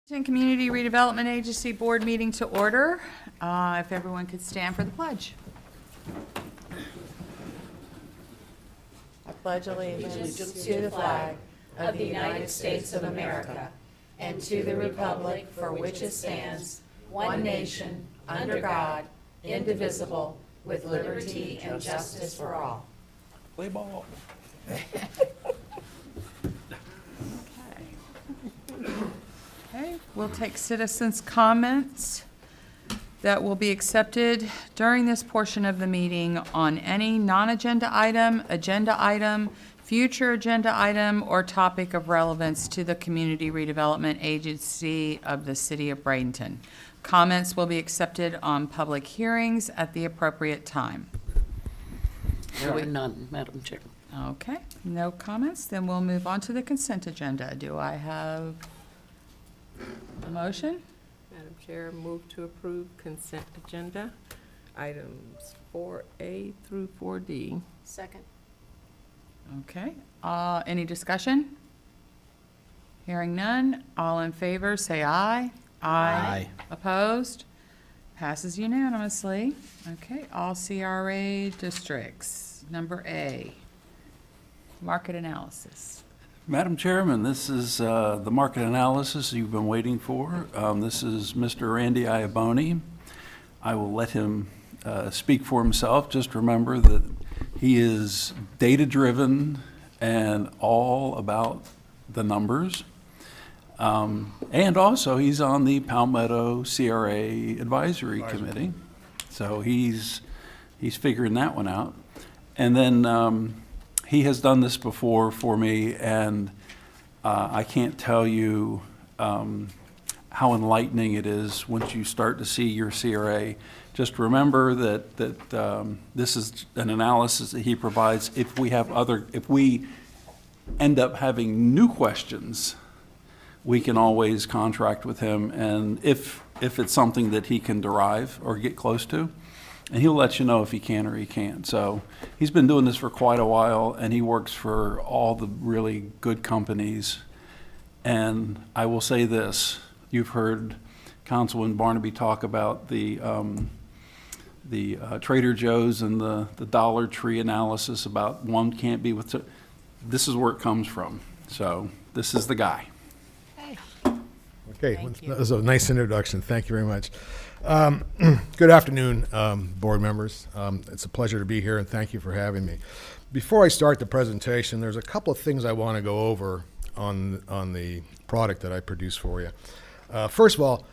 Community Redevelopment Agency Board meeting to order. If everyone could stand for the pledge. I pledge allegiance to the flag of the United States of America and to the republic for which it stands, one nation, under God, indivisible, with liberty and justice for all. Play ball. Okay, we'll take citizens' comments that will be accepted during this portion of the meeting on any non-agenda item, future agenda item, or topic of relevance to the Community Redevelopment Agency of the City of Bradenton. Comments will be accepted on public hearings at the appropriate time. There are none, Madam Chair. Okay, no comments, then we'll move on to the consent agenda. Do I have a motion? Madam Chair, move to approve consent agenda, items 4A through 4D. Second. Okay, any discussion? Hearing none, all in favor, say aye. Aye. Opposed? Passes unanimously. Okay, all CRA districts. Number A, market analysis. Madam Chairman, this is the market analysis you've been waiting for. This is Mr. Randy Iaboni. I will let him speak for himself. Just remember that he is data-driven and all about the numbers. And also, he's on the Palmetto CRA Advisory Committee. So he's figuring that one out. And then he has done this before for me, and I can't tell you how enlightening it is once you start to see your CRA. Just remember that this is an analysis that he provides. If we end up having new questions, we can always contract with him, and if it's something that he can derive or get close to, and he'll let you know if he can or he can't. So he's been doing this for quite a while, and he works for all the really good companies. And I will say this, you've heard Councilman Barnaby talk about the Trader Joe's and the Dollar Tree analysis about one can't be with, this is where it comes from. So this is the guy. Okay, that was a nice introduction. Thank you very much. Good afternoon, board members. It's a pleasure to be here, and thank you for having me. Before I start the presentation, there's a couple of things I want to go over on the product that I produce for you. First of all,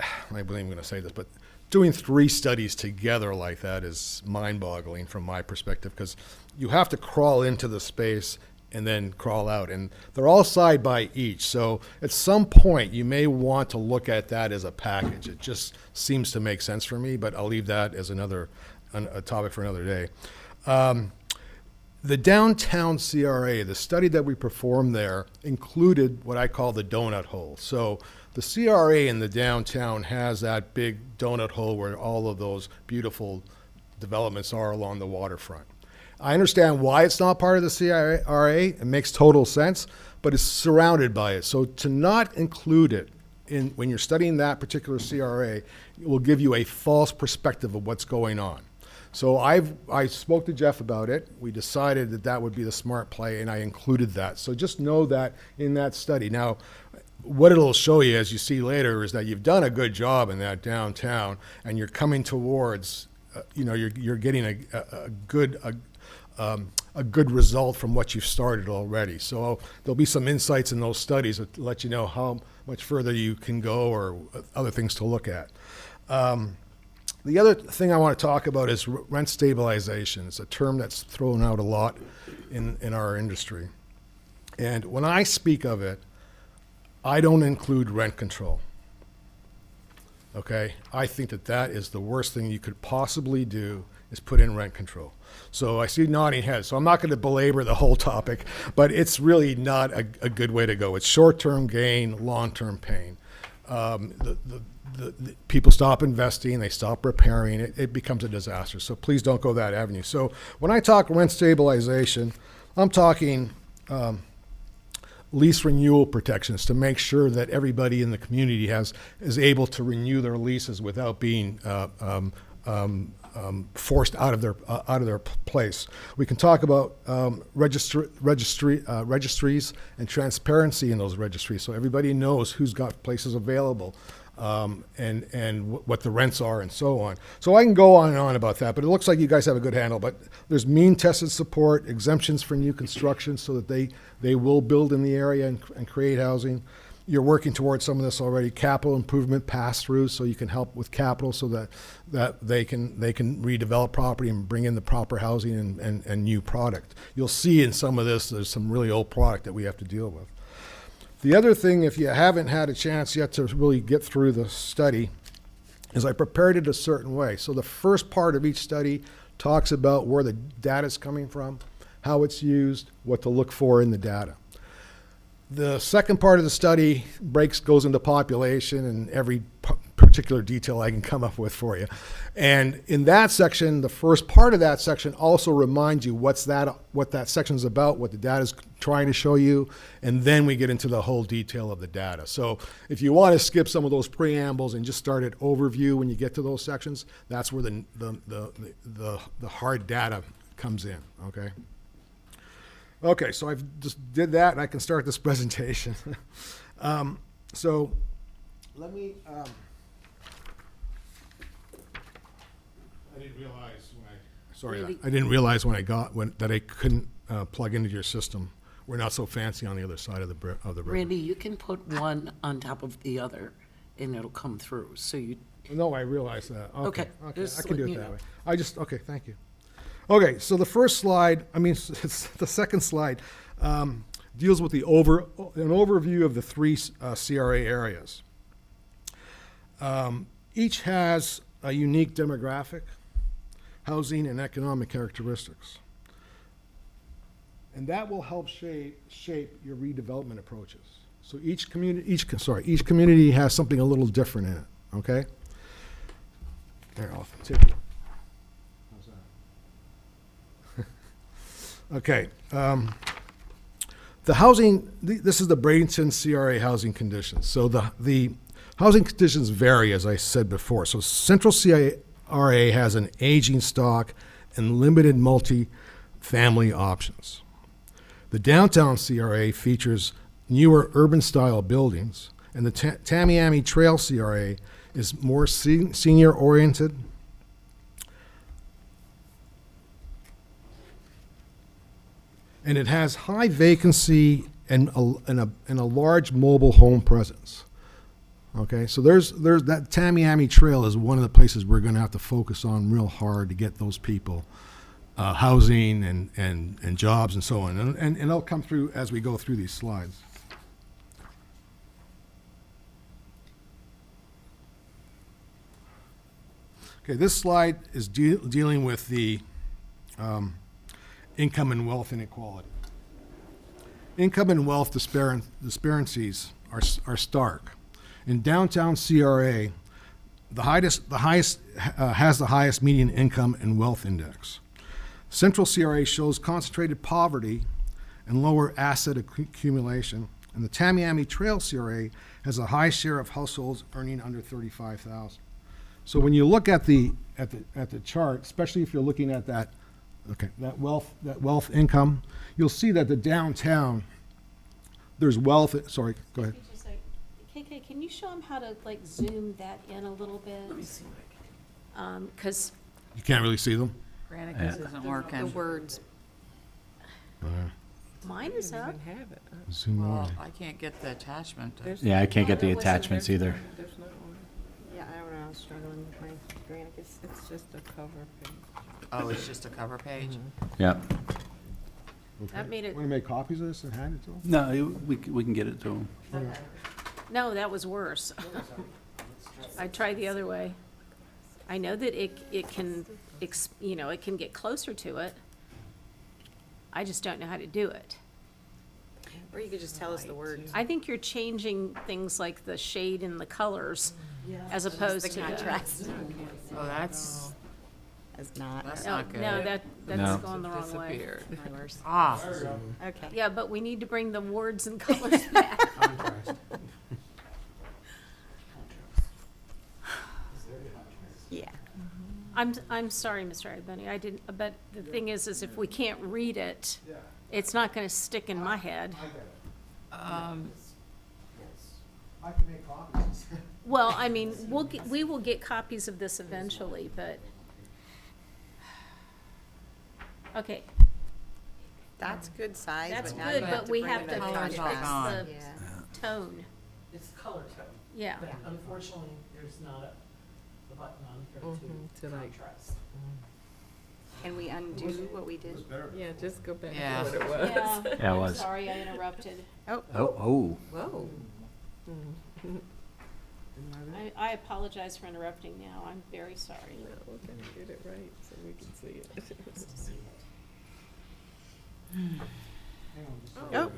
I believe I'm going to say this, but doing 3 studies together like that is mind-boggling from my perspective, because you have to crawl into the space and then crawl out, and they're all side by each. So at some point you may want to look at that as a package. It just seems to make sense for me, but I'll leave that as a topic for another day. The downtown CRA, the study that we performed there, included what I call the donut hole. So the CRA in the downtown has that big donut hole where all of those beautiful developments are along the waterfront. I understand why it's not part of the CRA. It makes total sense, but it's surrounded by it. So to not include it when you're studying that particular CRA, it will give you a false perspective of what's going on. So I spoke to Jeff about it. We decided that would be the smart play, and I included that. So just know that in that study. Now, what it'll show you, as you see later, is that you've done a good job in that downtown, and you're coming towards, you're getting a good result from what you've started already. So there'll be some insights in those studies that let you know how much further you can go or other things to look at. The other thing I want to talk about is rent stabilization. It's a term that's thrown out a lot in our industry. And when I speak of it, I don't include rent control. Okay? I think that is the worst thing you could possibly do, is put in rent control. So I see nodding heads. So I'm not going to belabor the whole topic, but it's really not a good way to go. It's short-term gain, long-term pain. The people stop investing, they stop repairing, it becomes a disaster. So please don't go that avenue. So when I talk rent stabilization, I'm talking lease renewal protections to make sure that everybody in the community is able to renew their leases without being forced out of their place. We can talk about registries and transparency in those registries, so everybody knows who's got places available, and what the rents are and so on. So I can go on and on about that, but it looks like you guys have a good handle. But there's mean tested support, exemptions for new construction so that they will build in the area and create housing. You're working towards some of this already. Capital improvement pass-throughs, so you can help with capital so that they can redevelop property and bring in the proper housing and new product. You'll see in some of this, there's some really old product that we have to deal with. The other thing, if you haven't had a chance yet to really get through the study, is I prepared it a certain way. So the first part of each study talks about where the data is coming from, how it's used, what to look for in the data. The second part of the study goes into population and every particular detail I can come up with for you. And in that section, the first part of that section also reminds you what that section is about, what the data is trying to show you, and then we get into the whole detail of the data. So if you want to skip some of those preambles and just start at overview when you get to those sections, that's where the hard data comes in, okay? Okay, so I've just did that, and I can start this presentation. So let me, I didn't realize I didn't realize that I couldn't plug into your system. We're not so fancy on the other side of the river. Randy, you can put one on top of the other, and it'll come through, so you, No, I realize that. Okay, just I can do letting it you that know. way. Okay, thank you. Okay, so the first slide, it's the second slide, deals with an overview of the three CRA areas. Each has a unique demographic, housing, and economic characteristics. And that will help shape your redevelopment approaches. So each community has something a little different in it, okay? Here, I'll take it. Okay, the housing, this is the Bradenton CRA housing conditions. So the housing conditions vary, as I said before. So Central CRA has an aging stock and limited multi-family options. The downtown CRA features newer urban-style buildings, and the Tamiami Trail CRA is more senior-oriented. And it has high vacancy and a large mobile home presence. Okay, so there's that Tamiami Trail is one of the places we're going to have to focus on real hard to get those people housing and jobs and so on. And it'll come through as we go through these slides. Okay, this slide is dealing with the income and wealth inequality. Income and wealth disparities are stark. In downtown CRA, has the highest median income and wealth index. Central CRA shows concentrated poverty and lower asset accumulation, and the Tamiami Trail CRA has a high share of households earning under $35,000. So when you look at the chart, especially if you're looking at that wealth income, you'll see that the downtown, there's wealth. Sorry, go ahead. Just like, KK, can you show them how to like zoom that in a little bit? Because You can't really see them. Granicus isn't working. The words, mine is don't up. even have it. Zoom Well, in. I can't get the attachment. There's- Yeah, I can't get the there wasn't- attachments either. There's no one. Yeah, I don't know, I was struggling with my Granicus. It's just a cover page. Oh, it's just a cover page? Yeah. That made it, Want to make copies of this and hand it to them? No, we can get it to him. no, that was worse. I tried the other way. I know that it can, it can get closer to it. I just don't know how to do it. Or you could just tell us the words. I think you're changing things like the shade and the colors as opposed to contrast. Oh, that's, Is not. That's No, not good. no, that's No. going the wrong way. Disappeared. My worst. Ah, Okay. Yeah, but we need to bring the words and colors back. Yeah. I'm sorry, Mr. Ibony, I didn't, but the thing is if we can't read it, it's not gonna stick in my head. I can make copies. Well, I mean, we will get copies of this eventually, but, okay, That's good size, that's but now good, you have but to we bring have it to in fix contrast. the Yeah. tone, It's color tone. yeah. But unfortunately, there's not the button on here To like, contrast. Can we undo what we did? yeah, just go back to Yeah. what it was. Yeah, Yeah, it I'm was. sorry I interrupted. Oh. Whoa. I apologize for interrupting now, I'm very sorry. No, we're gonna get it right so we can see it.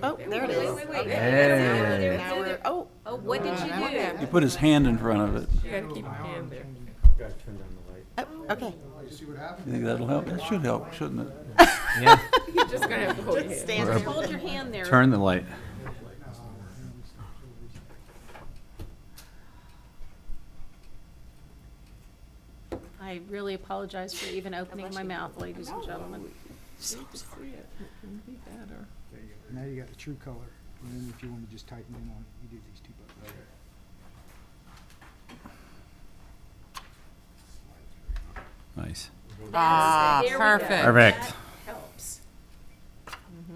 Oh, there it is. Wait. Hey. Now we're, oh, Oh, what did you do? He put his hand in front of it. You gotta keep your hand there. okay. You think that'll help? It should help, shouldn't it? You're just gonna have to hold your hand. Stand Just hold your hand there. Turn the light. I really apologize for even opening my mouth, ladies and gentlemen. See it. It can be better. Now you got the true color, and then if you want to just tighten in on it, you do these two buttons. Nice. Ah, There we go. perfect. Perfect. That helps.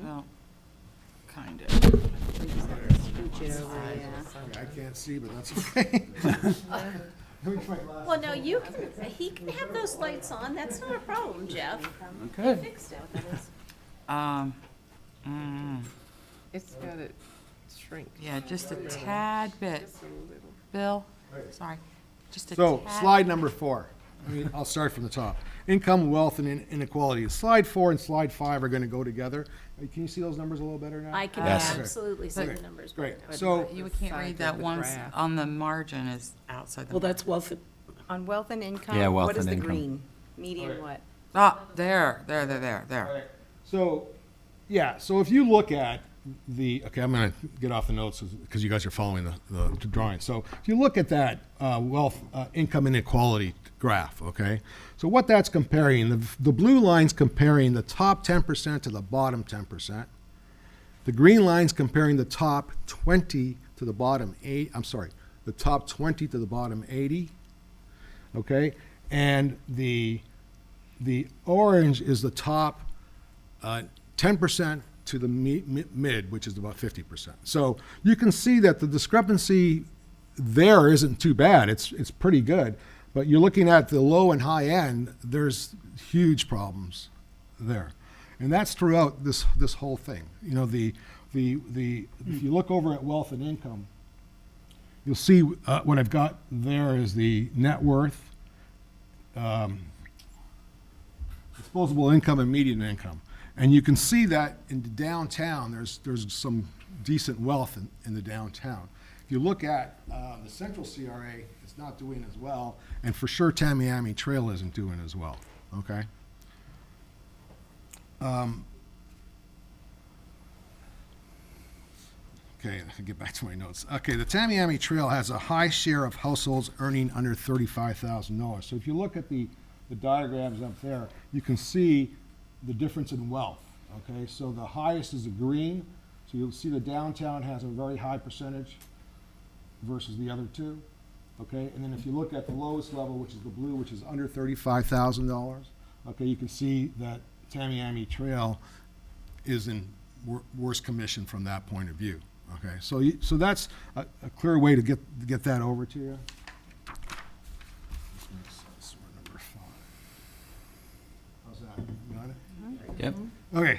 well, kind of. Scooch it over, yeah. I can't see, but that's okay. Well, no, he can have those lights on, that's not a problem, Jeff. Okay. Fixed it. It's gotta shrink. Yeah, just a tad bit. Just a little. Bill, sorry, just a So, tad. slide number 4. I'll start from the top. Income, wealth, and inequality. Slide 4 and slide 5 are going to go together. Can you see those numbers a little better now? I can Yes. absolutely see the Okay. numbers. Great. better now. So, You can't Sides read of that the one graph. on the margin is outside the. Well, that's wealth, On wealth and income, Yeah, wealth what is and the income. green? Median what? Ah, there. So, yeah, so if you look at okay, I'm going to get off the notes because you guys are following the drawing. So if you look at that wealth, income inequality graph, okay? So what that's comparing, the blue line's comparing the top 10% to the bottom 10%. The green line's comparing the top 20 to the bottom the top 20 to the bottom 80, okay? And the orange is the top 10% to the mid, which is about 50%. So you can see that the discrepancy there isn't too bad. It's pretty good. But you're looking at the low and high end, there's huge problems there. And that's throughout this whole thing. You know, if you look over at wealth and income, you'll see what I've got there is the net worth, disposable income, and median income. And you can see that in the downtown, there's some decent wealth in the downtown. If you look at the central CRA, it's not doing as well, and for sure Tamiami Trail isn't doing as well, okay? Okay, I can get back to my notes. Okay, the Tamiami Trail has a high share of households earning under $35,000. So if you look at the diagrams up there, you can see the difference in wealth, okay? So the highest is the green, so you'll see the downtown has a very high percentage versus the other two, okay? And then if you look at the lowest level, which is the blue, which is under $35,000, okay, you can see that Tamiami Trail is in worse condition from that point of view, okay? So that's a clear way to get that over to you. This makes sense. We're number 5. How's that? You got it? Yep. Okay,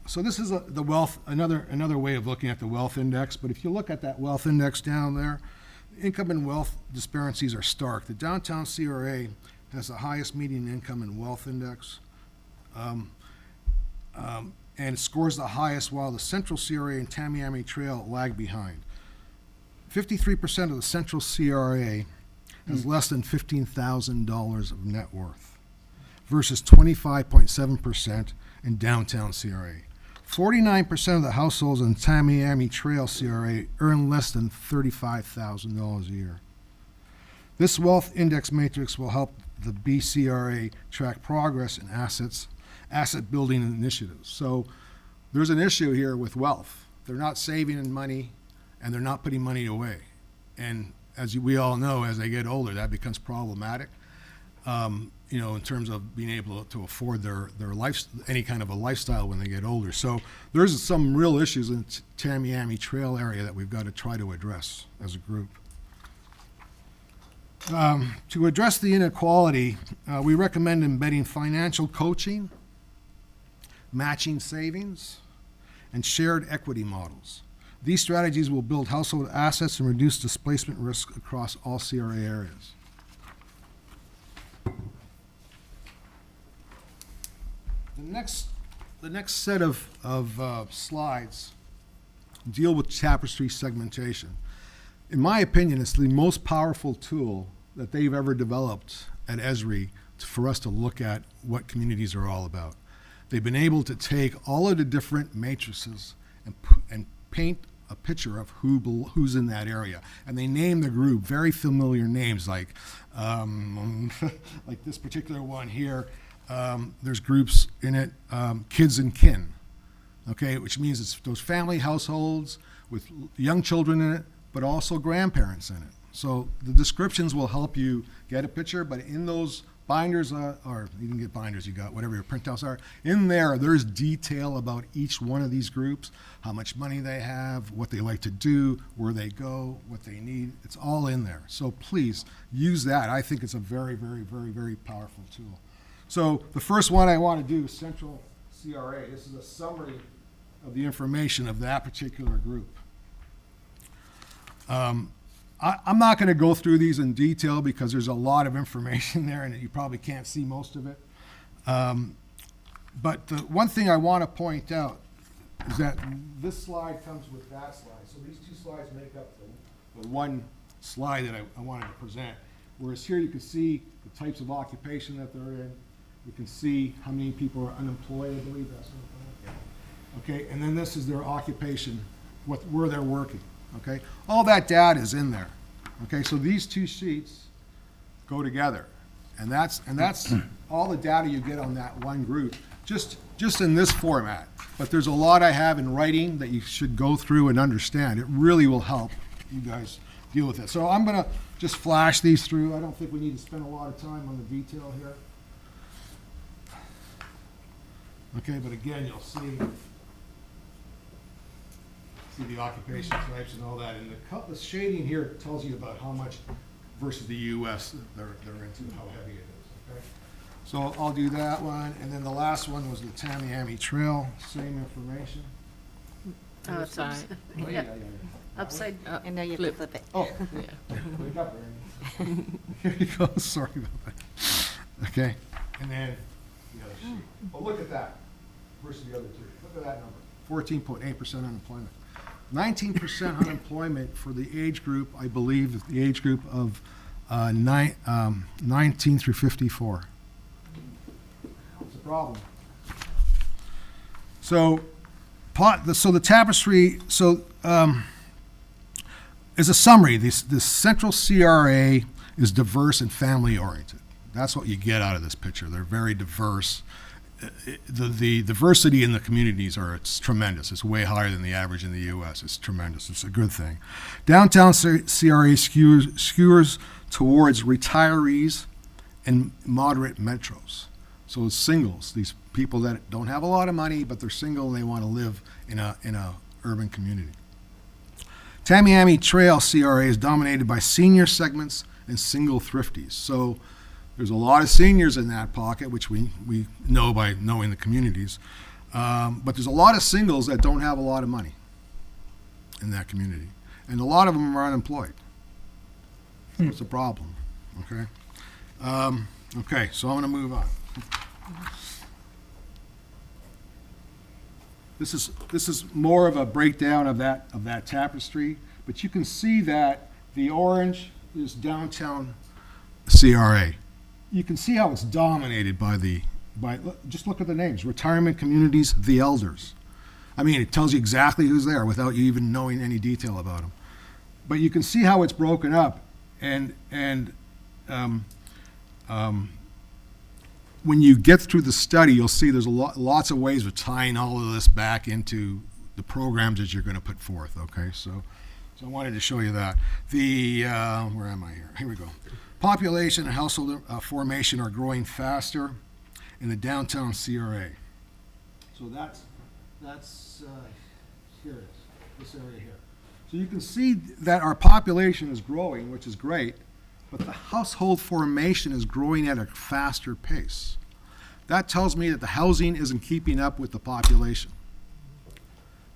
so this is the wealth, another way of looking at the wealth index. But if you look at that wealth index down there, income and wealth disparities are stark. The downtown CRA has the highest median income and wealth index, and scores the highest, while the central CRA and Tamiami Trail lag behind. 53% of the central CRA has less than $15,000 of net worth versus 25.7% in downtown CRA. 49% of the households in Tamiami Trail CRA earn less than $35,000 a year. This wealth index matrix will help the BCRA track progress in asset building initiatives. So there's an issue here with wealth. They're not saving in money and they're not putting money away. And as we all know, as they get older, that becomes problematic. In terms of being able to afford their life, any kind of a lifestyle when they get older. So there's some real issues in Tamiami Trail area that we've got to try to address as a group. To address the inequality, we recommend embedding financial coaching, matching savings, and shared equity models. These strategies will build household assets and reduce displacement risk across all CRA areas. The next set of slides deal with tapestry segmentation. In my opinion, it's the most powerful tool that they've ever developed at Esri for us to look at what communities are all about. They've been able to take all of the different matrices and paint a picture of who's in that area. And they name the group very familiar names like like this particular one here. There's groups in it, kids and kin, okay, which means it's those family households with young children in it, but also grandparents in it. So the descriptions will help you get a picture, but in those binders, or you can get binders, you got whatever your printouts are, in there's detail about each one of these groups, how much money they have, what they like to do, where they go, what they need. It's all in there. So please use that. I think it's a very, very, very, very powerful tool. So the first one I want to do is Central CRA. This is a summary of the information of that particular group. I'm not going to go through these in detail because there's a lot of information there and you probably can't see most of it. But the one thing I want to point out is that this slide comes with that slide. So these two slides make up the one slide that I wanted to present. Whereas here you can see the types of occupation that they're in. You can see how many people are unemployed, I believe that's what. Okay, and then this is their occupation, where they're working. Okay, all that data is in there. Okay, so these two sheets go together, and that's all the data you get on that one group, just in this format. But there's a lot I have in writing that you should go through and understand. It really will help you guys deal with it. So I'm gonna just flash these through. I don't think we need to spend a lot of time on the detail here. Okay, but again, you'll see the occupation types and all that. And the shading here tells you about how much versus the US they're into, how heavy it is, okay? So I'll do that one. And then the last one was the Tamiami Trail, same information. Oh, it's Side. upside, And now you have to flip it. Oh, wake up, Randy. Here you go, sorry about that. Okay, and then the other sheet. Well, look at that versus the other two. Look at that number, 14.8% unemployment. 19% unemployment for the age group, I believe, the age group of 19 through 54. It's a problem. So the tapestry, as a summary, this Central CRA is diverse and family oriented. That's what you get out of this picture. They're very diverse. The diversity in the communities it's tremendous. It's way higher than the average in the U.S. It's tremendous. It's a good thing. Downtown CRA skews towards retirees and moderate metros. So it's singles, these people that don't have a lot of money, but they're single and they want to live in a urban community. Tamiami Trail CRA is dominated by senior segments and single thrifties. So there's a lot of seniors in that pocket, which we know by knowing the communities. But there's a lot of singles that don't have a lot of money in that community. And a lot of them are unemployed. So it's a problem, okay? Okay, so I'm gonna move on. This is more of a breakdown of that tapestry, but you can see that the orange is downtown CRA. You can see how it's dominated just look at the names. Retirement Communities, The Elders. I mean, it tells you exactly who's there without you even knowing any detail about them. But you can see how it's broken up, and when you get through the study, you'll see there's lots of ways of tying all of this back into the programs that you're going to put forth. Okay, so I wanted to show you that. Where am I here? Here we go. Population and household formation are growing faster in the downtown CRA. So that's here it is, this area here. So you can see that our population is growing, which is great, but the household formation is growing at a faster pace. That tells me that the housing isn't keeping up with the population.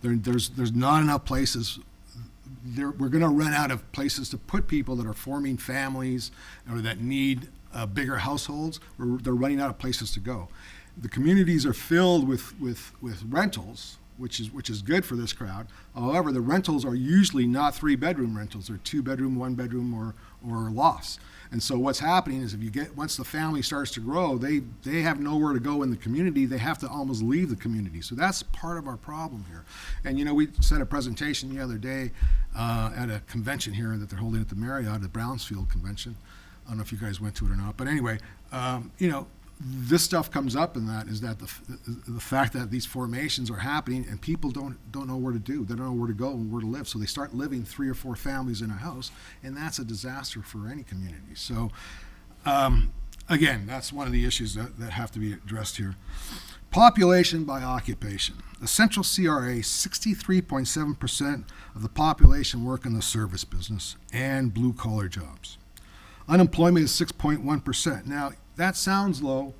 There's not enough places. We're going to run out of places to put people that are forming families or that need bigger households. They're running out of places to go. The communities are filled with rentals, which is good for this crowd. However, the rentals are usually not 3-bedroom rentals. They're 2-bedroom, 1-bedroom, or lofts. And so what's happening is once the family starts to grow, they have nowhere to go in the community. They have to almost leave the community. So that's part of our problem here. And we set a presentation the other day at a convention here that they're holding at the Marriott, the Brownsfield convention. I don't know if you guys went to it or not, but anyway, this stuff comes up in that, is that the fact that these formations are happening and people don't know where to do. They don't know where to go and where to live. So they start living 3 or 4 families in a house, and that's a disaster for any community. So again, that's one of the issues that have to be addressed here. Population by occupation. The Central CRA, 63.7% of the population work in the service business and blue-collar jobs. Unemployment is 6.1%. Now, that sounds low,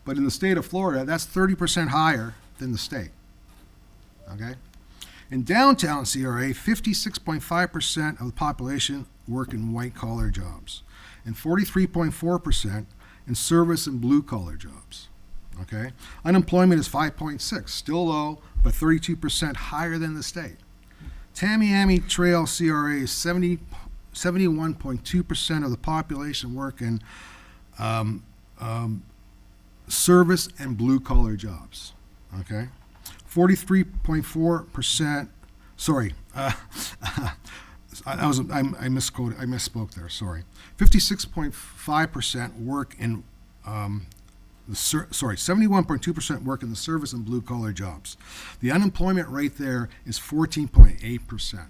but in the state of Florida, that's 30% higher than the state. Okay? In downtown CRA, 56.5% of the population work in white-collar jobs, and 43.4% in service and blue-collar jobs. Okay? Unemployment is 5.6, still low, but 32% higher than the state. Tamiami Trail CRA is 71.2% of the population work in service and blue-collar jobs. Okay? 43.4%, sorry, I misquoted, I misspoke there, sorry. 56.5% work in 71.2% work in the service and blue-collar jobs. The unemployment rate there is 14.8%.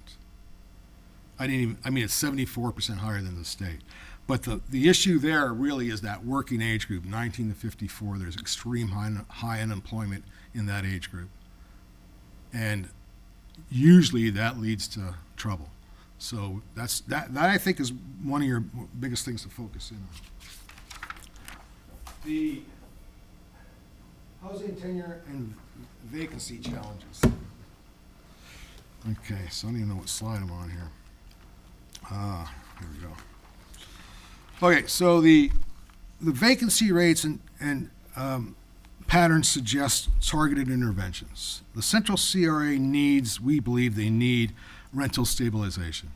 It's 74% higher than the state. But the issue there really is that working age group, 19 to 54, there's extreme high unemployment in that age group. And usually that leads to trouble. So that I think is one of your biggest things to focus in on. The housing tenure and vacancy challenges. Okay, so I don't even know what slide I'm on here. Here we go. Okay, so the vacancy rates and patterns suggest targeted interventions. The Central CRA we believe they need rental stabilization.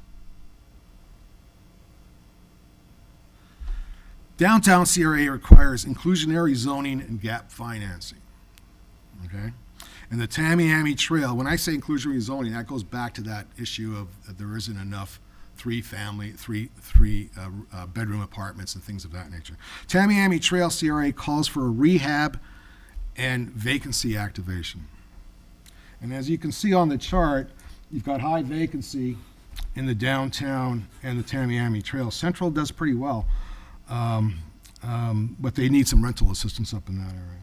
Downtown CRA requires inclusionary zoning and gap financing. Okay? And the Tamiami Trail, when I say inclusionary zoning, that goes back to that issue of that there isn't enough three bedroom apartments and things of that nature. Tamiami Trail CRA calls for a rehab and vacancy activation. And as you can see on the chart, you've got high vacancy in the downtown and the Tamiami Trail. Central does pretty well, but they need some rental assistance up in that area.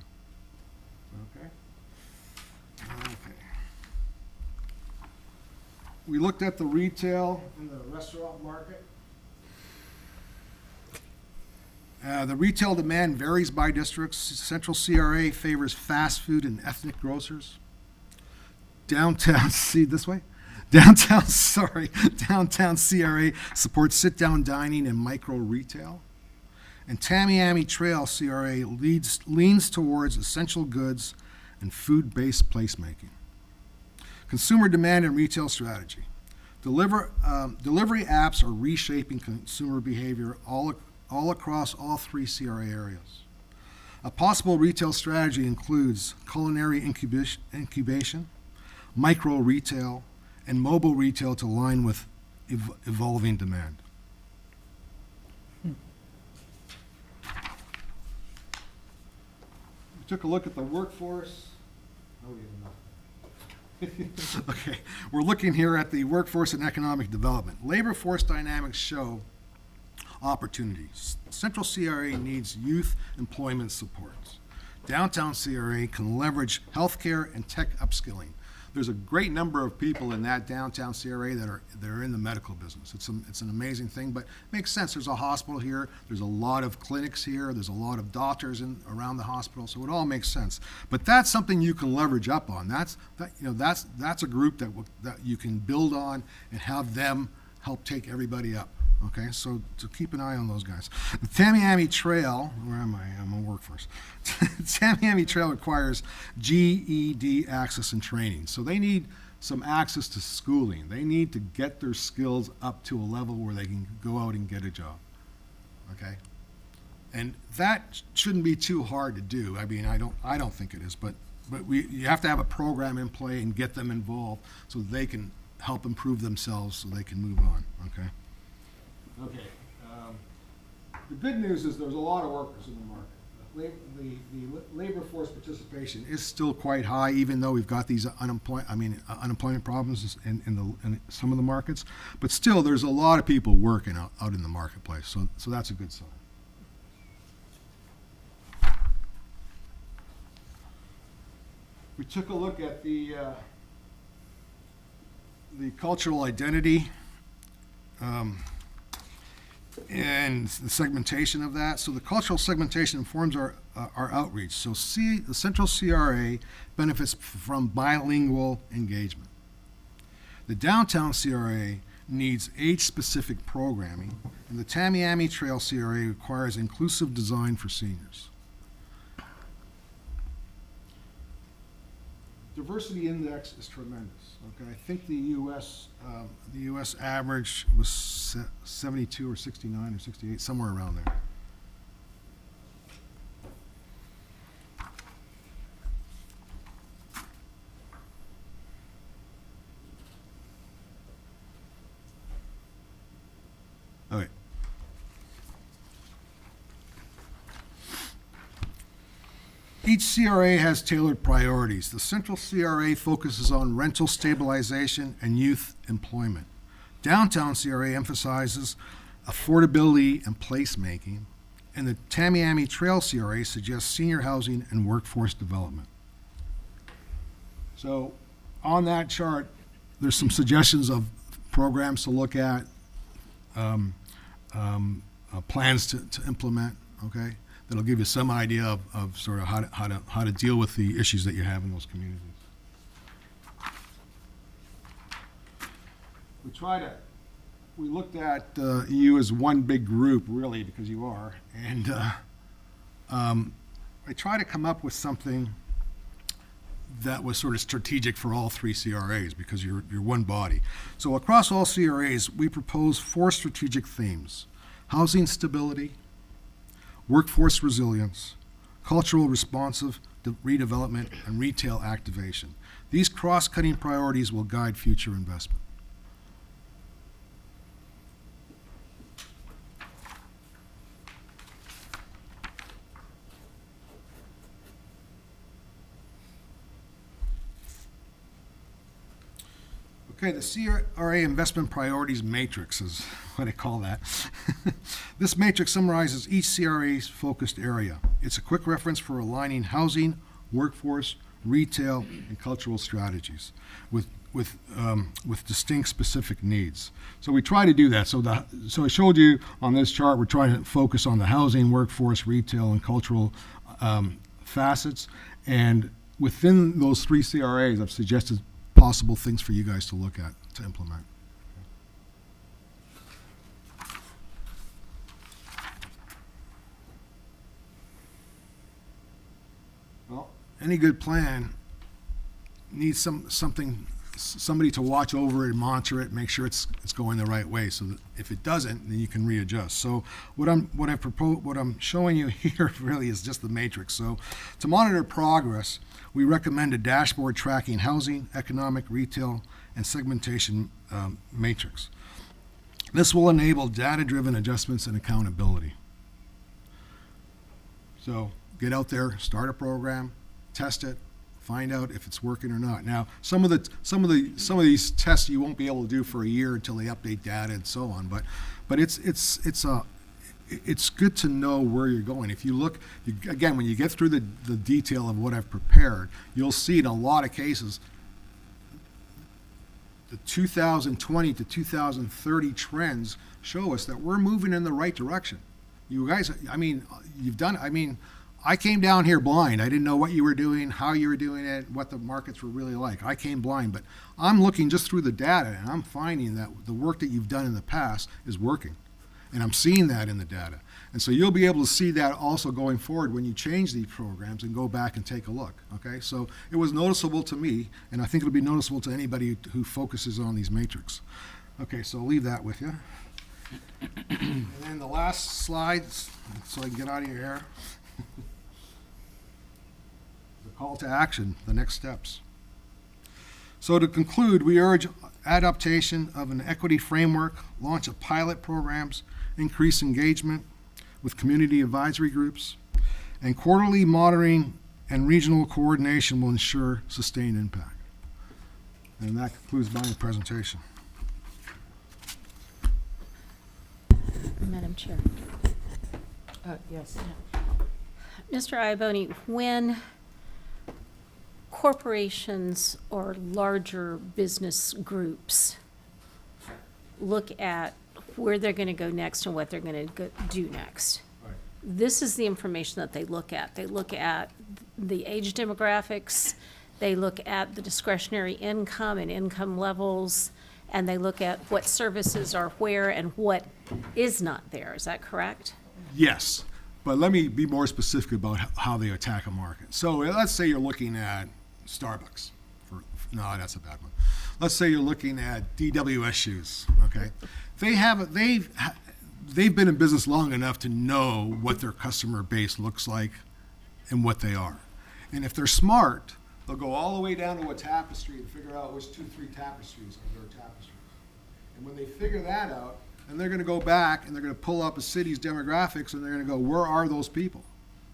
Okay. We looked at the retail and the restaurant market. The retail demand varies by districts. Central CRA favors fast food and ethnic grocers. Downtown CRA supports sit-down dining and micro retail. And Tamiami Trail CRA leans towards essential goods and food-based placemaking. Consumer demand and retail strategy. Delivery apps are reshaping consumer behavior all all across all 3 CRA areas. A possible retail strategy includes culinary incubation, micro retail, and mobile retail to align with evolving demand. We took a look at the workforce. Oh, we have enough. Okay, we're looking here at the workforce and economic development. Labor force dynamics show opportunities. Central CRA needs youth employment supports. Downtown CRA can leverage healthcare and tech upskilling. There's a great number of people in that downtown CRA that are in the medical business. It's an amazing thing, but it makes sense. There's a hospital here. There's a lot of clinics here. There's a lot of doctors around the hospital, so it all makes sense. But that's something you can leverage up on. That's a group that you can build on and have them help take everybody up. Okay, so keep an eye on those guys. The Tamiami Trail, where am I? I'm on workforce. Tamiami Trail requires GED access and training. So they need some access to schooling. They need to get their skills up to a level where they can go out and get a job. Okay? And that shouldn't be too hard to do. I mean, I don't think it is, but you have to have a program in play and get them involved so they can help improve themselves so they can move on. Okay? Okay. The good news is there's a lot of workers in the market. The labor force participation is still quite high, even though we've got these unemployment problems in some of the markets. But still, there's a lot of people working out in the marketplace. So that's a good sign. We took a look at the cultural identity. And the segmentation of that. So the cultural segmentation informs our outreach. So the Central CRA benefits from bilingual engagement. The Downtown CRA needs age-specific programming, and the Tamiami Trail CRA requires inclusive design for seniors. Diversity index is tremendous. Okay, I think the U.S. Average was 72 or 69 or 68, somewhere around there. Okay. Each CRA has tailored priorities. The Central CRA focuses on rental stabilization and youth employment. Downtown CRA emphasizes affordability and placemaking, and the Tamiami Trail CRA suggests senior housing and workforce development. So on that chart, there's some suggestions of programs to look at, plans to implement, okay? That'll give you some idea of sort of how to deal with the issues that you have in those communities. We looked at you as one big group, really, because you are, and I try to come up with something that was sort of strategic for all 3 CRAs because you're one body. So across all CRAs, we propose 4 strategic themes: housing stability, workforce resilience, cultural responsive redevelopment, and retail activation. These cross-cutting priorities will guide future investment. Okay, the CRA Investment Priorities Matrix is what I call that. This matrix summarizes each CRA's focused area. It's a quick reference for aligning housing, workforce, retail, and cultural strategies with distinct specific needs. So we try to do that. So I showed you on this chart, we're trying to focus on the housing, workforce, retail, and cultural facets. And within those 3 CRAs, I've suggested possible things for you guys to look at, to implement. Well, any good plan needs something somebody to watch over it and monitor it, make sure it's going the right way. So that if it doesn't, then you can readjust. So what I'm showing you here really is just the matrix. So to monitor progress, we recommend a dashboard tracking housing, economic, retail, and segmentation matrix. This will enable data-driven adjustments and accountability. So get out there, start a program, test it, find out if it's working or not. Now, some of these tests you won't be able to do for a year until they update data and so on. But it's good to know where you're going. If you look again, when you get through the detail of what I've prepared, you'll see in a lot of cases the 2020 to 2030 trends show us that we're moving in the right direction. You guys, I mean, I came down here blind. I didn't know what you were doing, how you were doing it, what the markets were really like. I came blind, but I'm looking just through the data, and I'm finding that the work that you've done in the past is working. And I'm seeing that in the data. And so you'll be able to see that also going forward when you change these programs and go back and take a look, okay? So it was noticeable to me, and I think it'll be noticeable to anybody who focuses on these matrix. Okay, so I'll leave that with you. And then the last slides, so I can get out of your hair. The call to action, the next steps. So to conclude, we urge adaptation of an equity framework, launch of pilot programs, increase engagement with community advisory groups, and quarterly monitoring and regional coordination will ensure sustained impact. And that concludes my presentation. Madam Chair. Yes. Mr. Iaboni, when corporations or larger business groups look at where they're going to go next and what they're going to do next, Right. this is the information that they look at. They look at the age demographics, they look at the discretionary income and income levels, and they look at what services are where and what is not there. Is that correct? Yes, but let me be more specific about how they attack a market. So let's say you're looking at Starbucks. No, that's a bad one. Let's say you're looking at DWS shoes, okay? They've been in business long enough to know what their customer base looks like and what they are. And if they're smart, they'll go all the way down to a tapestry and figure out which 2-3 tapestries are their tapestries. And when they figure that out, and they're going to go back and they're going to pull up a city's demographics and they're going to go, where are those people?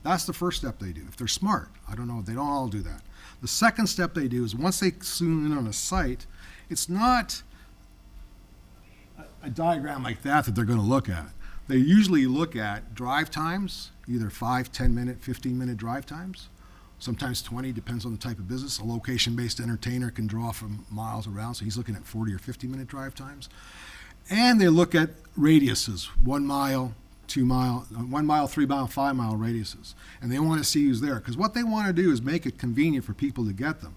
That's the first step they do. If they're smart, I don't know, they don't all do that. The second step they do is once they zoom in on a site, it's not a diagram like that they're going to look at. They usually look at drive times, either 5, 10-minute, 15-minute drive times, sometimes 20, depends on the type of business. A location-based entertainer can draw from miles around, so he's looking at 40 or 50-minute drive times. And they look at radiuses, 1 mile, 2 mile, 1 mile, 3 mile, 5 mile radiuses. And they want to see who's there, because what they want to do is make it convenient for people to get them,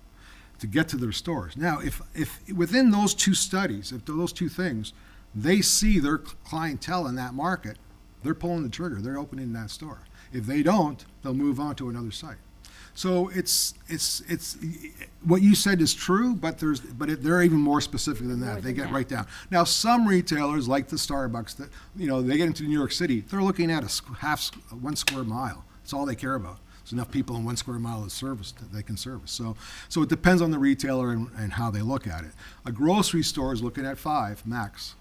to get to their stores. Now, if within those two studies, if those two things, they see their clientele in that market, they're pulling the trigger, they're opening that store. If they don't, they'll move on to another site. So it's what you said is true, but they're even more specific than that. They get right down. Now, some retailers like the Starbucks, that they get into New York City, they're looking at 1 square mile. That's all they care about. There's enough people in 1 square mile of service that they can service. So it depends on the retailer and how they look at it. A grocery store is looking at 5 max.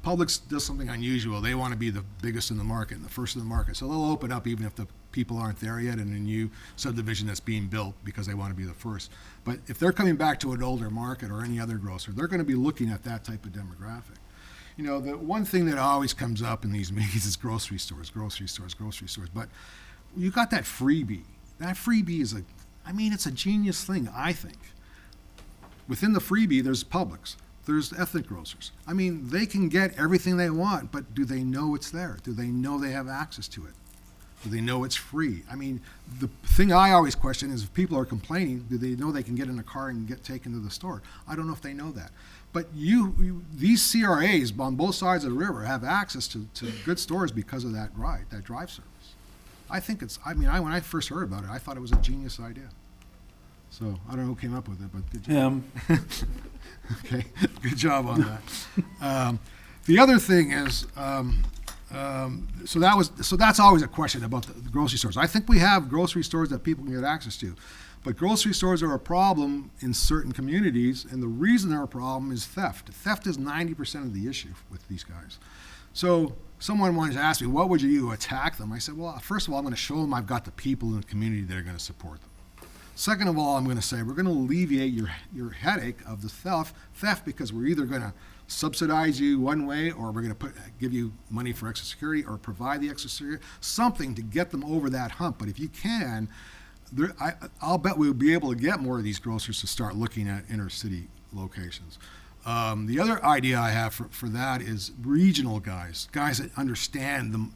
Publix does something unusual. They want to be the biggest in the market and the first in the market. So they'll open up even if the people aren't there yet in a new subdivision that's being built because they want to be the first. But if they're coming back to an older market or any other grocer, they're going to be looking at that type of demographic. The one thing that always comes up in these meetings is grocery stores. But you got that freebie. That freebie is it's a genius thing, I think. Within the freebie, there's Publix. There's ethnic grocers. They can get everything they want, but do they know it's there? Do they know they have access to it? Do they know it's free? The thing I always question is if people are complaining, do they know they can get in a car and get taken to the store? I don't know if they know that. But these CRAs on both sides of the river have access to good stores because of that drive service. I think when I first heard about it, I thought it was a genius idea. So I don't know who came up with it, but good job. Okay, good job on that. The other thing is, so that's always a question about the grocery stores. I think we have grocery stores that people can get access to, but grocery stores are a problem in certain communities, and the reason they're a problem is theft. Theft is 90% of the issue with these guys. So someone wanted to ask me, what would you do to attack them? I said, well, first of all, I'm going to show them I've got the people in the community that are going to support them. Second of all, I'm going to say we're going to alleviate your headache of the theft because we're either going to subsidize you one way, or we're going to give you money for extra security, or provide the extra security, something to get them over that hump. But if you can, I'll bet we'll be able to get more of these grocers to start looking at inner city locations. The other idea I have for that is regional guys that understand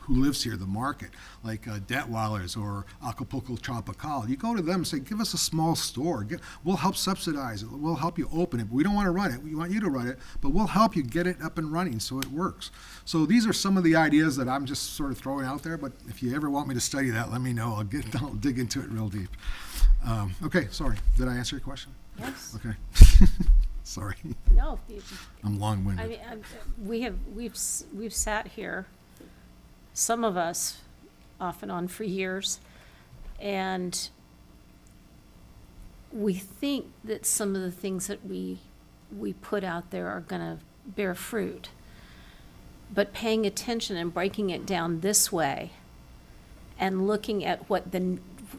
who lives here, the market, like Detweiler's or Acapulco Tropical. You go to them and say, give us a small store. We'll help subsidize it. We'll help you open it. But we don't want to run it. We want you to run it, but we'll help you get it up and running so it works. So these are some of the ideas that I'm just sort of throwing out there, but if you ever want me to study that, let me know. I'll dig into it real deep. Okay, sorry. Did I answer your question? Yes. Okay. Sorry. No, I'm long-winded. I mean, we've sat here, some of us, off and on for years, and we think that some of the things that we put out there are going to bear fruit. But paying attention and breaking it down this way and looking at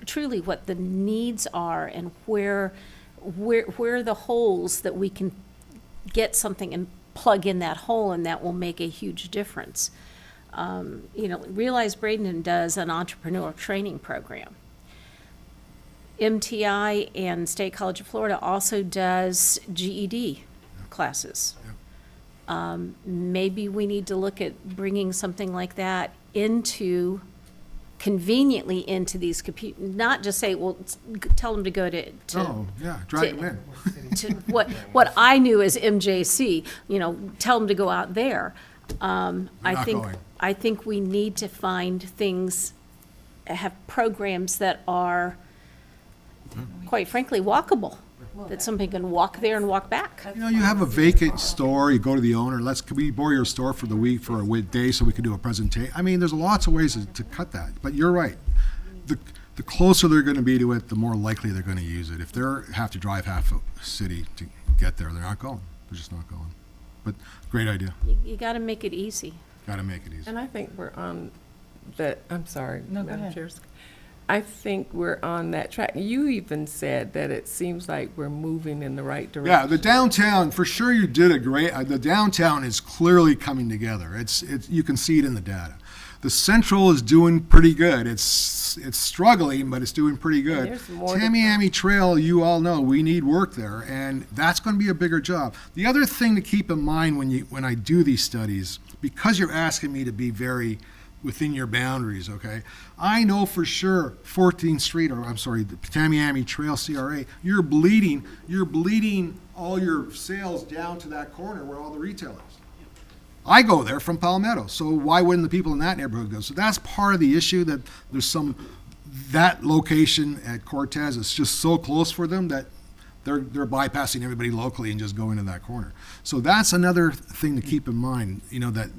truly what the needs are and where are the holes that we can get something and plug in that hole, and that will make a huge difference. Realize Bradenton does an entrepreneur training program. MTI and State College of Florida also does GED classes. Maybe we need to look at bringing something like that conveniently into these not just say, well, tell them to go to drag them in. to what I knew as MJC, tell them to go out there. I think we need to find things, have programs that are, quite frankly, walkable, that somebody can walk there and walk back. You have a vacant store, you go to the owner, can we borrow your store for the week, for a day, so we can do a presentation? I mean, there's lots of ways to cut that, but you're right. The closer they're going to be to it, the more likely they're going to use it. If they have to drive half a city to get there, they're not going. They're just not going. But great idea. You got to make it easy. Got to make it easy. And I think we're on that, I'm sorry. No, go Madam ahead. Chair. I think we're on that track. You even said that it seems like we're moving in the right direction. Yeah, the downtown, for sure you did a great, the downtown is clearly coming together. You can see it in the data. The Central is doing pretty good. It's struggling, but it's doing pretty good. There's more to Tamiami Trail, you all know, we need work there, and that's going to be a bigger job. The other thing to keep in mind when I do these studies, because you're asking me to be very within your boundaries, okay? I know for sure 14th Street, the Tamiami Trail CRA, you're bleeding all your sales down to that corner where all the retailers. I go there from Palmetto, so why wouldn't the people in that neighborhood go? So that's part of the issue, that that location at Cortez is just so close for them that they're bypassing everybody locally and just going to that corner. So that's another thing to keep in mind, that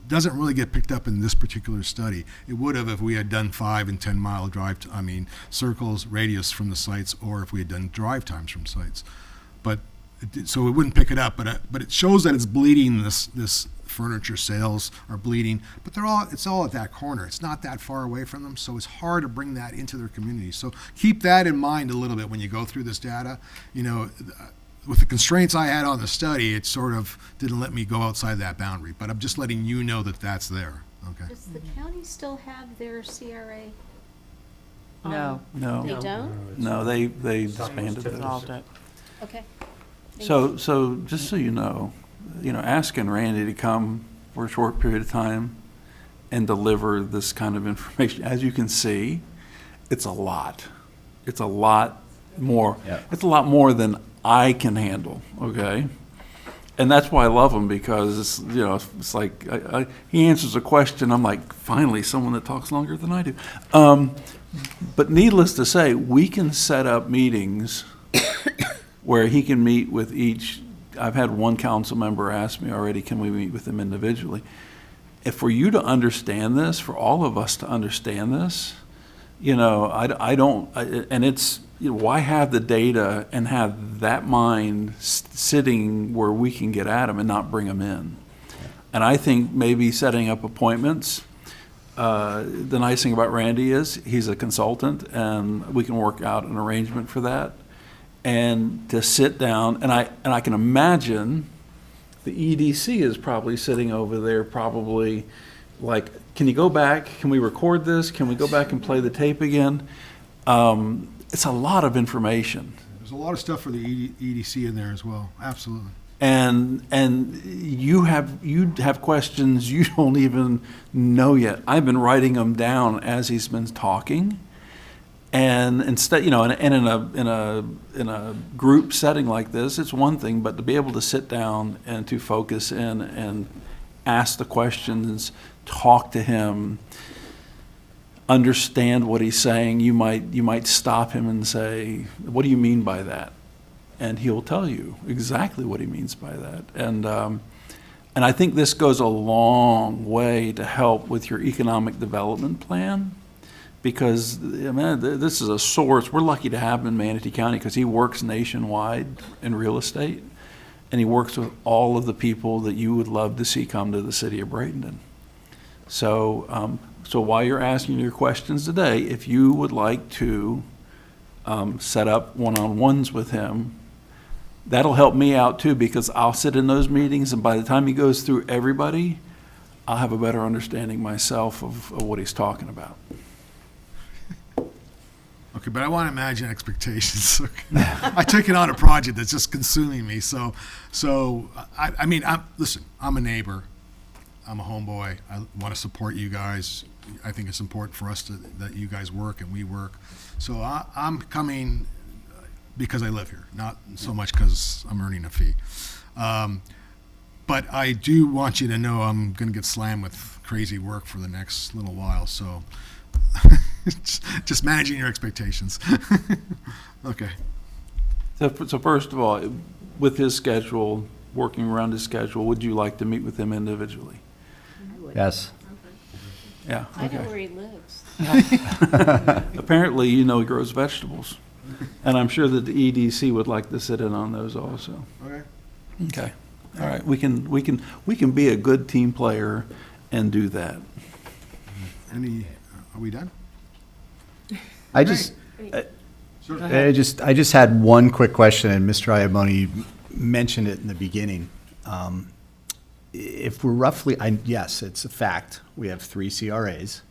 doesn't really get picked up in this particular study. It would have if we had done 5 and 10 mile circles, radius from the sites, or if we had done drive times from sites. So it wouldn't pick it up, but it shows that it's bleeding. This furniture sales are bleeding, but it's all at that corner. It's not that far away from them, so it's hard to bring that into their community. So keep that in mind a little bit when you go through this data. With the constraints I had on the study, it sort of didn't let me go outside that boundary, but I'm just letting you know that that's there, okay? Does the county still have their CRA? No. No. They don't? No, they disbanded Dissolved those. it. Okay. So just so you know, asking Randy to come for a short period of time and deliver this kind of information, as you can see, it's a lot. It's a lot more. Yeah. It's a lot more than I can handle, okay? And that's why I love him, because it's, you know, it's like, he answers a question, I'm like, finally, someone that talks longer than I do. But needless to say, we can set up meetings where he can meet with each. I've had one council member ask me already, can we meet with them individually? If for you to understand this, for all of us to understand this, you know, and it's, you know, why have the data and have that mind sitting where we can get at them and not bring them in? And I think maybe setting up appointments, the nice thing about Randy is he's a consultant, and we can work out an arrangement for that. And to sit down, and I can imagine the EDC is probably sitting over there, probably like, can you go back? Can we record this? Can we go back and play the tape again? It's a lot of information. There's a lot of stuff for the EDC in there as well, absolutely. And you have questions you don't even know yet. I've been writing them down as he's been talking. And instead, you know, and in a group setting like this, it's one thing, but to be able to sit down and to focus in and ask the questions, talk to him, understand what he's saying, you might stop him and say, "What do you mean by that?" And he'll tell you exactly what he means by that. And I think this goes a long way to help with your economic development plan. Because, I mean, this is a source. We're lucky to have him in Manatee County because he works nationwide in real estate, and he works with all of the people that you would love to see come to the city of Bradenton. So, so while you're asking your questions today, if you would like to set up one-on-ones with him, that'll help me out too, because I'll sit in those meetings, and by the time he goes through everybody, I'll have a better understanding myself of what he's talking about. Okay, but I want to imagine expectations. I took it on a project that's just consuming me. So I mean, listen, I'm a neighbor. I'm a homeboy. I want to support you guys. I think it's important for us that you guys work and we work. So I'm coming because I live here, not so much because I'm earning a fee. But I do want you to know I'm going to get slammed with crazy work for the next little while. So just managing your expectations. Okay. So first of all, with his schedule, working around his schedule, would you like to meet with him individually? Yes. Yeah, I know okay. where he lives. Apparently, you know he grows vegetables. And I'm sure that the EDC would like to sit in on those also. Okay. Okay. All right. We can be a good team player and do that. Are we done? I just Sure. I just had one quick question, and Mr. Iaboni mentioned it in the beginning. If we're roughly, yes, it's a fact, we have 3 CRAs,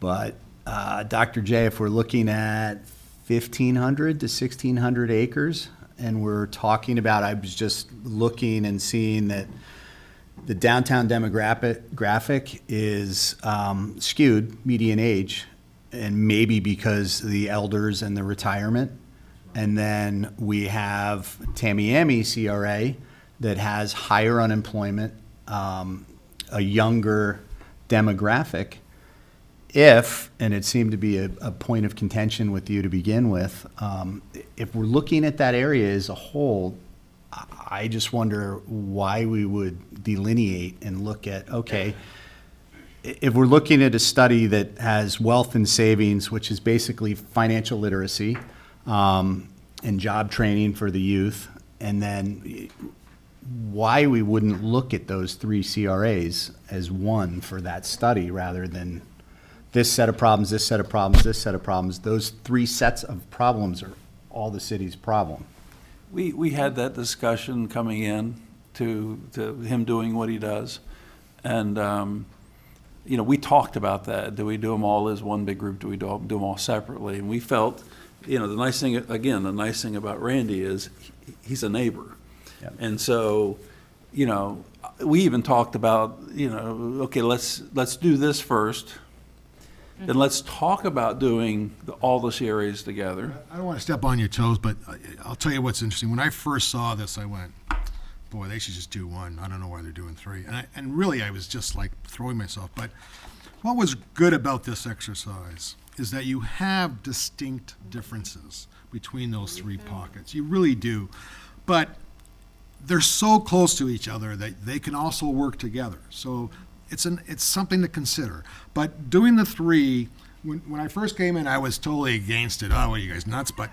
but Dr. J, if we're looking at 1,500 to 1,600 acres, and we're talking about, I was just looking and seeing that the downtown demographic is skewed, median age, and maybe because the elders and the retirement. And then we have Tamiami CRA that has higher unemployment, a younger demographic. If, and it seemed to be a point of contention with you to begin with, if we're looking at that area as a whole, I just wonder why we would delineate and look at, okay, if we're looking at a study that has wealth and savings, which is basically financial literacy and job training for the youth, and then why we wouldn't look at those 3 CRAs as one for that study rather than this set of problems, this set of problems, this set of problems. Those 3 sets of problems are all the city's problem. We had that discussion coming in to him doing what he does. And, you know, we talked about that. Do we do them all as one big group? Do we do them all separately? And we felt, you know, the nice thing about Randy is he's a neighbor. Yep. And so, you know, we even talked about, you know, okay, let's do this first. Then let's talk about doing all the CRAs together. I don't want to step on your toes, but I'll tell you what's interesting. When I first saw this, I went, boy, they should just do one. I don't know why they're doing three. And really, I was just like throwing myself. But what was good about this exercise is that you have distinct differences between those three pockets. You really do. But they're so close to each other that they can also work together. So it's something to consider. But doing the three, when I first came in, I was totally against it. Oh, what are you guys, nuts? But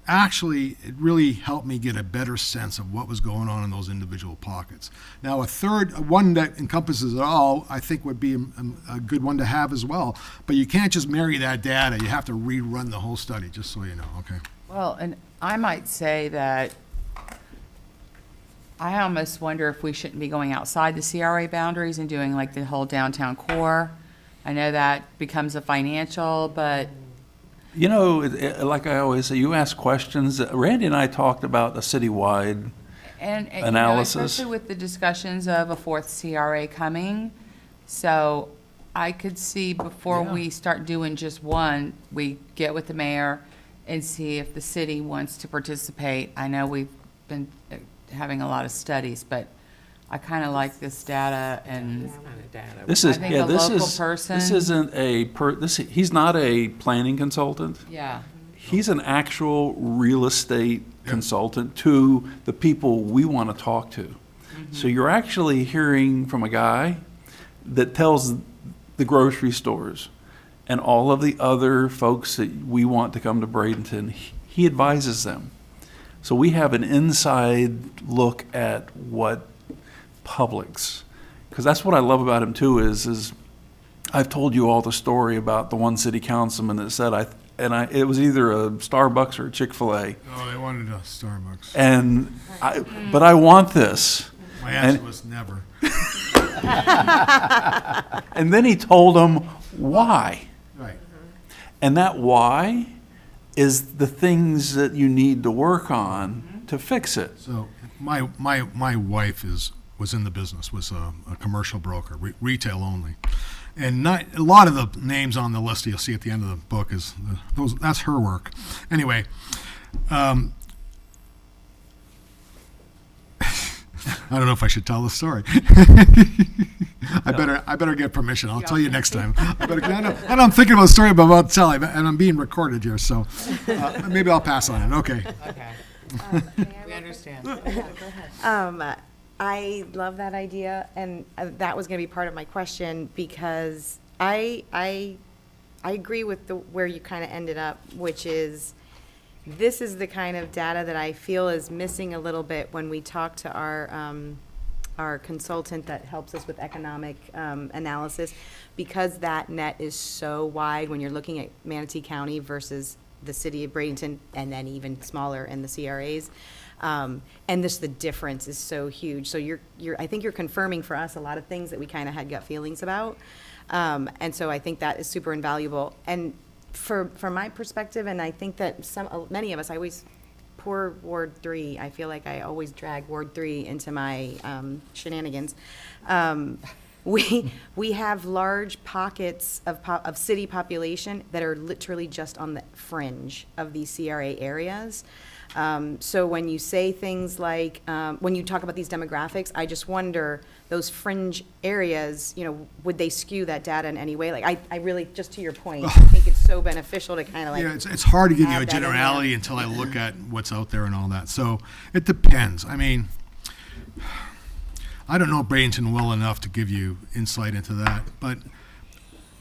actually, it really helped me get a better sense of what was going on in those individual pockets. Now, one that encompasses it all, I think would be a good one to have as well. But you can't just marry that data. You have to rerun the whole study, just so you know, okay? Well, and I might say that I almost wonder if we shouldn't be going outside the CRA boundaries and doing like the whole downtown core. I know that becomes a financial, but You know, like I always say, you ask questions. Randy and I talked about a citywide and you know, analysis. especially with the discussions of a fourth CRA coming. So I could see before we start doing just one, we get with the mayor and see if the city wants to participate. I know we've been having a lot of studies, but I kind of like this data and Kind of data. This is, I think yeah, a this local is, person- this isn't he's not a planning consultant. yeah. He's an actual real estate consultant to the people we want to talk to. So you're actually hearing from a guy that tells the grocery stores and all of the other folks that we want to come to Bradenton, he advises them. So we have an inside look at what Publix, because that's what I love about him too, is I've told you all the story about the one city councilman that said it was either a Starbucks or a Chick-fil-A. Oh, they wanted a Starbucks. But I want this. My answer was never. And then he told them why. Right. And that why is the things that you need to work on to fix it. So my wife was in the business, was a commercial broker, retail only. And not a lot of the names on the list you'll see at the end of the book that's her work. Anyway, I don't know if I should tell the story. I better get permission. I'll tell you next time. I know I'm thinking about a story I'm about to tell, and I'm being recorded here, so maybe I'll pass on it. Okay. We understand. I love that idea, and that was going to be part of my question, because I agree with where you kind of ended up, which is this is the kind of data that I feel is missing a little bit when we talk to our consultant that helps us with economic analysis, because that net is so wide when you're looking at Manatee County versus the city of Bradenton, and then even smaller in the CRAs. And the difference is so huge. So I think you're confirming for us a lot of things that we kind of had gut feelings about. And so I think that is super invaluable. And from my perspective, and I think that many of us, poor Ward 3, I feel like I always drag Ward 3 into my shenanigans. We have large pockets of city population that are literally just on the fringe of these CRA areas. So when you say things like, when you talk about these demographics, I just wonder, those fringe areas, would they skew that data in any way? Like, I really, just to your point, I think it's so beneficial to kind of like. Yeah, it's hard to give you add a that in there. generality until I look at what's out there and all that. So it depends. I mean, I don't know Bradenton well enough to give you insight into that, but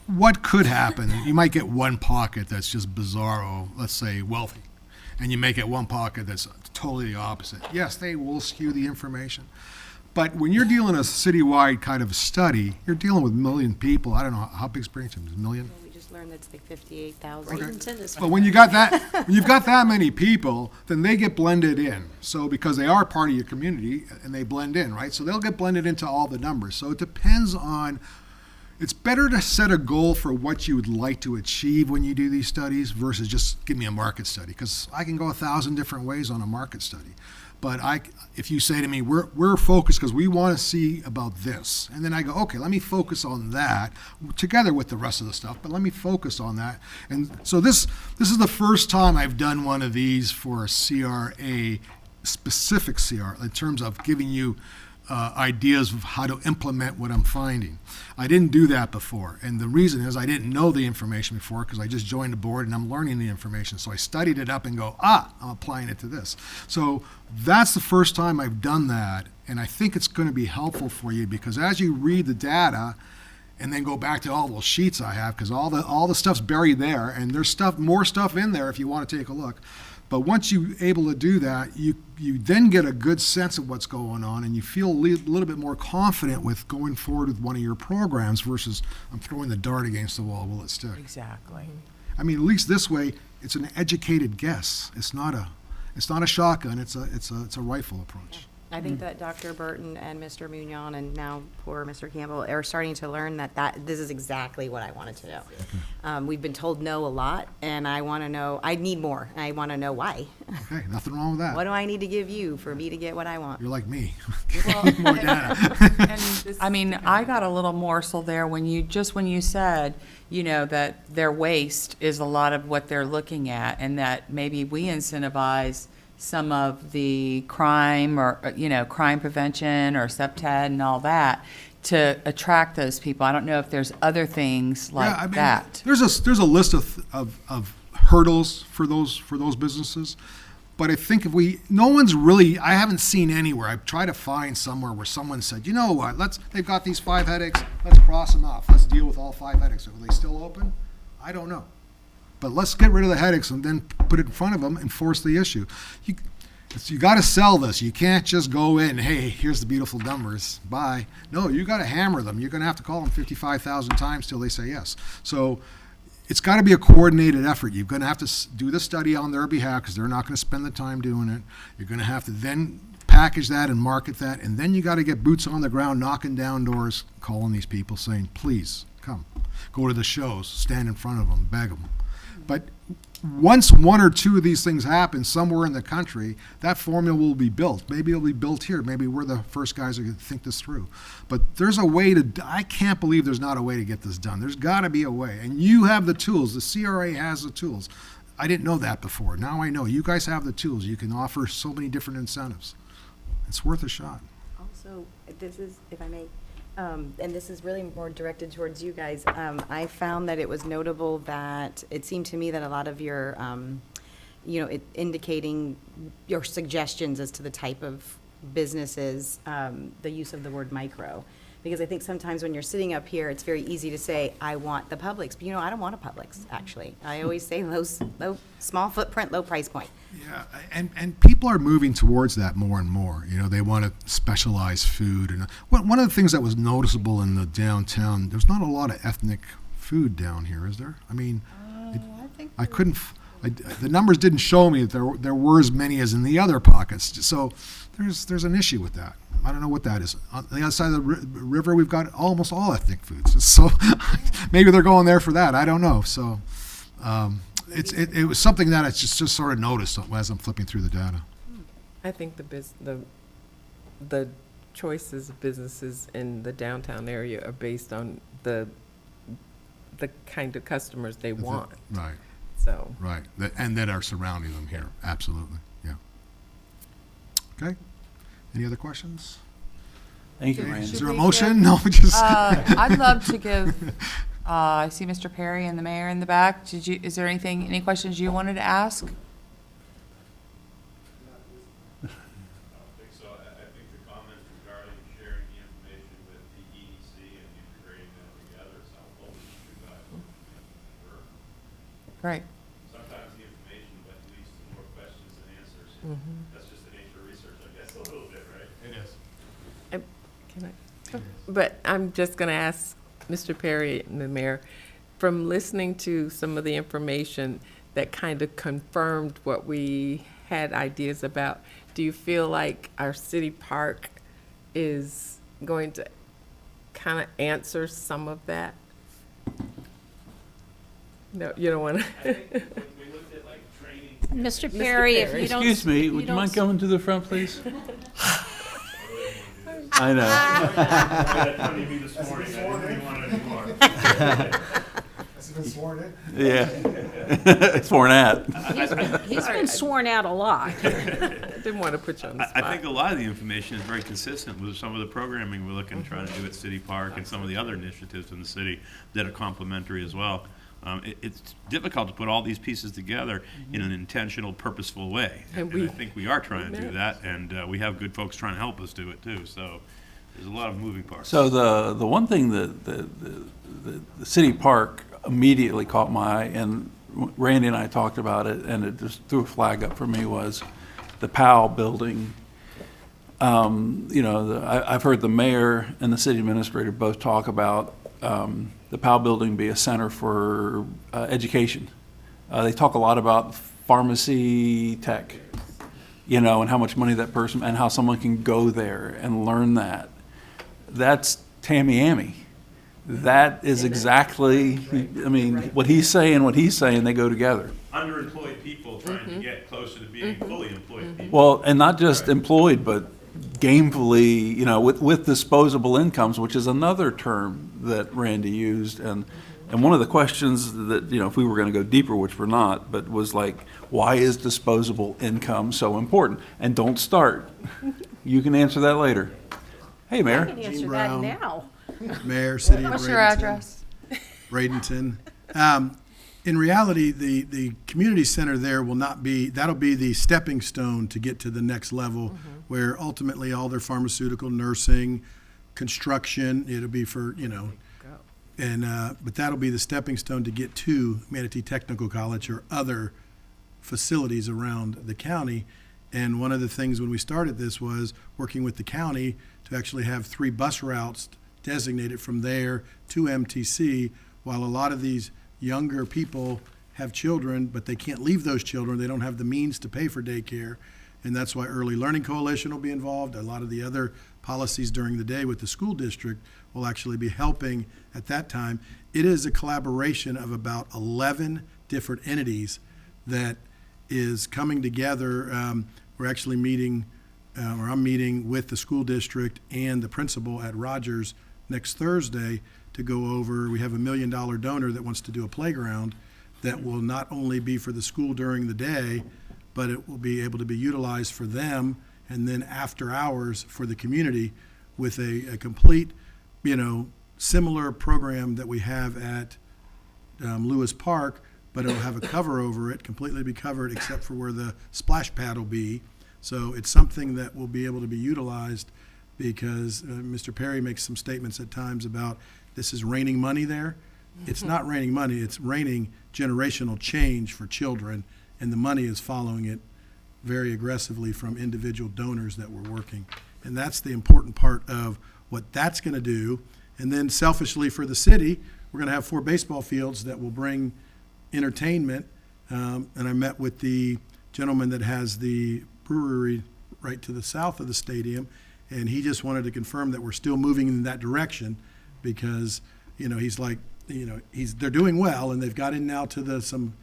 what could happen, you might get one pocket that's just bizarro, let's say wealthy, and you make it one pocket that's totally the opposite. Yes, they will skew the information. But when you're dealing a citywide kind of study, you're dealing with a million people. I don't know, how big's Bradenton, a million? We just learned that's like 58,000. Bradenton is But when you've got that many people, then they get blended in. So because they are part of your community and they blend in, right? So they'll get blended into all the numbers. So it depends on, it's better to set a goal for what you would like to achieve when you do these studies versus just give me a market study, because I can go 1,000 different ways on a market study. But if you say to me, we're focused because we want to see about this, and then I go, okay, let me focus on that together with the rest of the stuff, but let me focus on that. And so this is the first time I've done one of these for a CRA specific CR, in terms of giving you ideas of how to implement what I'm finding. I didn't do that before, and the reason is I didn't know the information before because I just joined the board and I'm learning the information. So I studied it up and go, I'm applying it to this. So that's the first time I've done that, and I think it's going to be helpful for you because as you read the data and then go back to all those sheets I have, because all the stuff's buried there, and there's more stuff in there if you want to take a look. But once you're able to do that, you then get a good sense of what's going on, and you feel a little bit more confident with going forward with one of your programs versus I'm throwing the dart against the wall, will it stick? Exactly. I mean, at least this way, it's an educated guess. It's not a shotgun. It's a rifle approach. I think that Dr. Burton and Mr. Mignon and now poor Mr. Campbell are starting to learn that this is exactly what I wanted to do. We've been told no a lot, and I want to know, I need more. I want to know why. Okay, nothing wrong with that. What do I need to give you for me to get what I want? You're like me. Well, More data. And, I mean, I got a little morsel there when you said, that their waste is a lot of what they're looking at, and that maybe we incentivize some of the crime or, crime prevention or SEPTED and all that to attract those people. I don't know if there's other things like I mean, that. There's a list of hurdles for those businesses. But I think no one's really, I haven't seen anywhere, I've tried to find somewhere where someone said, you know what, they've got these 5 headaches, let's cross them off. Let's deal with all 5 headaches. Are they still open? I don't know. But let's get rid of the headaches and then put it in front of them and force the issue. You got to sell this. You can't just go in, hey, here's the beautiful numbers, bye. No, you got to hammer them. You're going to have to call them 55,000 times till they say yes. So it's got to be a coordinated effort. You're going to have to do the study on their behalf because they're not going to spend the time doing it. You're going to have to then package that and market that, and then you got to get boots on the ground, knocking down doors, calling these people, saying, please, come. Go to the shows, stand in front of them, beg them. But once 1 or 2 of these things happen somewhere in the country, that formula will be built. Maybe it'll be built here. Maybe we're the first guys who can think this through. But there's a way I can't believe there's not a way to get this done. There's got to be a way. And you have the tools. The CRA has the tools. I didn't know that before. Now I know. You guys have the tools. You can offer so many different incentives. It's worth a shot. Also, this is, if I may, and this is really more directed towards you guys. I found that it was notable that it seemed to me that a lot of your, indicating your suggestions as to the type of businesses, the use of the word micro. Because I think sometimes when you're sitting up here, it's very easy to say, I want the Publix. But, I don't want a Publix, actually. I always say low, small footprint, low price point. Yeah, and people are moving towards that more and more. They want to specialize food. And one of the things that was noticeable in the downtown, there's not a lot of ethnic food down here, is there? I mean, I couldn't. The numbers didn't show me that there were as many as in the other pockets. So there's an issue with that. I don't know what that is. On the other side of the river, we've got almost all ethnic foods. So maybe they're going there for that. I don't know. So it was something that I just sort of noticed as I'm flipping through the data. I think the choices of businesses in the downtown area are based on the kind of customers they want. Right. So. Right. And that are surrounding them here. Absolutely. Yeah. Okay. Any other questions? Thank you, Randy. Is there a motion? No, just. I'd love to give, I see Mr. Perry and the mayor in the back. Is there any questions you wanted to ask? I don't think so. I think the comments regarding sharing the information with the EDC and integrating that together is helpful. Great. Sometimes the information leads to more questions than answers. That's just the nature of research, I guess, a little bit, right? It is. But I'm just going to ask Mr. Perry and the mayor, from listening to some of the information that kind of confirmed what we had ideas about, do you feel like our city park is going to kind of answer some of that? No, you don't want to. I think when we looked at like training. Mr. Perry, if you don't. Excuse me, if would you don't mind coming to the front, please? I know. That me this morning, I didn't really want to do more. Has it been sworn in? Yeah. Sworn at. He's been sworn out a lot. Didn't want to put you on the spot. I think a lot of the information is very consistent with some of the programming we're looking to try to do at City Park and some of the other initiatives in the city that are complementary as well. It's difficult to put all these pieces together in an intentional, purposeful way. And I think we are trying to do that, and we have good folks trying to help us do it too. So there's a lot of moving parts. So the one thing that the city park immediately caught my eye, and Randy and I talked about it, and it just threw a flag up for me, was the POW building. I've heard the mayor and the city administrator both talk about the POW building be a center for education. They talk a lot about pharmacy tech, and how much money that person, and how someone can go there and learn that. That's Tamiami. That is exactly, what he's saying, they go together. Underemployed people trying to get closer to being fully employed people. Well, and not just employed, but gainfully, with disposable incomes, which is another term that Randy used. And one of the questions that, if we were going to go deeper, which we're not, but was like, why is disposable income so important? And don't start. You can answer that later. Hey, I Mayor. can answer that Brown. now. Mayor, City of What's Bradenton. your address? Bradenton. In reality, the community center there will not be, that'll be the stepping stone to get to the next level, where ultimately all their pharmaceutical, nursing, construction, it'll be for, but that'll be the stepping stone to get to Manatee Technical College or other facilities around the county. And one of the things when we started this was working with the county to actually have 3 bus routes designated from there to MTC, while a lot of these younger people have children, but they can't leave those children. They don't have the means to pay for daycare. And that's why Early Learning Coalition will be involved. A lot of the other policies during the day with the school district will actually be helping at that time. It is a collaboration of about 11 different entities that is coming together. We're actually meeting, or I'm meeting with the school district and the principal at Rogers next Thursday to go over. We have $1 million donor that wants to do a playground that will not only be for the school during the day, but it will be able to be utilized for them and then after hours for the community with a complete, similar program that we have at Lewis Park, but it'll have a cover over it, completely be covered except for where the splash pad will be. So it's something that will be able to be utilized because Mr. Perry makes some statements at times about this is raining money there. It's not raining money, it's raining generational change for children, and the money is following it very aggressively from individual donors that we're working. And that's the important part of what that's going to do. And then selfishly for the city, we're going to have 4 baseball fields that will bring entertainment. And I met with the gentleman that has the brewery right to the south of the stadium, and he just wanted to confirm that we're still moving in that direction because, he's like, they're doing well, and they've got in now to some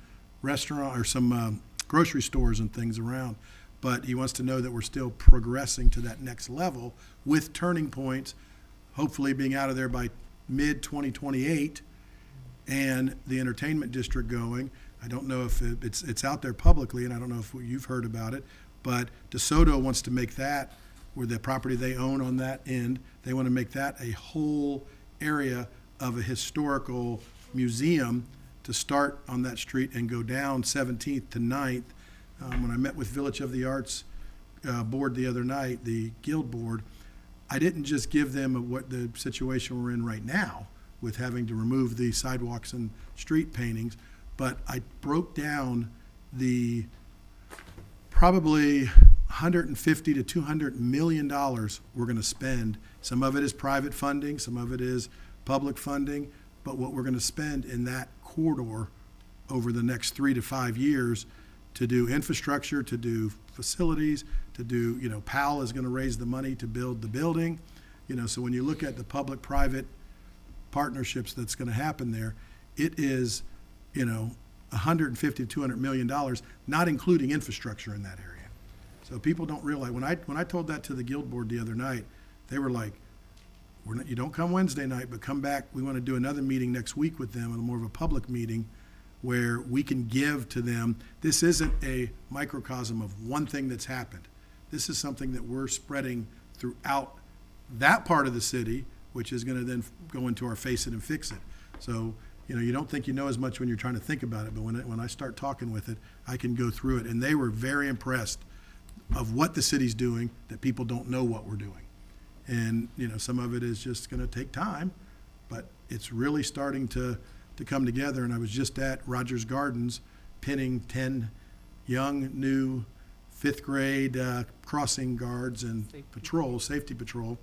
restaurant or some grocery stores and things around. But he wants to know that we're still progressing to that next level with turning points, hopefully being out of there by mid-2028, and the entertainment district going. I don't know if it's out there publicly, and I don't know if you've heard about it, but DeSoto wants to make that, where the property they own on that end, they want to make that a whole area of a historical museum to start on that street and go down 17th to 9th. When I met with Village of the Arts board the other night, the guild board, I didn't just give them what the situation we're in right now with having to remove the sidewalks and street paintings, but I broke down the probably $150 to $200 million we're going to spend. Some of it is private funding, some of it is public funding, but what we're going to spend in that corridor over the next 3 to 5 years to do infrastructure, to do facilities, to do, PAL is going to raise the money to build the building. So when you look at the public-private partnerships that's going to happen there, it is, $150 to $200 million, not including infrastructure in that area. So people don't realize, when I told that to the guild board the other night, they were like, you don't come Wednesday night, but come back. We want to do another meeting next week with them, and more of a public meeting where we can give to them. This isn't a microcosm of one thing that's happened. This is something that we're spreading throughout that part of the city, which is gonna then go into our Face It and Fix It. So, you don't think you know as much when you're trying to think about it, but when I start talking with it, I can go through it. And they were very impressed of what the city's doing, that people don't know what we're doing. And, some of it is just gonna take time, but it's really starting to come together. And I was just at Rogers Gardens pinning 10 young, new 5th grade crossing guards and safety patrol.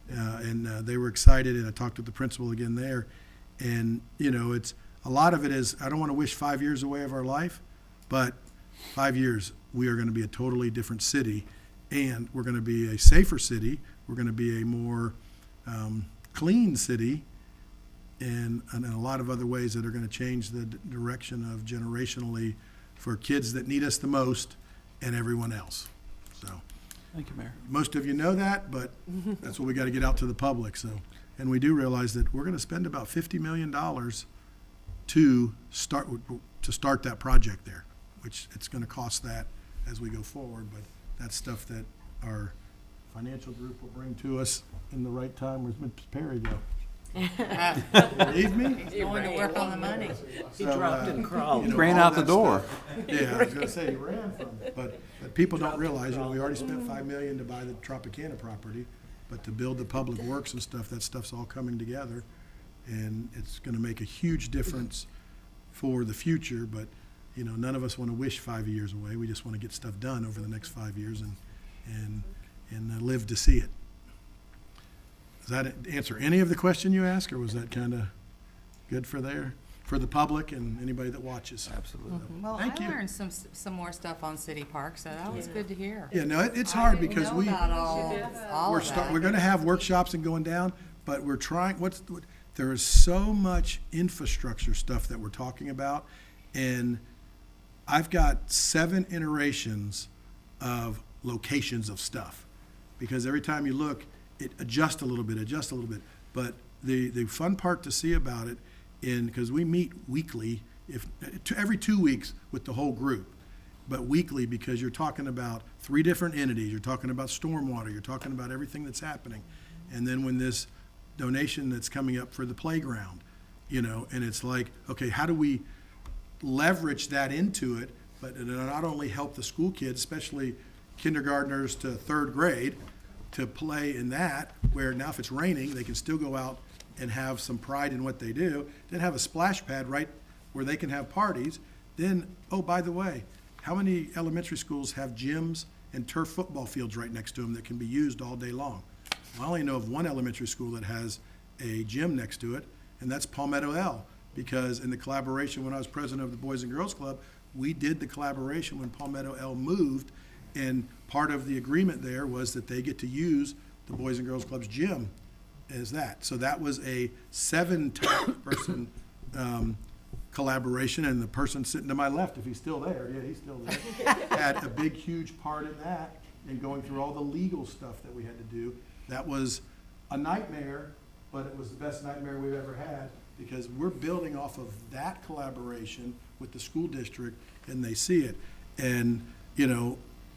And they were excited, and I talked with the principal again there. And, it's, a lot of it is, I don't want to wish 5 years away of our life, but 5 years, we are going to be a totally different city, and we're going to be a safer city. We're going to be a more clean city, and in a lot of other ways that are going to change the direction of generationally for kids that need us the most and everyone else. So, Thank you, Mayor. most of you know that, but that's what we got to get out to the public. So, and we do realize that we're going to spend about $50 million to start that project there, which it's going to cost that as we go forward. But that's stuff that our financial group will bring to us in the right time. Where's Ms. Perry go? Believe me? He's going to work on the money. He dropped and crawled. Ran all out the that door. stuff. Yeah, I was gonna say, he ran from it, but people don't realize, we already spent $5 million to buy the Tropicana property, but to build the public works and stuff, that stuff's all coming together, and it's gonna make a huge difference for the future, but, none of us wanna wish 5 years away, we just wanna get stuff done over the next 5 years and live to see it. Does that answer any of the question you asked, or was that kind of good for the public and anybody that watches? Absolutely. Well, Thank I you. learned some more stuff on City Park, so that was good to hear. Yeah, no, it's hard because I didn't know about all we're of that. we're going to have workshops and going down, but we're trying. There is so much infrastructure stuff that we're talking about, and I've got 7 iterations of locations of stuff, because every time you look, it adjusts a little bit. But the fun part to see about it, because we meet weekly, every 2 weeks with the whole group, but weekly because you're talking about 3 different entities. You're talking about stormwater. You're talking about everything that's happening. And then when this donation that's coming up for the playground, and it's like, okay, how do we leverage that into it, but it'll not only help the school kids, especially kindergartners to 3rd grade, to play in that, where now if it's raining, they can still go out and have some pride in what they do, then have a splash pad right where they can have parties. Then, oh, by the way, how many elementary schools have gyms and turf football fields right next to them that can be used all day long? Well, I only know of one elementary school that has a gym next to it, and that's Palmetto L, because in the collaboration, when I was president of the Boys and Girls Club, we did the collaboration when Palmetto L moved, and part of the agreement there was that they get to use the Boys and Girls Club's gym as that. So that was a 7-person collaboration, and the person sitting to my left, if he's still there, yeah, he's still there, had a big, huge part in that, and going through all the legal stuff that we had to do. That was a nightmare, but it was the best nightmare we've ever had, because we're building off of that collaboration with the school district, and they see it. And,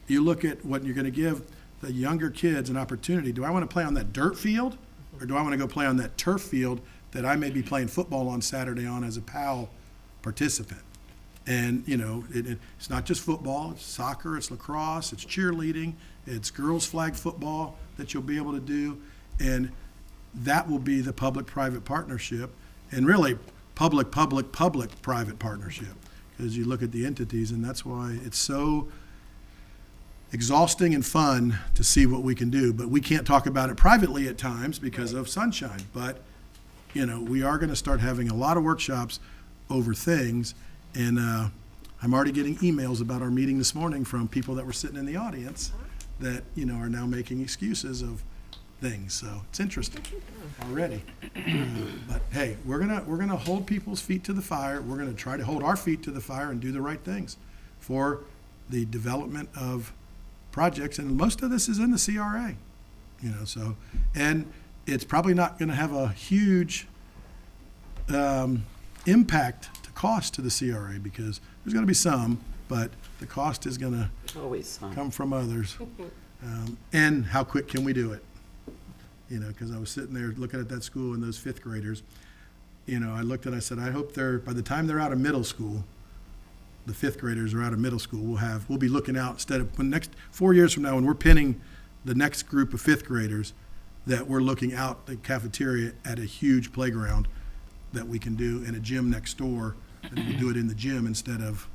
you look at what you're gonna give the younger kids an opportunity. Do I wanna play on that dirt field, or do I wanna go play on that turf field that I may be playing football on Saturday on as a PAL participant? And, it's not just football, it's soccer, it's lacrosse, it's cheerleading, it's girls flag football that you'll be able to do. And that will be the public-private partnership, and really public-private partnership, because you look at the entities, and that's why it's so exhausting and fun to see what we can do. But we can't talk about it privately at times because of sunshine. But, we are going to start having a lot of workshops over things. And I'm already getting emails about our meeting this morning from people that were sitting in the audience that, are now making excuses of things. So it's interesting already. But hey, we're gonna hold people's feet to the fire. We're gonna try to hold our feet to the fire and do the right things for the development of projects. And most of this is in the CRA, so, and it's probably not gonna have a huge impact to cost to the CRA, because there's gonna be some, but the cost is gonna Always some. come from others. And how quick can we do it? You know, because I was sitting there looking at that school and those fifth graders. You know, I looked at it, I said, I hope by the time they're out of middle school, the fifth graders are out of middle school, we'll be looking out instead of, when next 4 years from now, when we're pinning the next group of fifth graders, that we're looking out the cafeteria at a huge playground that we can do in a gym next door, and we'll do it in the gym instead of,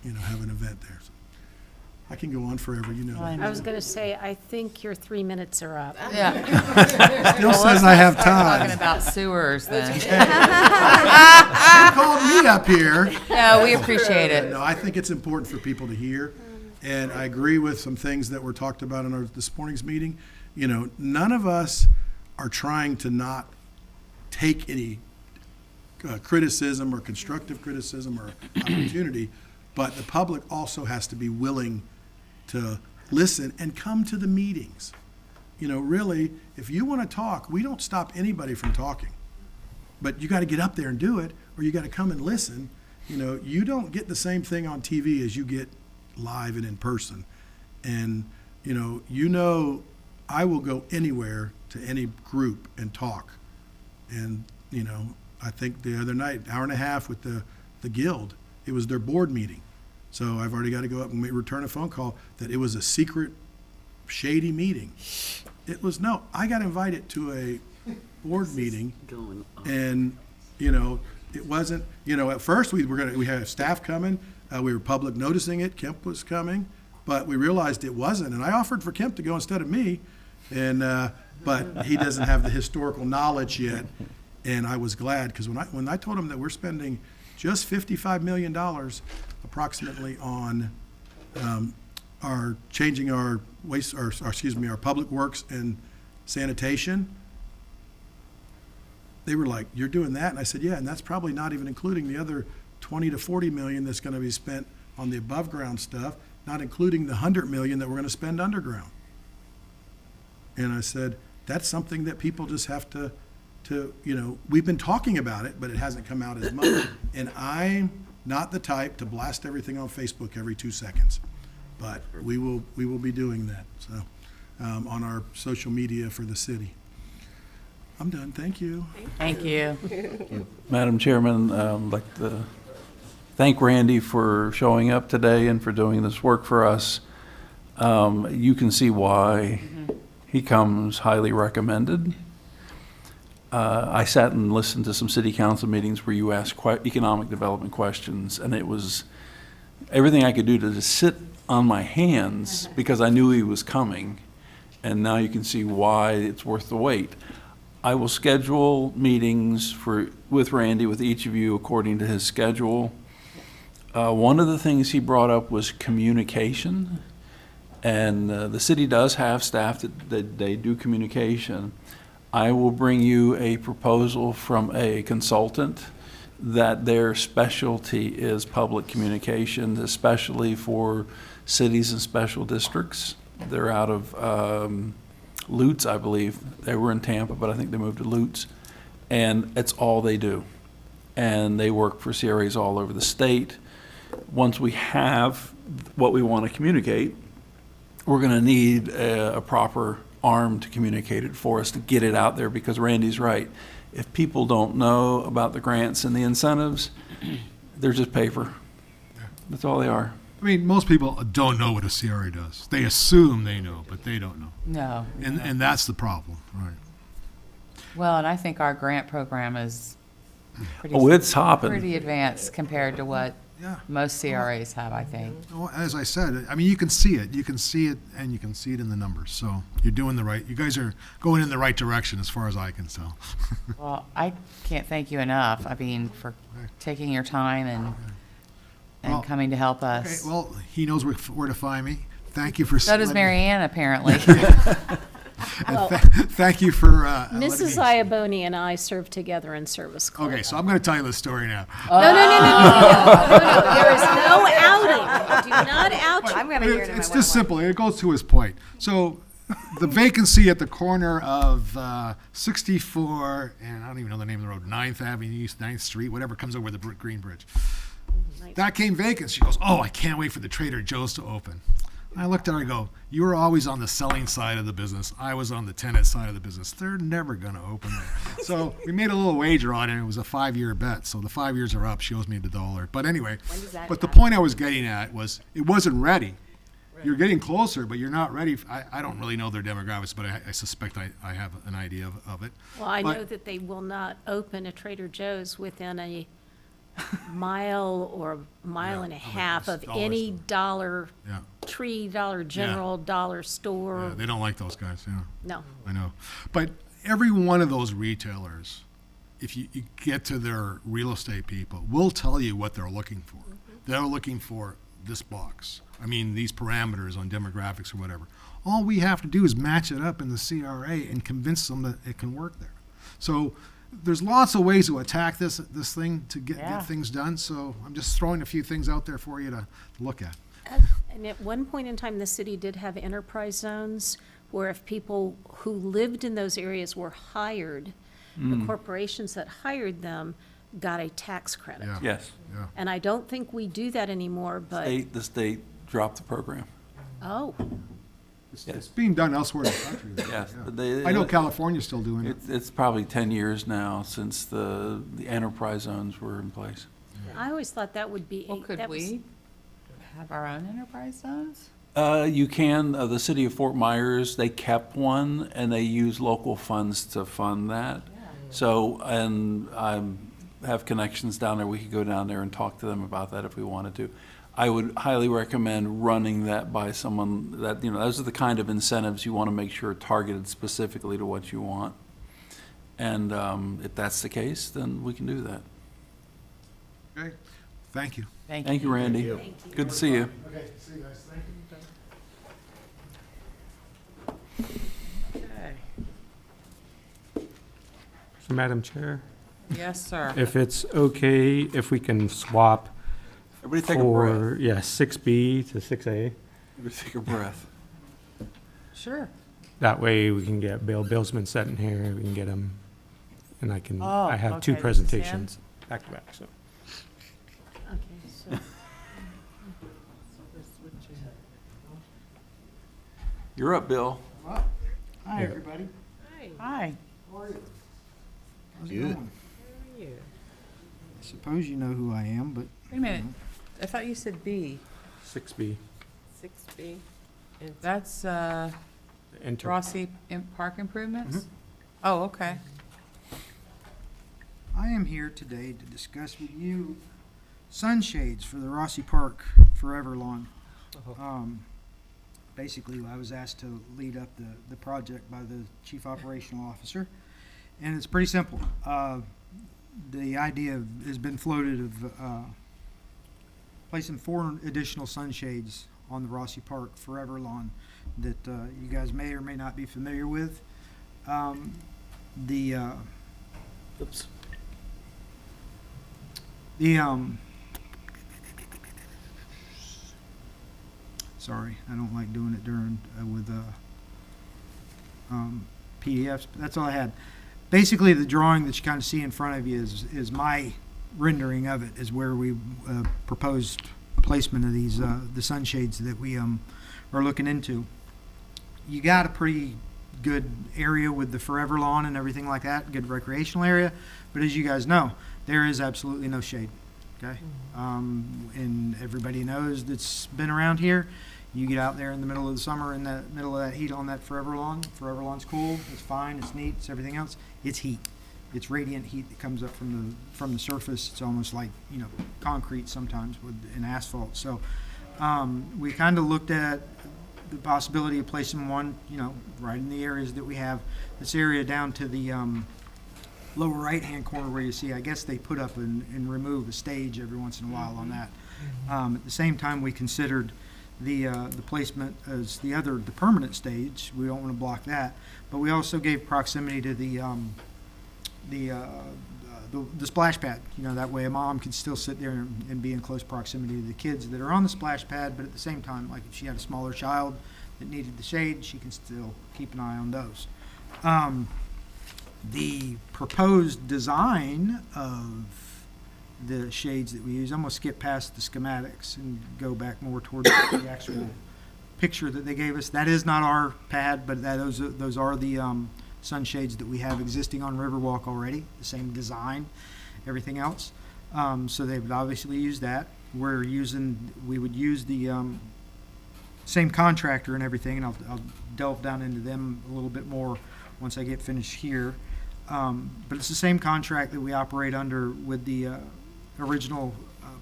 you know, have an event there. So I can go on forever, you know. I was going to say, I think your 3 minutes are up. Yeah. Still says I have Talking time. about sewers then. You called me up here. No, we appreciate it. No, I think it's important for people to hear, and I agree with some things that were talked about in this morning's meeting. You know, none of us are trying to not take any criticism or constructive criticism or opportunity, but the public also has to be willing to listen and come to the meetings. You know, really, if you want to talk, we don't stop anybody from talking. But you got to get up there and do it, or you got to come and listen. You know, you don't get the same thing on TV as you get live and in person. And, you know, I will go anywhere to any group and talk. And, you know, I think the other night, hour and a half with the Guild, it was their board meeting. So I've already got to go up and return a phone call that it was a secret, shady meeting. It was, no, I got invited to a board meeting, Going up. and, you know, it wasn't, you know, at first we had staff coming, we were public noticing it, Kemp was coming, but we realized it wasn't, and I offered for Kemp to go instead of me, and, but he doesn't have the historical knowledge yet, and I was glad, because when I told him that we're spending just $55 million approximately on changing our waste, our public works and sanitation, they were like, "You're doing that?" And I said, "Yeah," and that's probably not even including the other 20 to 40 million that's going to be spent on the above ground stuff, not including the 100 million that we're going to spend underground. And I said, that's something that people just have to, you know, we've been talking about it, but it hasn't come out as much. And I'm not the type to blast everything on Facebook every 2 seconds, but we will be doing that. So, on our social media for the city. I'm done. Thank you. Thank you. Madam Chairman, I'd like to thank Randy for showing up today and for doing this work for us. You can see why he comes highly recommended. I sat and listened to some city council meetings where you asked economic development questions, and it was everything I could do to just sit on my hands because I knew he was coming. And now you can see why it's worth the wait. I will schedule meetings with Randy, with each of you, according to his schedule. One of the things he brought up was communication, and the city does have staff that they do communication. I will bring you a proposal from a consultant that their specialty is public communication, especially for cities and special districts. They're out of Lutz, I believe. They were in Tampa, but I think they moved to Lutz. And it's all they do. And they work for CRAs all over the state. Once we have what we want to communicate, we're going to need a proper arm to communicate it for us, to get it out there, because Randy's right. If people don't know about the grants and the incentives, they're just paper. That's all they are. I mean, most people don't know what a CRA does. They assume they know, but they don't know. No. And that's the problem, right? Well, and I think our grant program is Oh, it's hopping. pretty advanced compared to what Yeah. most CRAs have, I think. Well, as I said, I mean, you can see it. You can see it, and you can see it in the numbers. So you're doing the right. You guys are going in the right direction, as far as I can tell. Well, I can't thank you enough, I mean, for taking your time and Well, coming to help Okay, us. well, he knows where to find me. Thank you for. So does letting me- Mary Ann, apparently. and thank you for. letting me- Mrs. Iaboni and I served together in service corps. Okay, so I'm going to tell you the story now. No, there is no outing. Do not out. I'm going to hear it in my It's just simple. It goes to his point. So the vacancy at the corner of 64 and I don't even know the name of the road, 9th Avenue East, 9th Street, whatever comes over the Green Bridge. That came vacant. She goes, "Oh, I can't wait for the Trader Joe's to open." I looked at her and go, you were always on the selling side of the business. I was on the tenant side of the business. They're never going to open there. So we made a little wager on it. It was a 5-year bet. So the 5 years are up. She owes me the $1. But anyway, but the point I was getting at was it wasn't ready. You're getting closer, but you're not ready. I don't really know their demographics, but I suspect I have an idea of it. Well, I But- know that they will not open a Trader Joe's within a mile or a mile and a half of dollar any store. Dollar Yeah. Tree, Dollar General, Dollar Store. Yeah, they don't like those guys, yeah. No. I know. But every one of those retailers, if you get to their real estate people, will tell you what they're looking for. They're looking for this box. I mean, these parameters on demographics or whatever. All we have to do is match it up in the CRA and convince them that it can work there. So there's lots of ways to attack this thing to get things done. So I'm just throwing a few things out there for you to look at. And at one point in time, the city did have enterprise zones where if people who lived in those areas were hired, the corporations that hired them got a tax credit. Yeah. Yes. Yeah. And I don't think we do that anymore, but, The state dropped the program. oh, It's being done elsewhere in the country. though. Yes, Yeah. but they- I know California's still doing it. It's probably 10 years now since the enterprise zones were in place. I always thought that would be. Well, could that was- we have our own enterprise zones? You can, the city of Fort Myers, they kept one, and they use local funds to fund that. So, and I have connections down there, we could go down there and talk to them about that if we wanted to. I would highly recommend running that by someone that, those are the kind of incentives you want to make sure are targeted specifically to what you want. And if that's the case, then we can do that. Okay, thank you. Thank you, Randy. Good to see you. Okay, see you guys, thank you. So, Madam Chair, Yes, sir. if it's okay, if we can swap Everybody take a breath. for, 6B to 6A. Everybody take a breath. Sure. That way we can get Bill's been sitting here, we can get him, and Oh, I have two okay, this is him? presentations back to back, so. Okay, so, You're up, Bill. Hi, Yeah. everybody. Hi. How are you? How's it Good. going? I suppose you know who I am, but Wait a minute. I thought you said B. 6B. 6B. That's Enter. Rossi Park Improvements? Oh, okay. I am here today to discuss with you sunshades for the Rossi Park Forever Lawn. Basically, I was asked to lead up the project by the Chief Operational Officer, and it's pretty simple. The idea has been floated of placing 4 additional sunshades on the Rossi Park Forever Lawn that you guys may or may not be familiar with. Oops. Sorry, I don't like doing it during with PDFs, but that's all I had. Basically, the drawing that you kind of see in front of you is my rendering of it, is where we proposed placement of these the sunshades that we are looking into. You got a pretty good area with the Forever Lawn and everything like that, good recreational area, but as you guys know, there is absolutely no shade. Okay, and everybody knows that's been around here. You get out there in the middle of the summer, in the middle of that heat on that Forever Lawn. Forever Lawn's cool. It's fine. It's neat. It's everything else. It's heat. It's radiant heat that comes up from the surface. It's almost like concrete sometimes with an asphalt. So we kind of looked at the possibility of placing one, right in the areas that we have. This area down to the lower right-hand corner where you see, I guess they put up and remove a stage every once in a while on that. At the same time, we considered the placement as the permanent stage. We don't want to block that, but we also gave proximity to the splash pad. That way a mom can still sit there and be in close proximity to the kids that are on the splash pad, but at the same time, like if she had a smaller child that needed the shade, she can still keep an eye on those. The proposed design of the shades that we use, I'm going to skip past the schematics and go back more towards the actual picture that they gave us. That is not our pad, but those are the sunshades that we have existing on Riverwalk already, the same design, everything else. So they would obviously use that. We would use the same contractor and everything, and I'll delve down into them a little bit more once I get finished here. But it's the same contract that we operate under with the original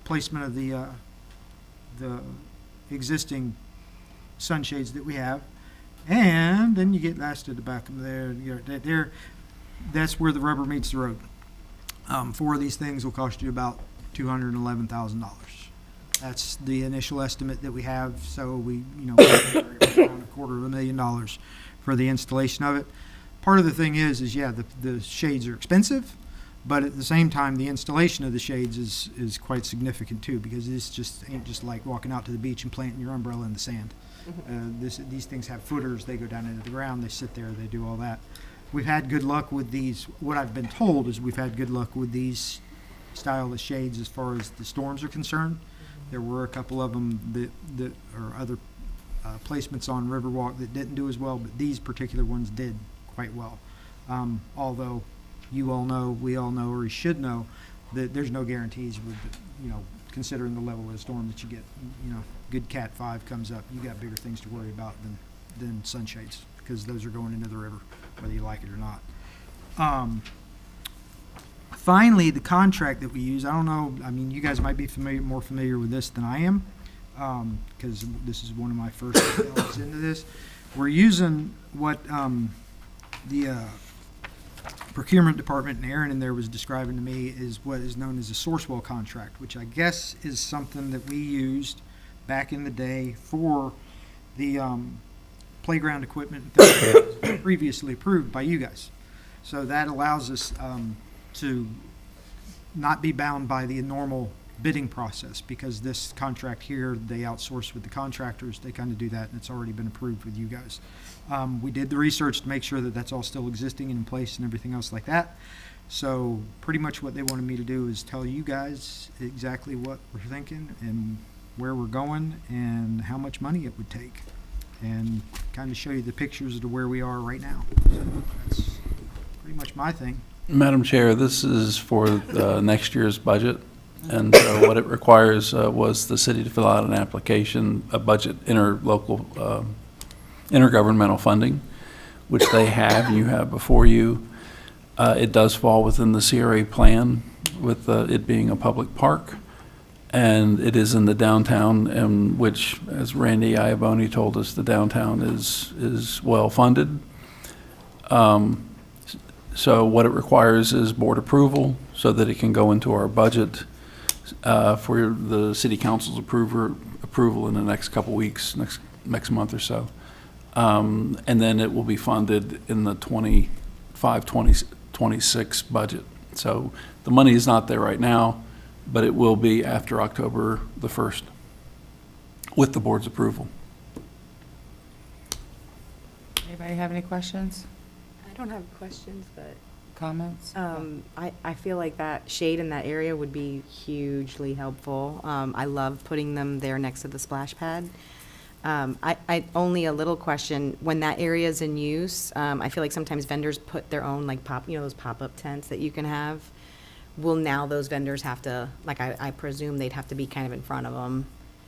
placement of the existing sunshades that we have. And then you get last at the back of there. That's where the rubber meets the road. 4 of these things will cost you about $211,000. That's the initial estimate that we have. So we, around $250,000 for the installation of it. Part of the thing is the shades are expensive, but at the same time, the installation of the shades is quite significant too, because this just ain't just like walking out to the beach and planting your umbrella in the sand. These things have footers. They go down into the ground. They sit there. They do all that. We've had good luck with these. What I've been told is we've had good luck with these style of shades as far as the storms are concerned. There were a couple of them that or other placements on Riverwalk that didn't do as well, but these particular ones did quite well. Although you all know, we all know, or you should know, that there's no guarantees with, considering the level of the storm that you get. Good Cat 5 comes up, you got bigger things to worry about than sunshades, because those are going into the river, whether you like it or not. Finally, the contract that we use, I don't know, you guys might be more familiar with this than I am, because this is one of my first delves into this. We're using what the procurement department and Aaron in there was describing to me is what is known as a Sourcewell contract, which I guess is something that we used back in the day for the playground equipment that was previously approved by you guys. So that allows us to not be bound by the normal bidding process, because this contract here, they outsource with the contractors. They kind of do that, and it's already been approved with you guys. We did the research to make sure that that's all still existing and in place and everything else like that. So pretty much what they wanted me to do is tell you guys exactly what we're thinking and where we're going and how much money it would take, and kind of show you the pictures of where we are right now. So that's pretty much my thing. Madam Chair, this is for next year's budget, and what it requires was the city to fill out an application, a budget, intergovernmental funding, which they have, and you have before you. It does fall within the CRA plan, with it being a public park, and it is in the downtown, and which, as Randy Iaboni told us, the downtown is well funded. So what it requires is board approval so that it can go into our budget for the city council's approval in the next couple weeks, next month or so. And then it will be funded in the 25-26 budget. So the money is not there right now, but it will be after October the 1st with the board's approval. Anybody have any questions, I don't have questions, but comments? I feel like that shade in that area would be hugely helpful. I love putting them there next to the splash pad. I only a little question, when that area is in use, I feel like sometimes vendors put their own those pop-up tents that you can have. Will now those vendors have to, I presume they'd have to be kind of in front of them?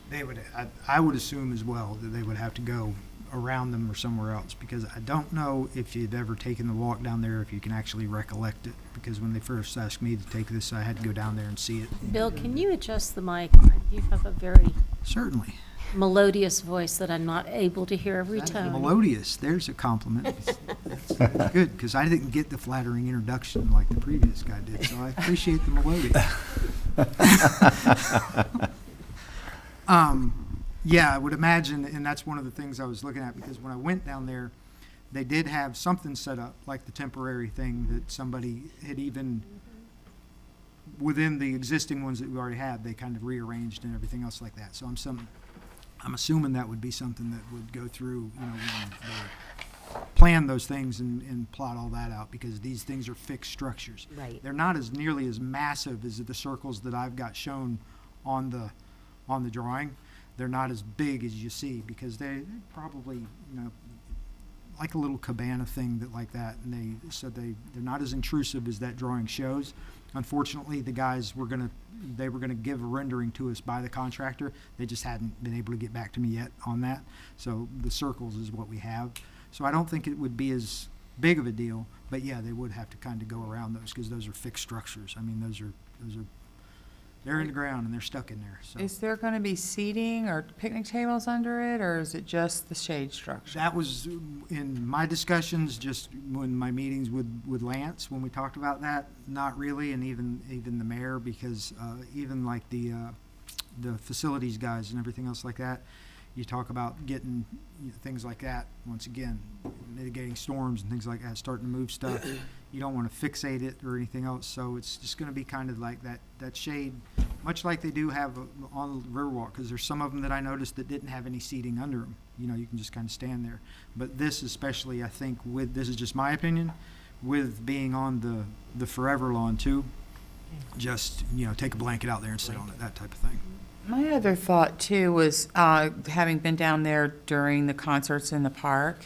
They would. I would assume as well that they would have to go around them or somewhere else, because I don't know if you've ever taken the walk down there, if you can actually recollect it, because when they first asked me to take this, I had to go down there and see it. Bill, can you adjust the mic? You have a very Certainly. melodious voice that I'm not able to hear every tone. Melodious, there's a compliment. That's good, because I didn't get the flattering introduction like the previous guy did, so I appreciate the melodious. Yeah, I would imagine, and that's one of the things I was looking at, because when I went down there, they did have something set up, like the temporary thing that somebody had even, within the existing ones that we already had, they kind of rearranged and everything else like that. So I'm assuming that would be something that would go through, when they plan those things and plot all that out, because these things are fixed structures. Right. They're not as nearly as massive as the circles that I've got shown on the drawing. they're not as big as you see, because they probably, like a little cabana thing like that, and they said they're not as intrusive as that drawing shows. Unfortunately, the guys were gonna give a rendering to us by the contractor. They just hadn't been able to get back to me yet on that. So the circles is what we have. So I don't think it would be as big of a deal, but yeah, they would have to kind of go around those, because those are fixed structures. I mean, they're in the ground and they're stuck in there, so. Is there going to be seating or picnic tables under it, or is it just the shade structure? That was in my discussions, just when my meetings with Lance, when we talked about that, not really, and even the mayor, because even like the facilities guys and everything else like that, you talk about getting things like that, once again, mitigating storms and things like that, starting to move stuff. You don't want to fixate it or anything else, so it's just going to be kind of like that shade, much like they do have on the Riverwalk, because there's some of them that I noticed that didn't have any seating under them. You can just kind of stand there. But this especially, I think, this is just my opinion, with being on the forever lawn too, just, take a blanket out there and sit on it, that type of thing. My other thought too was, having been down there during the concerts in the park,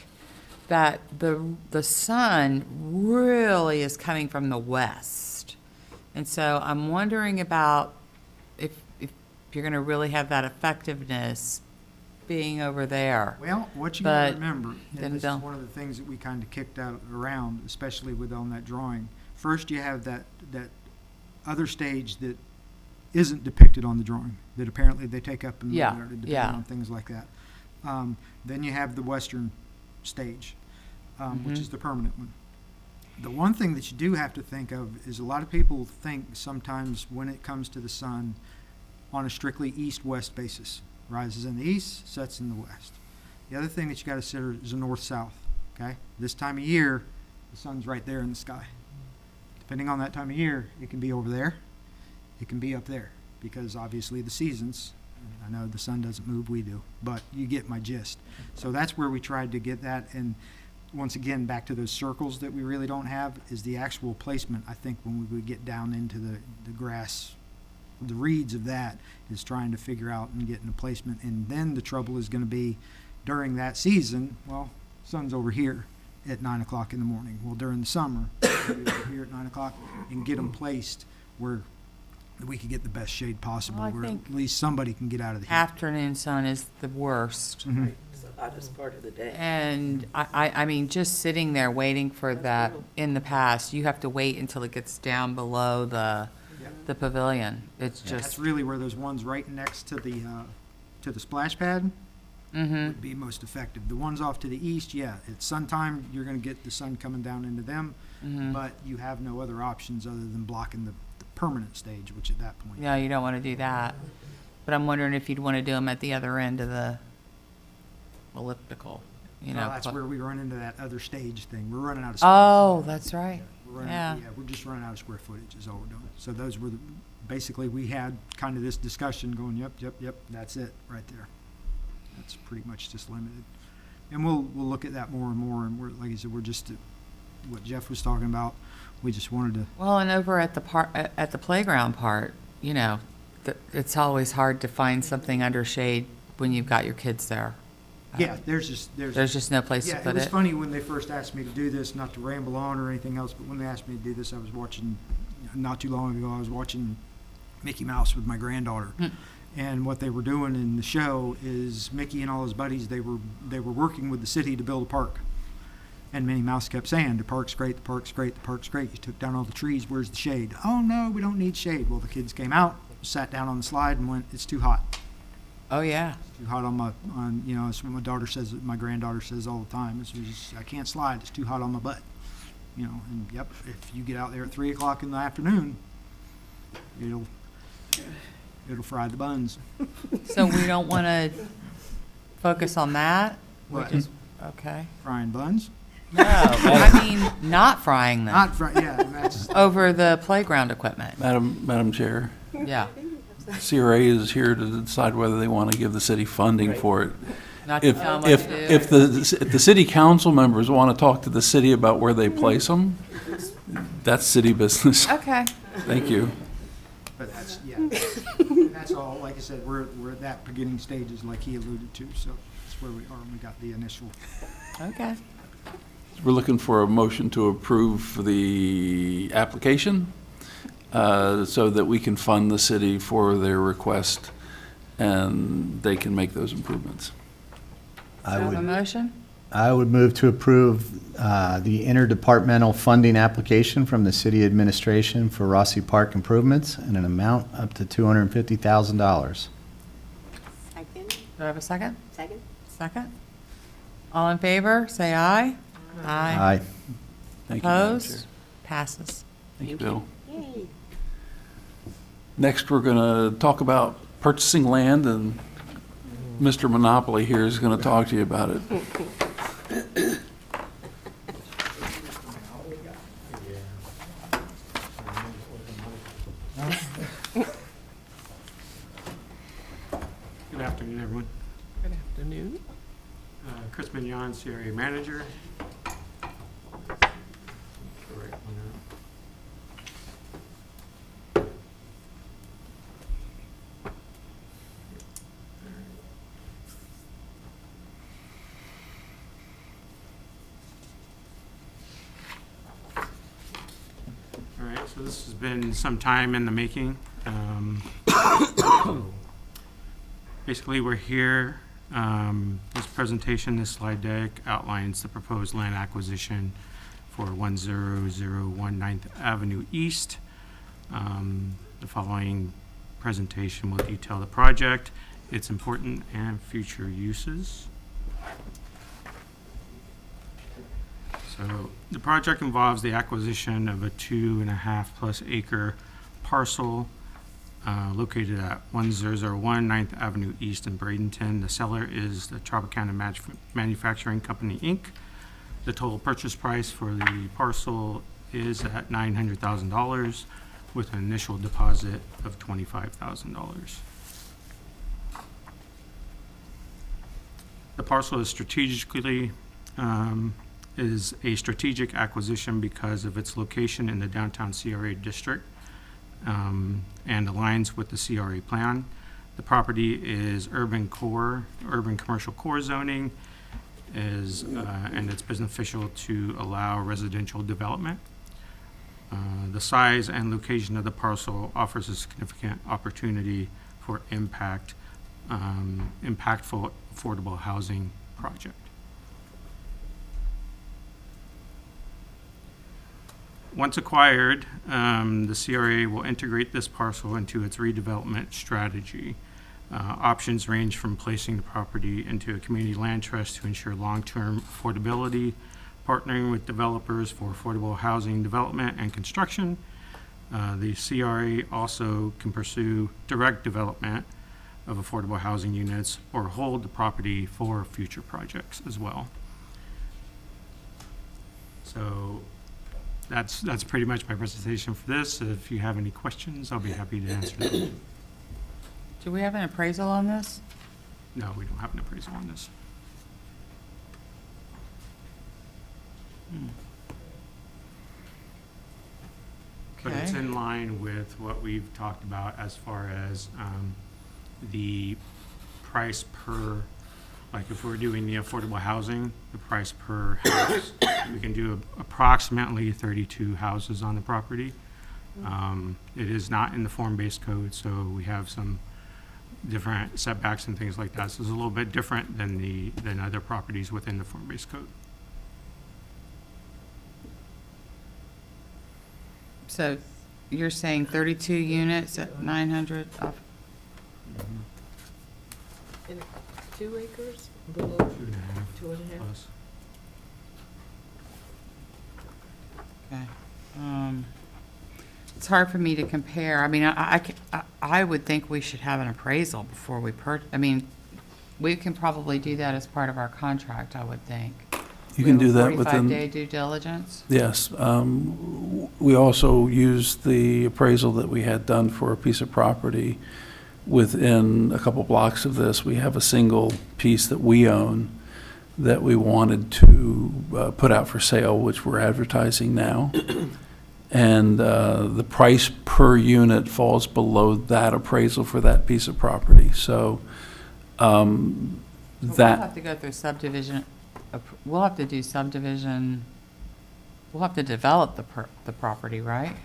that the sun really is coming from the west. And so I'm wondering about if you're going to really have that effectiveness being over there. Well, what you got to But remember, then and this Bill- is one of the things that we kind of kicked out around, especially on that drawing. First, you have that other stage that isn't depicted on the drawing, that apparently they take up and Yeah, depending yeah. on things like that. Then you have the western stage, which is the permanent one. The one thing that you do have to think of is a lot of people think sometimes when it comes to the sun on a strictly east-west basis. Rises in the east, sets in the west. The other thing that you got to consider is the north-south, okay? This time of year, the sun's right there in the sky. Depending on that time of year, it can be over there, it can be up there, because obviously the seasons, I know the sun doesn't move, we do, but you get my gist. So that's where we tried to get that, and once again, back to those circles that we really don't have, is the actual placement. I think when we would get down into the grass, the reeds of that, is trying to figure out and getting a placement. And then the trouble is going to be during that season, well, sun's over here at 9 o'clock in the morning. Well, during the summer, we'll be over here at 9 o'clock and get them placed where we could get the best shade possible, Well, I where think at least somebody can get out of the heat. Afternoon sun is the worst. Mhm. It's the hottest part of the day. And I mean, just sitting there waiting for that, in the past, you have to wait until it gets down below the pavilion. It's That's just, really where those ones right next to the splash pad would be most effective. The ones off to the east, yeah, it's sun time, you're gonna get the sun coming down into them, but you have no other options other than blocking the permanent stage, which at that point. yeah, you don't want to do that. But I'm wondering if you'd want to do them at the other end of the elliptical, Well, that's where we run into that other stage thing. We're running out of space. Oh, that's right. We're running, yeah. we're just running out of square footage is all we're doing. So those were basically, we had kind of this discussion going, yep, that's it right there. That's pretty much just limited. And we'll look at that more and more, and like I said, we're just, what Jeff was talking about, we just wanted to, Well, and over at the playground part, it's always hard to find something under shade when you've got your kids there. yeah, there's There's no place to Yeah, it put was it. funny when they first asked me to do this, not to ramble on or anything else, but when they asked me to do this, I was watching, not too long ago, I was watching Mickey Mouse with my granddaughter. And what they were doing in the show is Mickey and all his buddies, they were working with the city to build a park. And Minnie Mouse kept saying, the park's great, the park's great, the park's great. You took down all the trees, where's the shade? Oh, no, we don't need shade. Well, the kids came out, sat down on the slide and went, it's too hot. Oh, yeah. Too hot it's what my daughter says, my granddaughter says all the time. It's just, I can't slide, it's too hot on my butt. And yep, if you get out there at 3 o'clock in the afternoon, it'll fry the buns. So we don't want to focus on that? What? Okay. Frying buns? No, I mean, not frying them. Not fry, yeah, that's, Over the playground equipment. Madam Chair, Yeah. CRA is here to decide whether they want to give the city funding for it. Not to If, tell them what to do. if the city council members want to talk to the city about where they place them, that's city business. Okay. Thank you. But that's, yeah, that's all, like I said, we're at that beginning stages like he alluded to, so that's where we are, and we got the initial. Okay. We're looking for a motion to approve the application so that we can fund the city for their request and they can make those improvements. I Have a would, motion? I would move to approve the interdepartmental funding application from the city administration for Rossi Park improvements in an amount up to $250,000. Second? Do I have a second? Second? Second? All in favor, say aye. Aye. Thank you, Madam Chair. Opposed? Passes. Thank you, Bill. Next, we're going to talk about purchasing land, and Mr. Monopoly here is going to talk to you about it. Good afternoon, everyone. Good afternoon. Chris Mignon, CRA Manager. All right, so this has been some time in the making. Basically, we're here. This presentation, this slide deck outlines the proposed land acquisition for 1001 9th Avenue East. The following presentation will detail the project, its important and future uses. So the project involves the acquisition of a 2.5+ acre parcel located at 1001 9th Avenue East in Bradenton. The seller is the Tropicana Manufacturing Company, Inc. The total purchase price for the parcel is at $900,000 with an initial deposit of $25,000. The parcel is a strategic acquisition because of its location in the downtown CRA district and aligns with the CRA plan. The property is urban commercial core zoning, and it's beneficial to allow residential development. The size and location of the parcel offers a significant opportunity for impactful affordable housing project. Once acquired, the CRA will integrate this parcel into its redevelopment strategy. Options range from placing the property into a community land trust to ensure long-term affordability, partnering with developers for affordable housing development and construction. The CRA also can pursue direct development of affordable housing units or hold the property for future projects as well. So that's pretty much my presentation for this. If you have any questions, I'll be happy to answer them. Do we have an appraisal on this? No, we don't have an appraisal on this. But it's Okay. in line with what we've talked about as far as the price per, like if we're doing the affordable housing, the price per house. We can do approximately 32 houses on the property. It is not in the form-based code, so we have some different setbacks and things like that. So it's a little bit different than other properties within the form-based code. So you're saying 32 units at 900 off? 2 acres? Below 2.5 2.5? plus. Okay. It's hard for me to compare. I mean, I would think we should have an appraisal before we I mean, we can probably do that as part of our contract, I would think. You can do that within. 45-day due diligence? Yes. We also used the appraisal that we had done for a piece of property within a couple blocks of this. We have a single piece that we own that we wanted to put out for sale, which we're advertising now. and the price per unit falls below that appraisal for that piece of property. So But we'll that, have to go through subdivision, we'll have to do subdivision, we'll have to develop the property, right?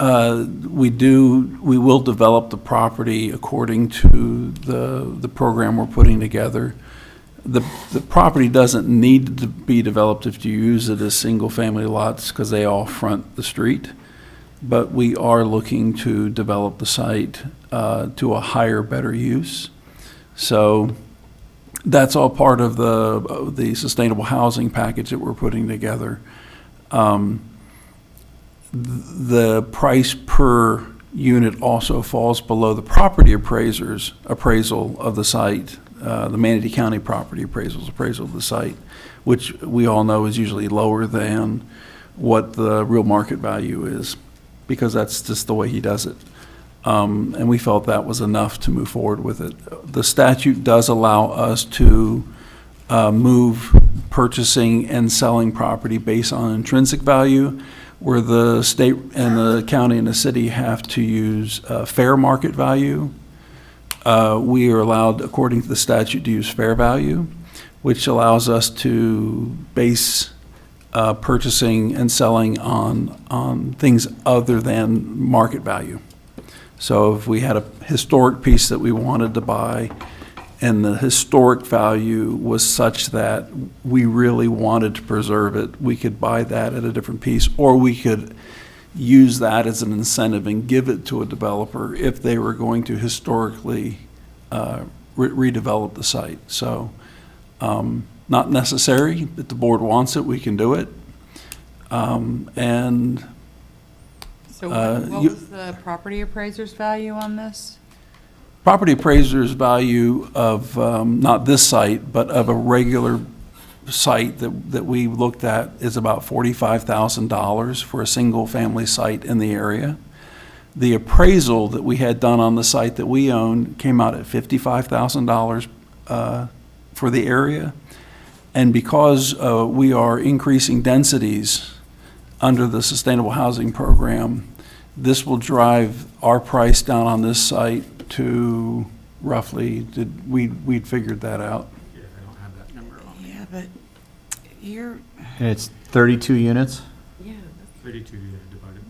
we will develop the property according to the program we're putting together. The property doesn't need to be developed if you use it as single-family lots because they all front the street. But we are looking to develop the site to a higher, better use. So that's all part of the sustainable housing package that we're putting together. The price per unit also falls below the property appraiser's appraisal of the site, the Manatee County property appraisal's appraisal of the site, which we all know is usually lower than what the real market value is, because that's just the way he does it. And we felt that was enough to move forward with it. The statute does allow us to move purchasing and selling property based on intrinsic value, where the state and the county and the city have to use fair market value. We are allowed, according to the statute, to use fair value, which allows us to base purchasing and selling on things other than market value. So if we had a historic piece that we wanted to buy, and the historic value was such that we really wanted to preserve it, we could buy that at a different piece, or we could use that as an incentive and give it to a developer if they were going to historically redevelop the site. So not necessary. If the board wants it, we can do it. And So what was the property appraiser's value on this? property appraiser's value of, not this site, but of a regular site that we looked at is about $45,000 for a single-family site in the area. The appraisal that we had done on the site that we own came out at $55,000 for the area. And because we are increasing densities under the Sustainable Housing Program, this will drive our price down on this site to roughly, we'd figured that out. Yeah, I don't have that number on me. Yeah, but you're, And it's 32 units, Yeah, 32 divided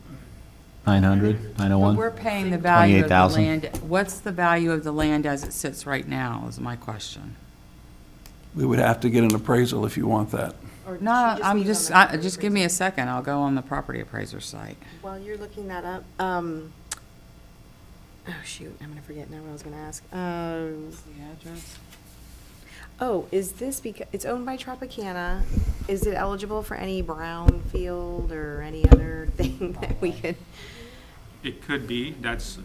by. 900, but 901. we're paying the value of the 28,000. land. What's the value of the land as it sits right now, is my question. We would have to get an appraisal if you want that. No, I'm just, just give me a second, I'll go on the property appraiser site. While you're looking that up, oh shoot, I'm gonna forget now what I was gonna ask. The address? Oh, is this because, it's owned by Tropicana, is it eligible for any brownfield or any other thing that we could? It could be, that's,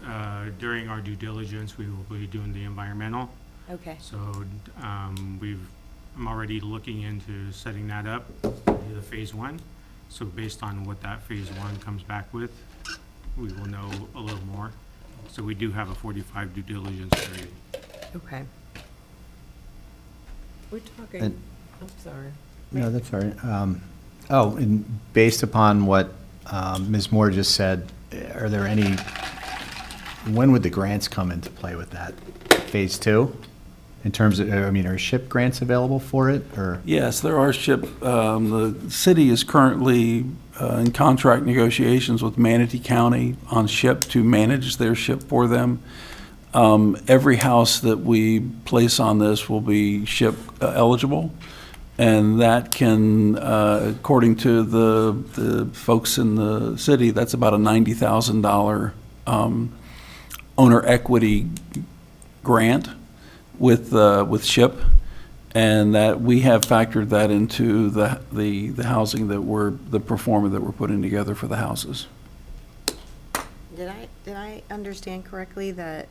during our due diligence, we will be doing the environmental. Okay, So, I'm already looking into setting that up, the phase one. So based on what that phase one comes back with, we will know a little more. So we do have a 45 due diligence period. okay. we're talking, And- I'm sorry. No, that's all right. And based upon what Ms. Moore just said, are there any, when would the grants come into play with that? Phase two? In terms of, I mean, are SHIP grants available for it, or? Yes, there are SHIP. The city is currently in contract negotiations with Manatee County on SHIP to manage their SHIP for them. Every house that we place on this will be SHIP eligible, and that can, according to the folks in the city, that's about a $90,000 owner equity grant with SHIP, and that we have factored that into the housing that the performer that we're putting together for the houses. Did I understand correctly that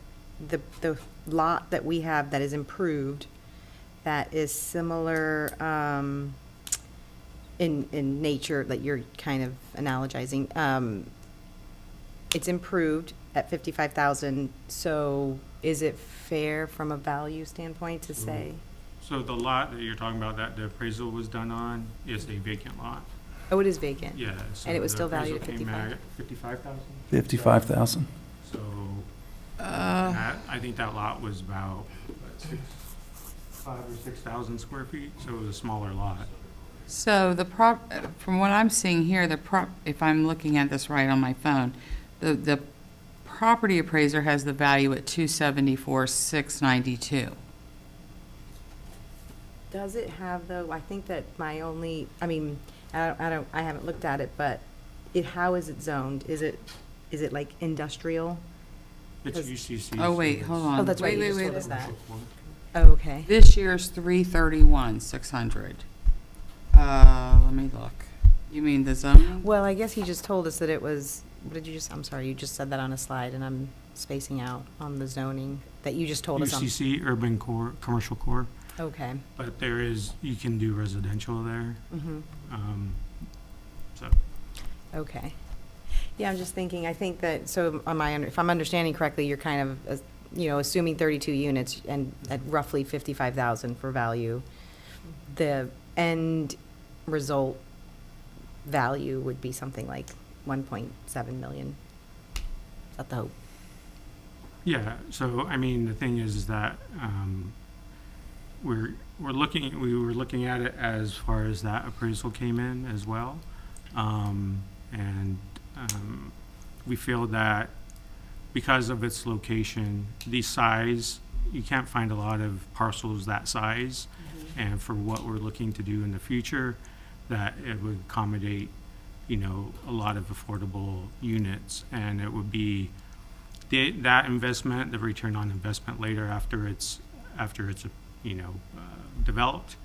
the lot that we have that is improved, that is similar in nature, that you're kind of analogizing, it's improved at 55,000, so is it fair from a value standpoint to say? So the lot that you're talking about, that the appraisal was done on, is a vacant lot. Oh, it is vacant? Yeah. So And it was the still valued at appraisal came 55? out at 55,000? 55,000. So, I think that lot was about, 5 or 6,000 square feet, so it was a smaller lot. So from what I'm seeing here, if I'm looking at this right on my phone, the property appraiser has the value at 274,692. Does it have though, I think that my only, I mean, I haven't looked at it, but how is it zoned? Is it like industrial? It's 'Cause- UCC. Oh, wait, so hold it's on. Oh, that's right, Wait, you just wait, told wait. us that. commercial core. Oh, okay. This year's 331,600. Let me look. You mean the zoning? Well, I guess he just told us that it was, what did you just, I'm sorry, you just said that on a slide and I'm spacing out on the zoning that you just told us on. UCC, urban core, commercial core, Okay. but you can do residential there. Mm-hmm. So, Okay. Yeah, I'm just thinking, I think that, so if I'm understanding correctly, you're kind of, assuming 32 units and at roughly 55,000 for value. The end result value would be something like 1.7 million. Is that the hope? yeah, so, I mean, the thing is that, we were looking at it as far as that appraisal came in as well. We feel that because of its location, the size, you can't find a lot of parcels that size. And for what we're looking to do in the future, that it would accommodate, a lot of affordable units. And it would be that investment, the return on investment later after it's developed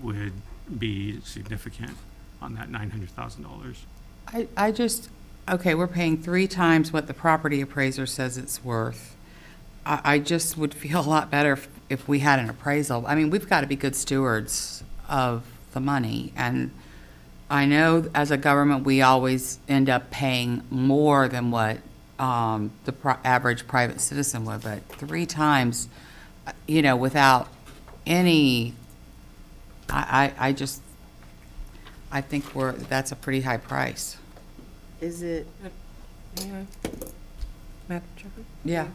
would be significant on that $900,000. Okay, we're paying 3 times what the property appraiser says it's worth. I just would feel a lot better if we had an appraisal. I mean, we've got to be good stewards of the money, and I know as a government, we always end up paying more than what the average private citizen would, but 3 times, without any, I think that's a pretty high price. Is it, Madam Chairman? Yeah.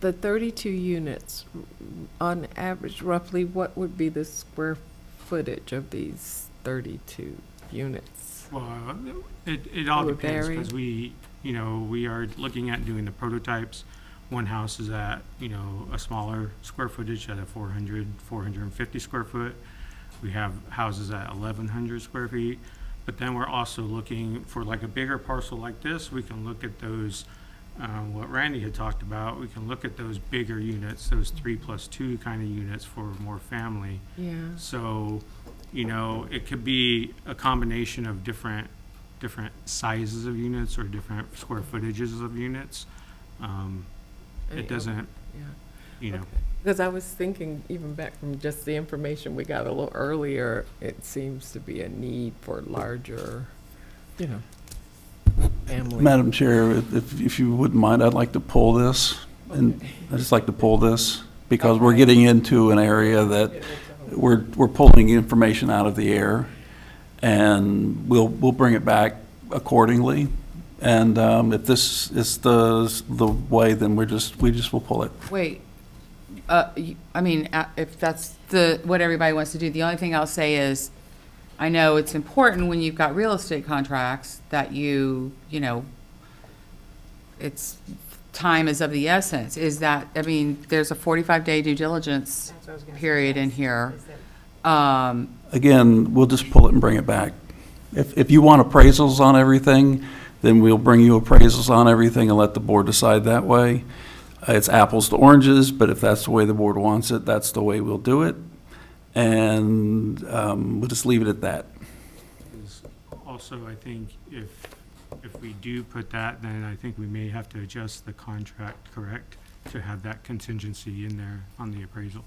The 32 units, on average, roughly, what would be the square footage of these 32 units? Well, it all Would depends, vary. because we are looking at doing the prototypes. One house is at, a smaller square footage at a 450 square foot. We have houses at 1,100 square feet. But then we're also looking for like a bigger parcel like this. We can look at those, what Randy had talked about. We can look at those bigger units, those 3+2 kind of units for more family. Yeah. So, it could be a combination of different sizes of units or different square footages of units. It doesn't, Yeah. Because I was thinking, even back from just the information we got a little earlier, it seems to be a need for larger, family. Madam Chair, if you wouldn't mind, I'd like to pull this. And I'd just like to pull this because we're getting into an area that we're pulling information out of the air, and we'll bring it back accordingly. And if this is the way, then we just will pull it. Wait, if that's what everybody wants to do, the only thing I'll say is, I know it's important when you've got real estate contracts that it's, time is of the essence. There's a 45-day due diligence period in here. Again, we'll just pull it and bring it back. If you want appraisals on everything, then we'll bring you appraisals on everything and let the board decide that way. It's apples to oranges, but if that's the way the board wants it, that's the way we'll do it. And we'll just leave it at that. also, I think if we do put that, then I think we may have to adjust the contract, correct? To have that contingency in there on the appraisal.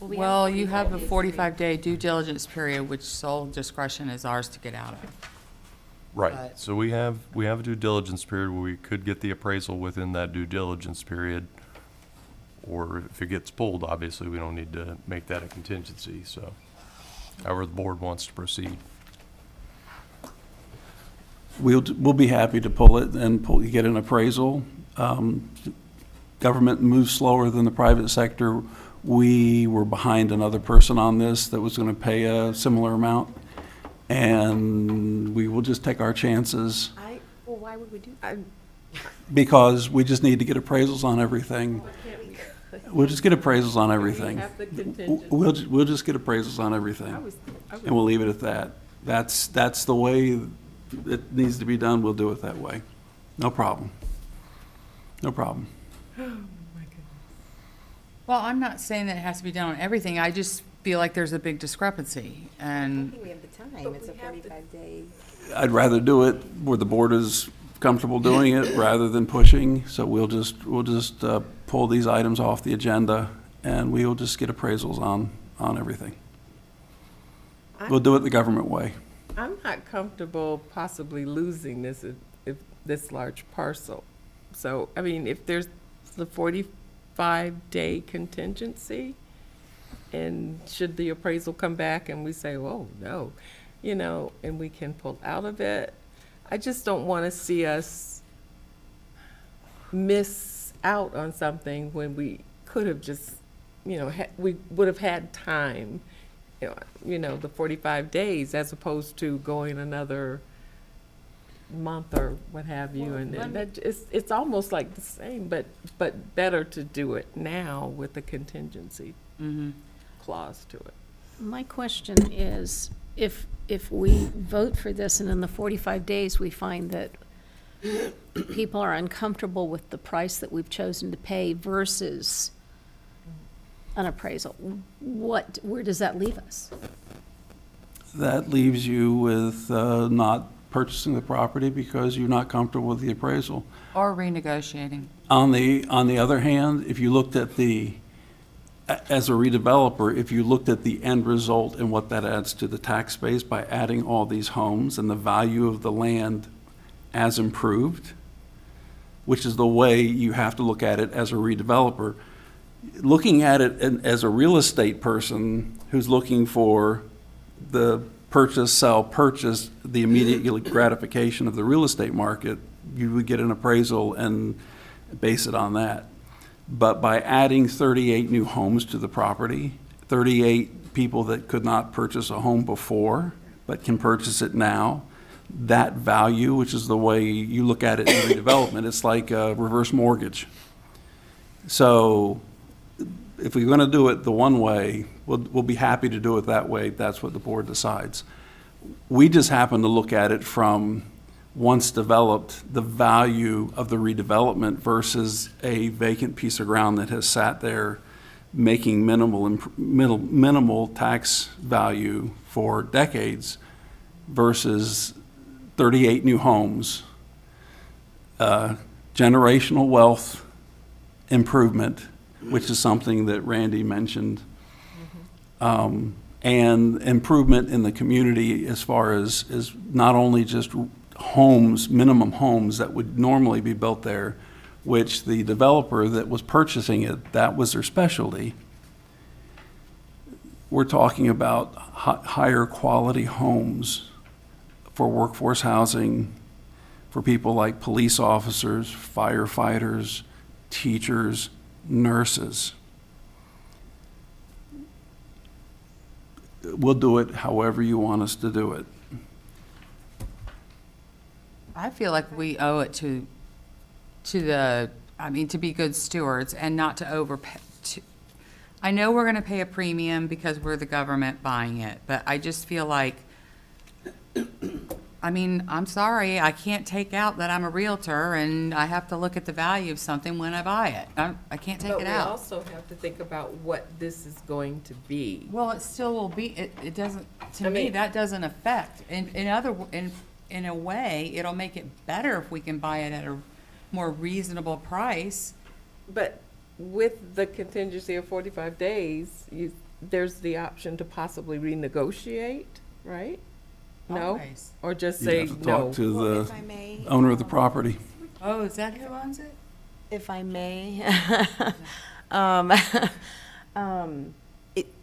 Well, you have a 45-day due diligence period, which sole discretion is ours to get out of. Right, But- so we have a due diligence period where we could get the appraisal within that due diligence period. Or if it gets pulled, obviously, we don't need to make that a contingency, so however the board wants to proceed. we'll be happy to pull it and get an appraisal. Government moves slower than the private sector. We were behind another person on this that was going to pay a similar amount, and we will just take our chances Well, why would we do that? because we just need to get appraisals on everything. We'll just get appraisals on everything. have the contingency. We'll just get appraisals on everything, and we'll leave it at that. That's the way it needs to be done. We'll do it that way. No problem. No problem. Well, I'm not saying that it has to be done on everything. I just feel like there's a big discrepancy, and We have the time, it's a 45-day. I'd rather do it where the board is comfortable doing it rather than pushing. So we'll just pull these items off the agenda, and we'll just get appraisals on everything. We'll do it the government way. I'm not comfortable possibly losing this if this large parcel. So, I mean, if there's the 45-day contingency, and should the appraisal come back and we say, oh, no, and we can pull out of it, I just don't want to see us miss out on something when we could have just, we would have had time, the 45 days as opposed to going another month or what have you. And that it's almost like the same, but better to do it now with the contingency clause to it. My question is, if we vote for this and in the 45 days we find that people are uncomfortable with the price that we've chosen to pay versus an appraisal, where does that leave us? That leaves you with not purchasing the property because you're not comfortable with the appraisal. or renegotiating. On the other hand, if you looked at as a redeveloper, if you looked at the end result and what that adds to the tax base by adding all these homes and the value of the land as improved, which is the way you have to look at it as a redeveloper, looking at it as a real estate person who's looking for the purchase, sell, purchase, the immediate gratification of the real estate market, you would get an appraisal and base it on that. But by adding 38 new homes to the property, 38 people that could not purchase a home before but can purchase it now, that value, which is the way you look at it in redevelopment, it's like a reverse mortgage. So if we're going to do it the one way, we'll be happy to do it that way. That's what the board decides. We just happen to look at it from, once developed, the value of the redevelopment versus a vacant piece of ground that has sat there making minimal tax value for decades versus 38 new homes, generational wealth improvement, which is something that Randy mentioned, and improvement in the community as far as not only just homes, minimum homes that would normally be built there, which the developer that was purchasing it, that was their specialty. We're talking about higher quality homes for workforce housing, for people like police officers, firefighters, teachers, nurses. We'll do it however you want us to do it. I feel like we owe it to be good stewards and not to overpay. I know we're going to pay a premium because we're the government buying it, but I just feel like, I'm sorry, I can't take out that I'm a realtor and I have to look at the value of something when I buy it. I can't take But it we out. also have to think about what this is going to be. Well, it still will be, it doesn't, to I me, mean- that doesn't affect. In a way, it'll make it better if we can buy it at a more reasonable price. But with the contingency of 45 days, there's the option to possibly renegotiate, right? No? Always. Or just You say have to no? talk to Well, if the I may, owner of the property. Oh, is that who owns it? If I may, and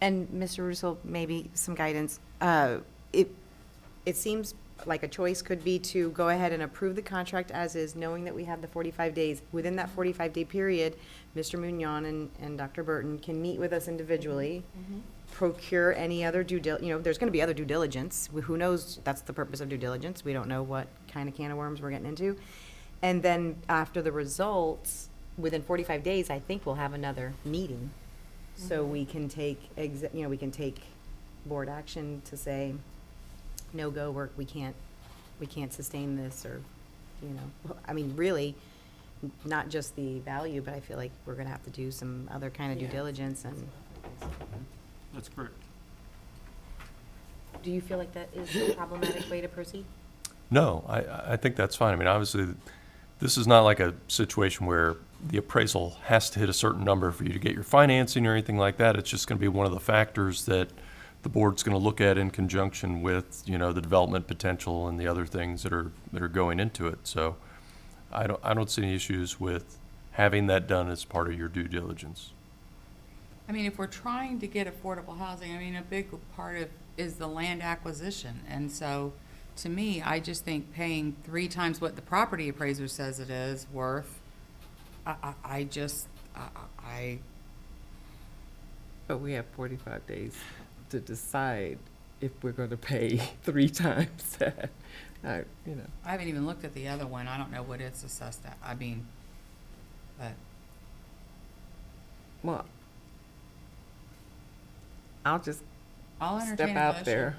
Mr. Russo, maybe some guidance. It seems like a choice could be to go ahead and approve the contract as is, knowing that we have the 45 days. Within that 45-day period, Mr. Mignon and Dr. Burton can meet with us individually, procure any other there's going to be other due diligence. Who knows? That's the purpose of due diligence. We don't know what kind of can of worms we're getting into. And then after the results, within 45 days, I think we'll have another meeting. So we can take, we can take board action to say, no go, we can't sustain this, or, I mean, really, not just the value, but I feel like we're gonna have to do some other kind of due diligence. And That's correct. do you feel like that is a problematic way to proceed? No, I think that's fine. I mean, obviously, this is not like a situation where the appraisal has to hit a certain number for you to get your financing or anything like that. It's just going to be one of the factors that the board's going to look at in conjunction with, the development potential and the other things that are going into it. So I don't see any issues with having that done as part of your due diligence. I mean, if we're trying to get affordable housing, I mean, a big part of is the land acquisition. And so, to me, I just think paying 3 times what the property appraiser says it is worth, But we have 45 days to decide if we're going to pay 3 times that. I haven't even looked at the other one. I don't know what it's assessed at. I mean, but. Well, I'll entertain step a out motion. there.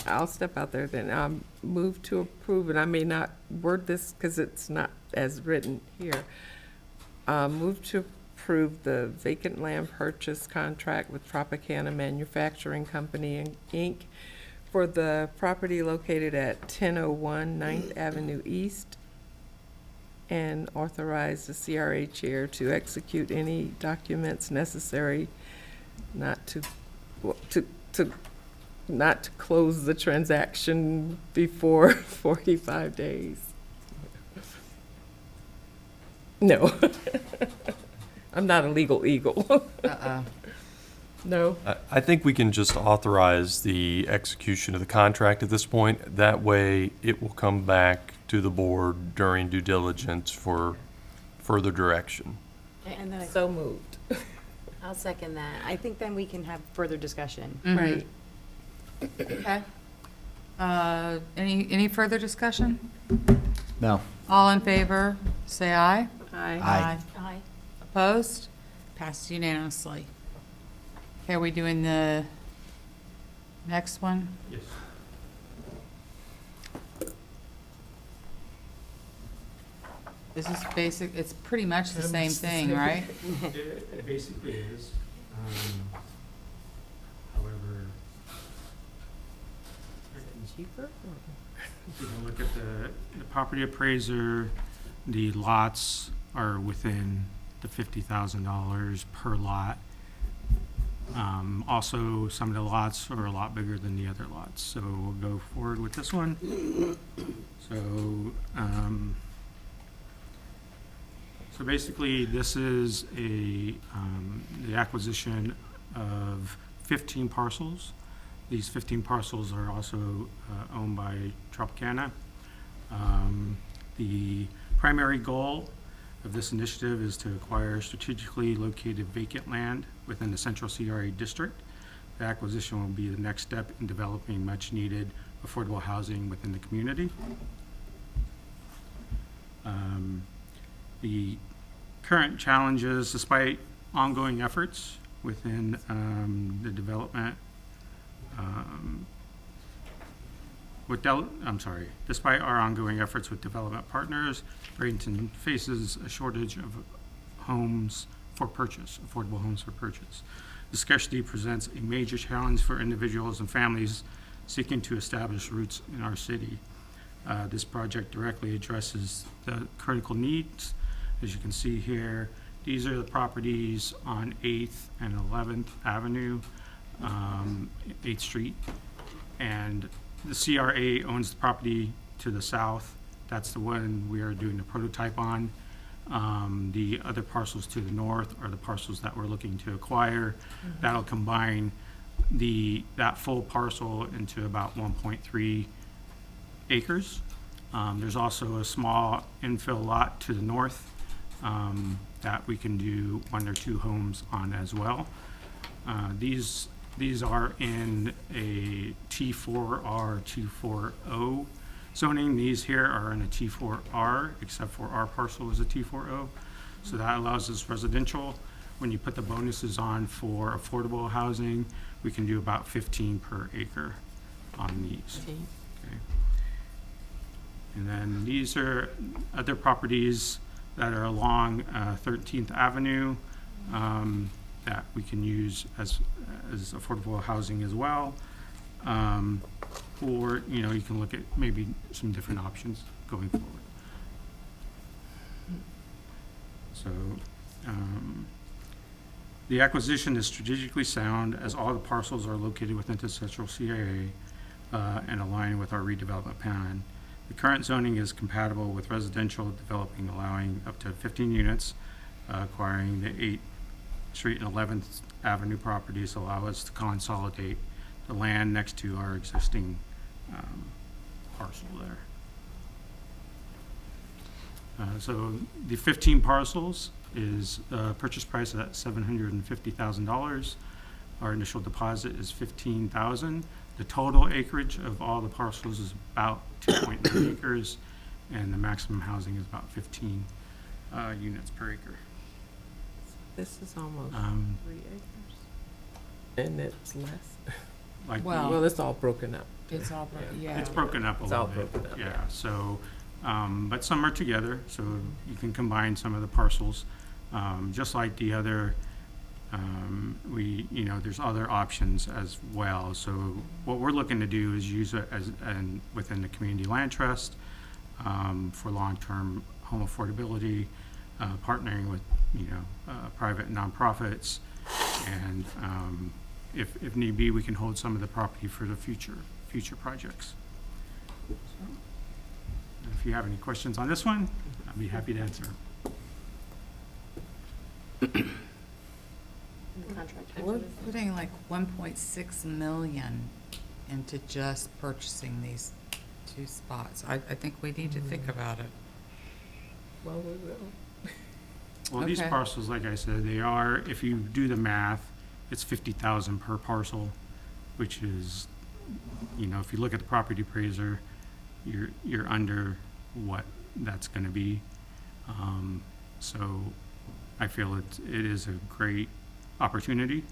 I'll step out there then. I'll move to approve, and I may not word this because it's not as written here. Move to approve the vacant land purchase contract with Tropicana Manufacturing Company, Inc. for the property located at 1001 9th Avenue East, and authorize the CRA chair to execute any documents necessary not to close the transaction before 45 days. No. I'm not a legal eagle. No. I think we can just authorize the execution of the contract at this point. That way, it will come back to the board during due diligence for further direction. And then So moved. I'll second that. I think then we can have further discussion. Right. Okay. Any further discussion? No. All in favor, say aye. Aye. Aye. Opposed? Passed unanimously. Okay, are we doing the next one? Yes. This is basic, it's pretty much the same thing, right? It basically is. However, Cheaper? if you look at the property appraiser, the lots are within the $50,000 per lot. Also, some of the lots are a lot bigger than the other lots, so we'll go forward with this one. So, so basically, this is the acquisition of 15 parcels. These 15 parcels are also owned by Tropicana. The primary goal of this initiative is to acquire strategically located vacant land within the central CRA district. The acquisition will be the next step in developing much-needed affordable housing within the community. The current challenges, despite ongoing efforts within the development, despite our ongoing efforts with development partners, Bradenton faces a shortage of homes for purchase, affordable homes for purchase. The scarcity presents a major challenge for individuals and families seeking to establish roots in our city. This project directly addresses the critical needs. As you can see here, these are the properties on 8th and 11th Avenue, 8th Street. And the CRA owns the property to the south. That's the one we are doing the prototype on. The other parcels to the north are the parcels that we're looking to acquire. That'll combine that full parcel into about 1.3 acres. There's also a small infill lot to the north that we can do 1 or 2 homes on as well. These are in a T4R, T4O zoning. These here are in a T4R, except for our parcel is a T4O. So that allows us residential. When you put the bonuses on for affordable housing, we can do about 15 per acre on these. Okay. And then these are other properties that are along 13th Avenue that we can use as affordable housing as well. Or, you can look at maybe some different options going forward. So, the acquisition is strategically sound as all the parcels are located within the central CRA and align with our redevelopment plan. The current zoning is compatible with residential developing, allowing up to 15 units. Acquiring the 8th Street and 11th Avenue properties allow us to consolidate the land next to our existing parcel there. So the 15 parcels is purchase price at $750,000. Our initial deposit is $15,000. The total acreage of all the parcels is about 2.9 acres, and the maximum housing is about 15 units per acre. This is almost 3 acres. And it's less. Like Well, it's all broken up. It's all, yeah. It's broken up a It's little all bit. broken up, Yeah, so, but some are together, so you can combine some of the parcels. Just like the other, there's other options as well. So what we're looking to do is use it as, and within the community land trust for long-term home affordability, partnering with, private nonprofits, and if need be, we can hold some of the property for the future projects. So, if you have any questions on this one, I'd be happy to answer. We're putting like 1.6 million into just purchasing these 2 spots. I think we need to think about it. Well, we will. Well, these Okay. parcels, like I said, they are, if you do the math, it's 50,000 per parcel, which is, if you look at the property appraiser, you're under what that's gonna be. So I feel it is a great opportunity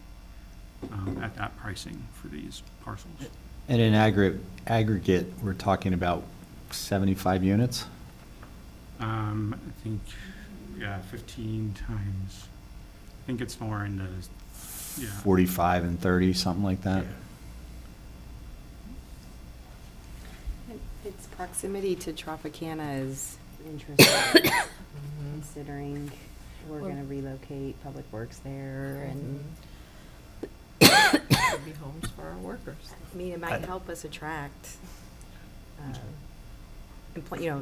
at that pricing for these parcels. And in aggregate, we're talking about 75 units? I think, 15 times, I think it's more in the, 45 and 30, something like that? Its proximity to Tropicana is interesting, considering we're Well- gonna relocate Public Works there, and, Could be homes for our workers. I mean, it might help us attract,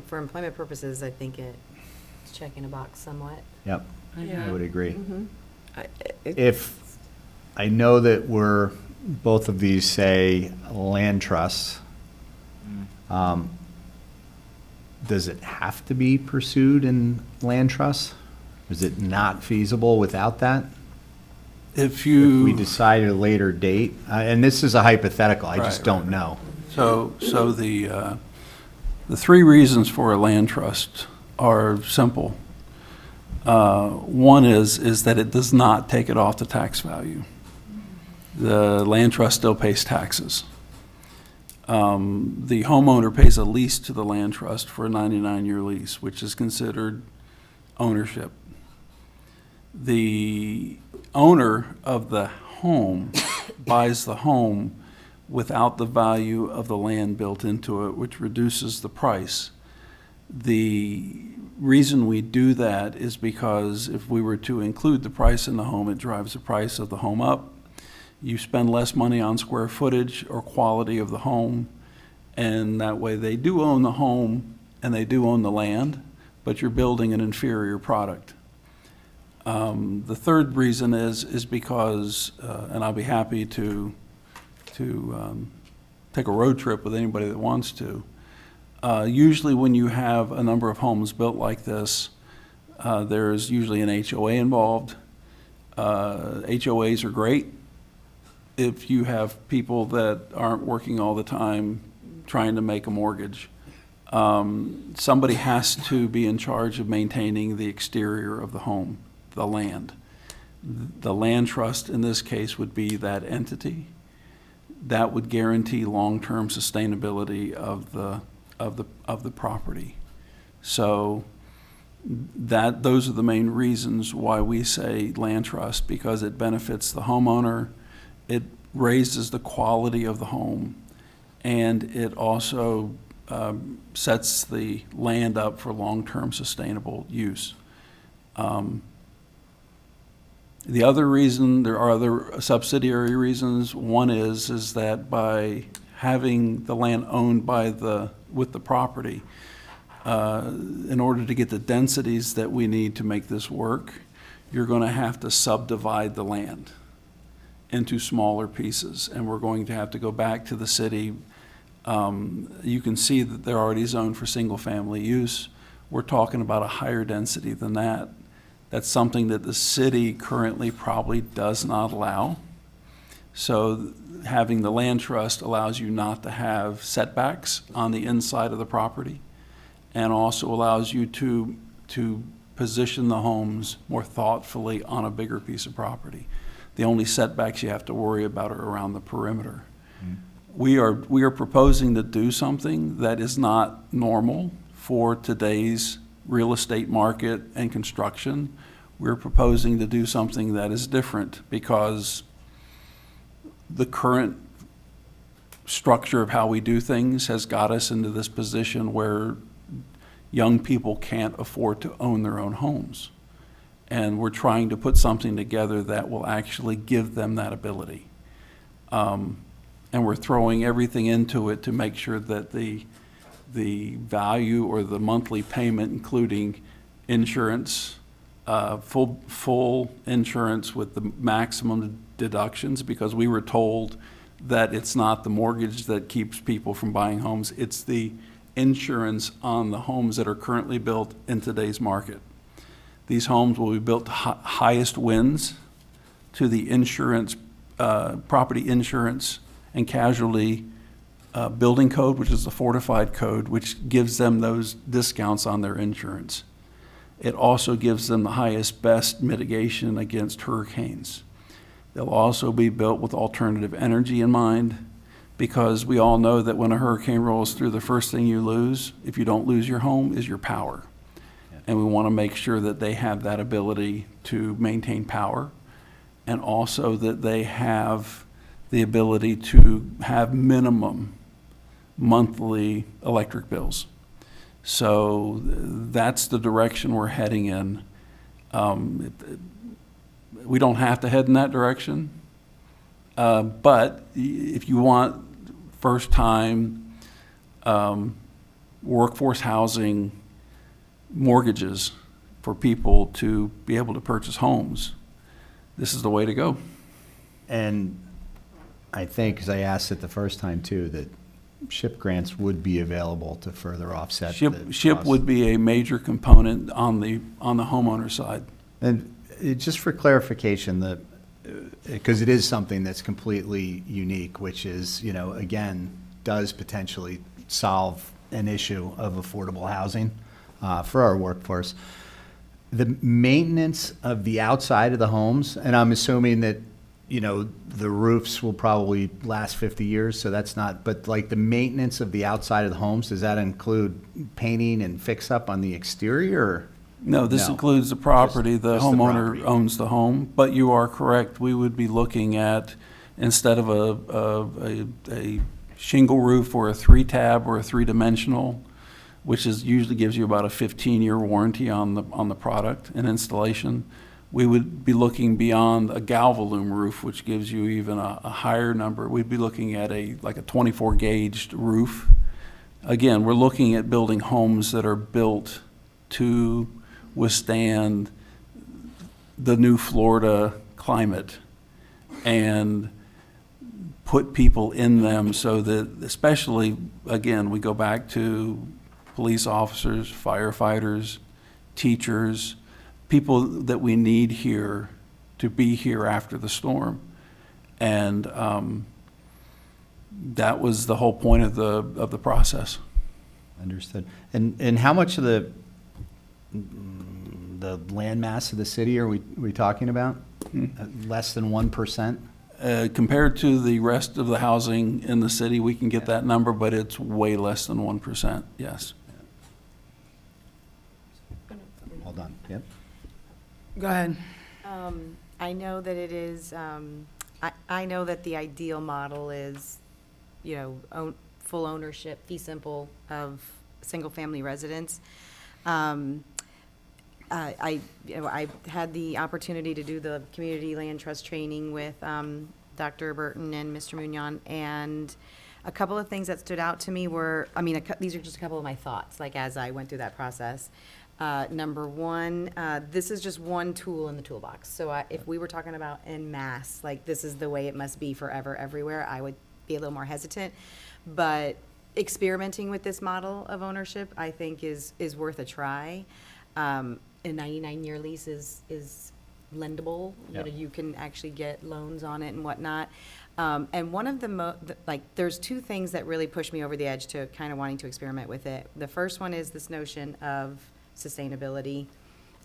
for employment purposes, I think it's checking a box somewhat. Yep, I Yeah. would agree. Mhm. If, I know that both of these say land trusts. Does it have to be pursued in land trusts? Is it not feasible without that? If If we you, decide at a later date, and this is a hypothetical, I just Right, don't know. so the 3 reasons for a land trust are simple. One is that it does not take it off the tax value. The land trust still pays taxes. The homeowner pays a lease to the land trust for a 99-year lease, which is considered ownership. The owner of the home buys the home without the value of the land built into it, which reduces the price. The reason we do that is because if we were to include the price in the home, it drives the price of the home up. You spend less money on square footage or quality of the home, and that way they do own the home and they do own the land, but you're building an inferior product. The third reason is because, and I'll be happy to take a road trip with anybody that wants to, Usually when you have a number of homes built like this, there's usually an HOA involved. HOAs are great if you have people that aren't working all the time trying to make a mortgage. Somebody has to be in charge of maintaining the exterior of the home, the land. The land trust in this case would be that entity. That would guarantee long-term sustainability of the property. So those are the main reasons why we say land trust, because it benefits the homeowner, it raises the quality of the home, and it also sets the land up for long-term sustainable use. The other reason, there are other subsidiary reasons. One is that by having the land owned with the property, in order to get the densities that we need to make this work, you're going to have to subdivide the land into smaller pieces, and we're going to have to go back to the city. You can see that they're already zoned for single-family use. We're talking about a higher density than that. That's something that the city currently probably does not allow. So having the land trust allows you not to have setbacks on the inside of the property, and also allows you to position the homes more thoughtfully on a bigger piece of property. The only setbacks you have to worry about are around the perimeter. We are proposing to do something that is not normal for today's real estate market and construction. We're proposing to do something that is different because the current structure of how we do things has got us into this position where young people can't afford to own their own homes. And we're trying to put something together that will actually give them that ability. And we're throwing everything into it to make sure that the value or the monthly payment, including insurance, full insurance with the maximum deductions, because we were told that it's not the mortgage that keeps people from buying homes, it's the insurance on the homes that are currently built in today's market. These homes will be built to highest winds, to the insurance, property insurance and casualty building code, which is the fortified code, which gives them those discounts on their insurance. It also gives them the highest, best mitigation against hurricanes. They'll also be built with alternative energy in mind, because we all know that when a hurricane rolls through, the first thing you lose, if you don't lose your home, is your power. And we want to make sure that they have that ability to maintain power, and also that they have the ability to have minimum monthly electric bills. So that's the direction we're heading in. We don't have to head in that direction, but if you want first-time workforce housing mortgages for people to be able to purchase homes, this is the way to go. And I think, as I asked it the first time too, that SHIP grants would be available to further offset the SHIP cost. would be a major component on the homeowner side. And just for clarification, because it is something that's completely unique, which is, again, does potentially solve an issue of affordable housing for our workforce. The maintenance of the outside of the homes, and I'm assuming that, the roofs will probably last 50 years, so that's not, but like the maintenance of the outside of the homes, does that include painting and fix up on the exterior? No, this No. includes the property. The Just the homeowner property. owns the home, but you are correct. We would be looking at, instead of a shingle roof or a 3-tab or a 3-dimensional, which usually gives you about a 15-year warranty on the product and installation, we would be looking beyond a Galvalume roof, which gives you even a higher number. We'd be looking at like a 24 gauged roof. Again, we're looking at building homes that are built to withstand the new Florida climate and put people in them so that, especially, again, we go back to police officers, firefighters, teachers, people that we need here to be here after the storm. And that was the whole point of the process. Understood. And how much of the land mass of the city are we talking about? Less than 1%? Compared to the rest of the housing in the city, we can get that number, but it's way less than 1%, yes. Hold on, yep. Go ahead. I know that it is, I know that the ideal model is, full ownership, fee simple of single-family residence. I had the opportunity to do the community land trust training with Dr. Burton and Mr. Mugnon, and a couple of things that stood out to me were, these are just a couple of my thoughts, like as I went through that process. Number one, this is just one tool in the toolbox. So if we were talking about en masse, like this is the way it must be forever, everywhere, I would be a little more hesitant. But experimenting with this model of ownership, I think is worth a try. A 99-year lease is lendable. Yeah. You can actually get loans on it and whatnot. And one of there's two things that really pushed me over the edge to kind of wanting to experiment with it. The first one is this notion of sustainability.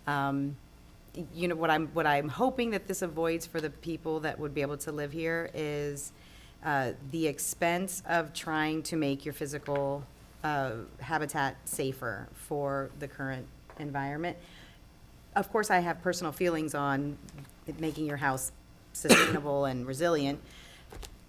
What I'm hoping that this avoids for the people that would be able to live here is the expense of trying to make your physical habitat safer for the current environment. Of course, I have personal feelings on making your house sustainable and resilient.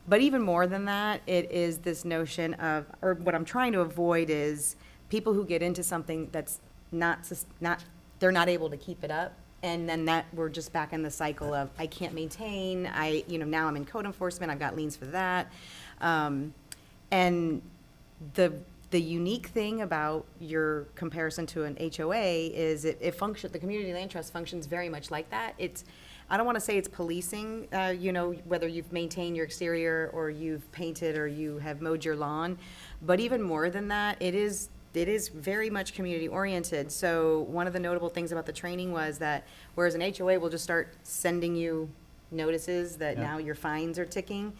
But even more than that, it is this notion of, or what I'm trying to avoid is people who get into something that's they're not able to keep it up. And then that we're just back in the cycle of, I can't maintain, now I'm in code enforcement, I've got liens for that. And the unique thing about your comparison to an HOA is the community land trust functions very much like that. I don't want to say it's policing, whether you've maintained your exterior or you've painted or you have mowed your lawn, but even more than that, it is very much community oriented. So one of the notable things about the training was that whereas an HOA will just start sending you notices that now your fines are ticking,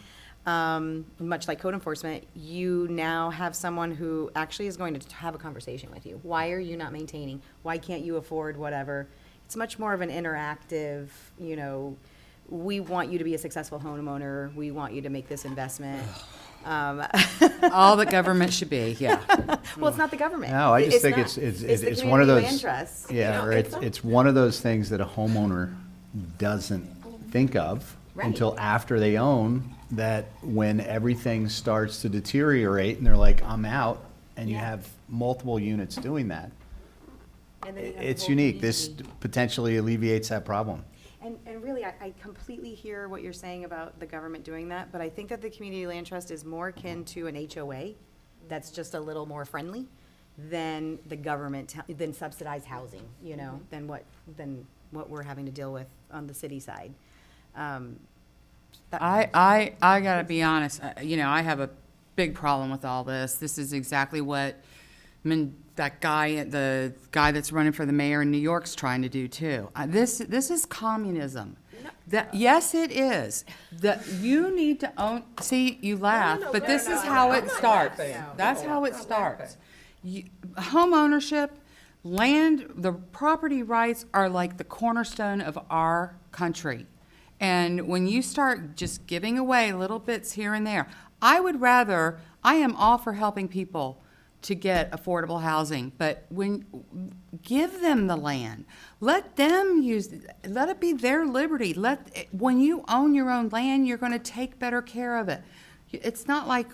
much like code enforcement, you now have someone who actually is going to have a conversation with you. Why are you not maintaining? Why can't you afford whatever? It's much more of an interactive, we want you to be a successful homeowner. We want you to make this investment. All that government should be, yeah. Well, it's not the government. No, I just think not. it's one of those. Land trust. Yeah, or it's one of those things that a homeowner doesn't think of until after they own, that when everything starts to deteriorate and they're like, I'm out, and you have multiple units doing that. And then you have It's the whole unique. This community. potentially alleviates that problem. And really, I completely hear what you're saying about the government doing that, but I think that the community land trust is more akin to an HOA that's just a little more friendly than the government, than subsidized housing, than what we're having to deal with on the city side. I gotta be honest, I have a big problem with all this. This is exactly what, the guy that's running for the mayor in New York's trying to do too. This is communism. Yes, it is. You need to own, see, you laugh, but this is how it starts. That's how it starts. Home ownership, land, the property rights are like the cornerstone of our country. And when you start just giving away little bits here and there, I am all for helping people to get affordable housing, but give them the land. Let it be their liberty. When you own your own land, you're gonna take better care of it. It's not like,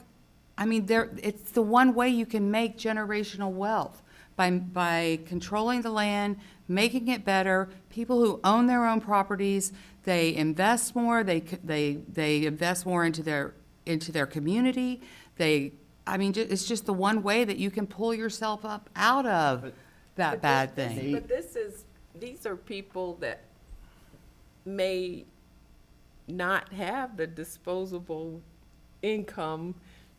it's the one way you can make generational wealth, by controlling the land, making it better. People who own their own properties, they invest more, they invest more into their community. It's just the one way that you can pull yourself up out of that bad thing. But these are people that may not have the disposable income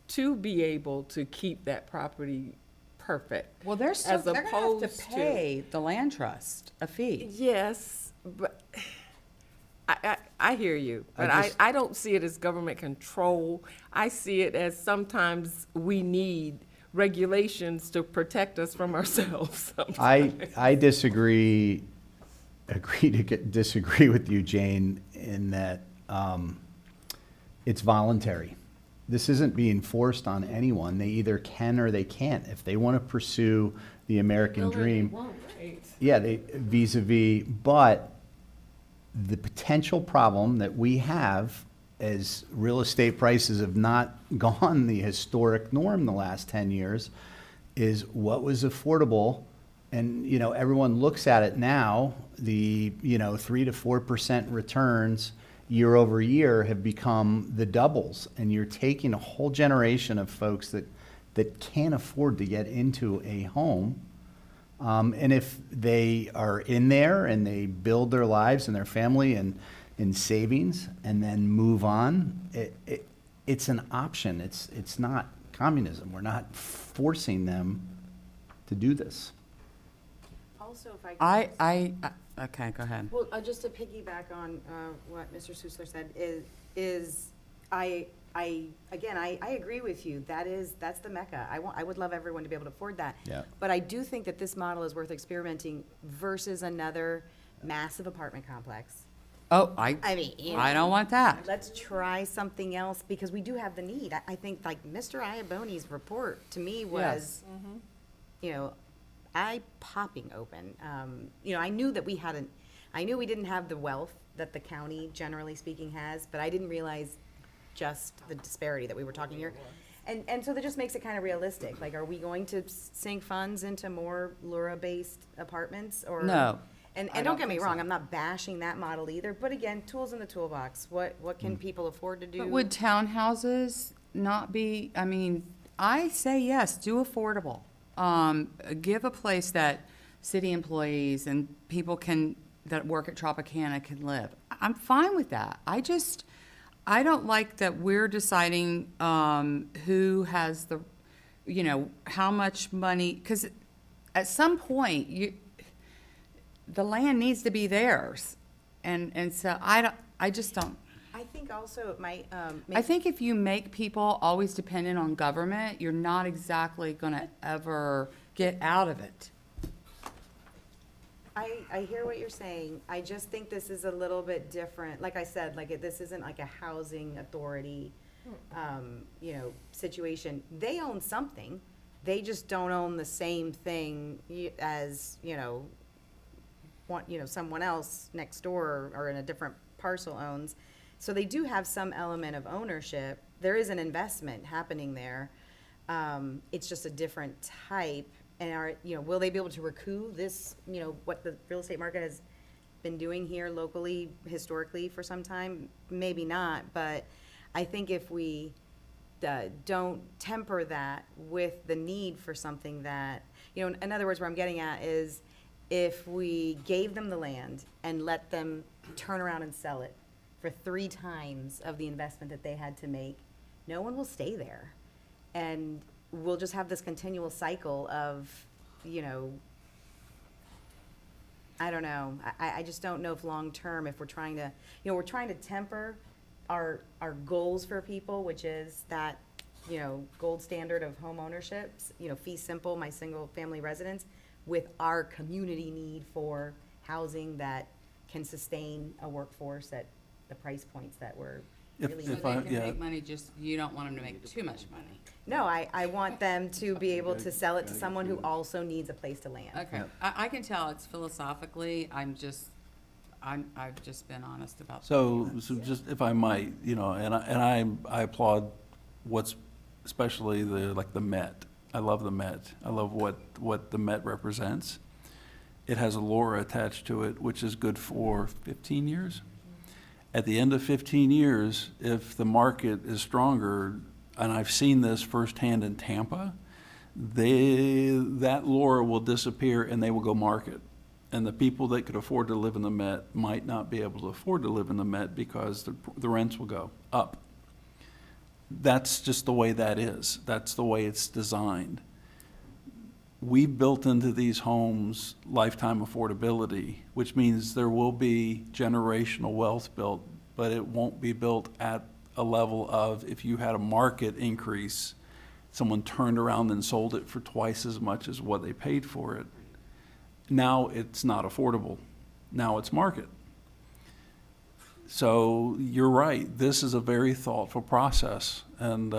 to be able to keep that property perfect. Well, they're As gonna have to opposed to- pay the land trust a fee. Yes, but I hear you, but I just- I don't see it as government control. I see it as sometimes we need regulations to protect us from ourselves sometimes. I disagree with you, Jane, in that it's voluntary. This isn't being forced on anyone. They either can or they can't. If they want to pursue the American dream, yeah, they vis-a-vis, but the potential problem that we have as real estate prices have not gone the historic norm the last 10 years is what was affordable. And, you know, everyone looks at it now, the, 3 to 4% returns year over year have become the doubles. And you're taking a whole generation of folks that can't afford to get into a home. And if they are in there and they build their lives and their family and in savings and then move on, it's an option. It's not communism. We're not forcing them to do this. Also, if I could. Okay, go ahead. Well, just to piggyback on what Mr. Susler said, I agree with you. That's the mecca. I would love everyone to be able to afford that. Yeah. But I do think that this model is worth experimenting versus another massive apartment complex. Oh, I mean, I don't want that. Let's try something else because we do have the need. I think like Mr. Iaboni's report to me was, eye-popping open. I knew that I knew we didn't have the wealth that the county, generally speaking, has, but I didn't realize just the disparity that we were talking here. And so that just makes it kind of realistic. Like, are we going to sink funds into more Lura-based apartments or? No. And I don't don't get me think wrong, so. I'm not bashing that model either, but again, tools in the toolbox. What can people afford to do? But would townhouses not be, I mean, I say yes, do affordable. Give a place that city employees and people that work at Tropicana can live. I'm fine with that. I don't like that we're deciding who has how much money, because at some point, the land needs to be theirs. And so I just don't. I think also it might, I think if you make people always dependent on government, you're not exactly going to ever get out of it. I hear what you're saying. I just think this is a little bit different. Like I said, this isn't like a housing authority, situation. They own something. They just don't own the same thing as, someone else next door or in a different parcel owns. So they do have some element of ownership. There is an investment happening there. It's just a different type. And will they be able to recoup this, what the real estate market has been doing here locally, historically for some time? Maybe not, but I think if we don't temper that with the need for something that, in other words, where I'm getting at is if we gave them the land and let them turn around and sell it for 3 times of the investment that they had to make, no one will stay there. And we'll just have this continual cycle of, I don't know. I just don't know if long-term, if we're trying to, we're trying to temper our goals for people, which is that, gold standard of home ownerships, fee simple, my single-family residence, with our community need for housing that can sustain a workforce at the price points that we're really. So they can make money, just you don't want them to make too much money. No, I want them to be able to sell it to someone who also needs a place to land. Okay, I can tell it's philosophically, I've just been honest about. So just if I might, and I applaud what's, especially the Met. I love the Met. I love what the Met represents. It has a lure attached to it, which is good for 15 years. At the end of 15 years, if the market is stronger, and I've seen this firsthand in Tampa, that lure will disappear and they will go market. And the people that could afford to live in the Met might not be able to afford to live in the Met because the rents will go up. that's just the way that is. That's the way it's designed. We've built into these homes lifetime affordability, which means there will be generational wealth built, but it won't be built at a level of, if you had a market increase, someone turned around and sold it for twice as much as what they paid for it. Now it's not affordable. Now it's market. So you're right. This is a very thoughtful process, and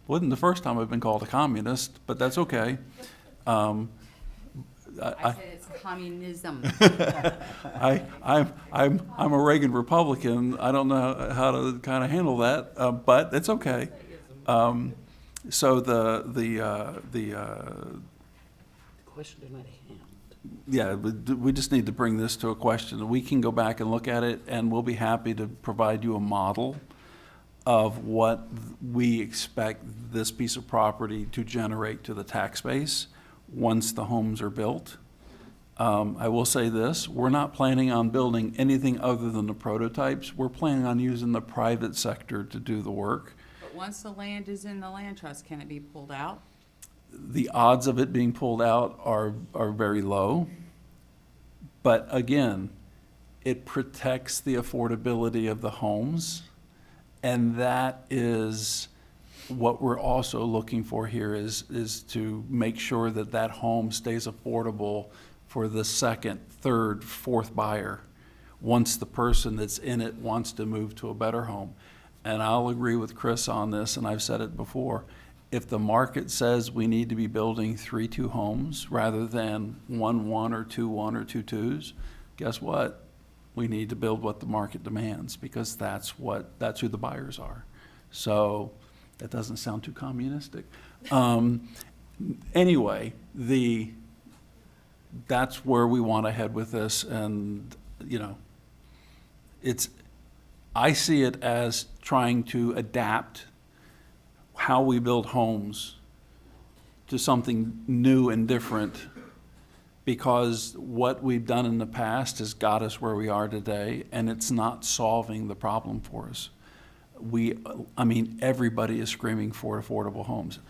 wasn't the first time I've been called a communist, but that's okay. I said it's communism. I'm a Reagan Republican. I don't know how to kind of handle that, but it's okay. So the Question in my hand. yeah, we just need to bring this to a question. We can go back and look at it, and we'll be happy to provide you a model of what we expect this piece of property to generate to the tax base once the homes are built. I will say this, we're not planning on building anything other than the prototypes. We're planning on using the private sector to do the work. But once the land is in the land trust, can it be pulled out? The odds of it being pulled out are very low. But again, it protects the affordability of the homes. And that is what we're also looking for here is to make sure that that home stays affordable for the second, third, fourth buyer, once the person that's in it wants to move to a better home. And I'll agree with Chris on this, and I've said it before. If the market says we need to be building 3-2 homes rather than 1-1 or 2-1 or 2-2s, guess what? We need to build what the market demands, because that's who the buyers are. So that doesn't sound too communistic. Anyway, that's where we want to head with this, and I see it as trying to adapt how we build homes to something new and different, because what we've done in the past has got us where we are today, and it's not solving the problem for us. Everybody is screaming for affordable homes.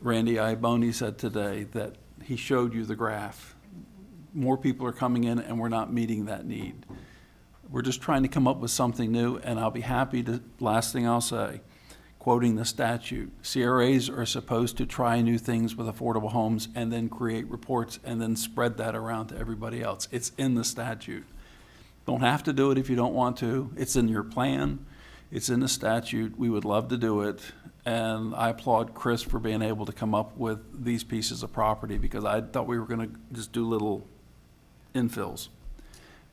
Randy Iaboni said today that he showed you the graph. More people are coming in, and we're not meeting that need. We're just trying to come up with something new, and I'll be happy to, last thing I'll say, quoting the statute, CRAs are supposed to try new things with affordable homes and then create reports and then spread that around to everybody else. It's in the statute. Don't have to do it if you don't want to. It's in your plan. It's in the statute. We would love to do it. And I applaud Chris for being able to come up with these pieces of property, because I thought we were going to just do little infills.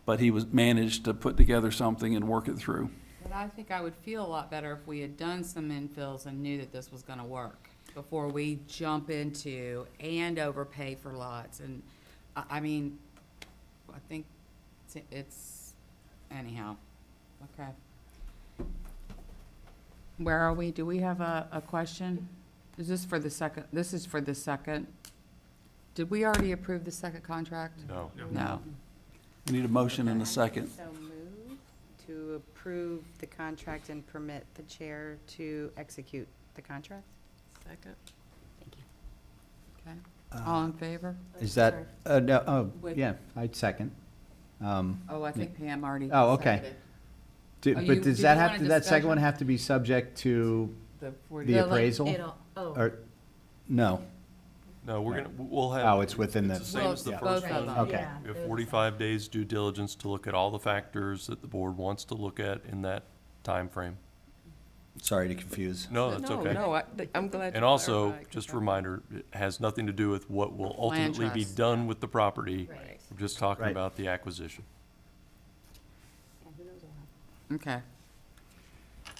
But he managed to put together something and work it through. But I think I would feel a lot better if we had done some infills and knew that this was gonna work before we jump into and overpay for lots. And, I think it's, anyhow, okay. Where are we? Do we have a question? Is this for the second? This is for the second. Did we already approve the second contract? No. No. We need a motion and a second. So move to approve the contract and permit the chair to execute the contract. Second. Thank you. Okay. All in favor? Is that, no, With- yeah, I'd second. Oh, I think Pam already Oh, okay. seconded. But did does you that want have, a does that second one discussion? have to be subject to The the appraisal? Or, no? No, we'll have. Oh, it's within the. It's the same as the Both first of one. them. Okay. We have 45 days due diligence to look at all the factors that the board wants to look at in that time frame. Sorry to confuse. No, that's okay. I'm glad you And also, clarified, 'cause just a reminder, it has nothing to do with what will ultimately be trust. done with the property. Right. We're just talking Right. about the acquisition. Okay.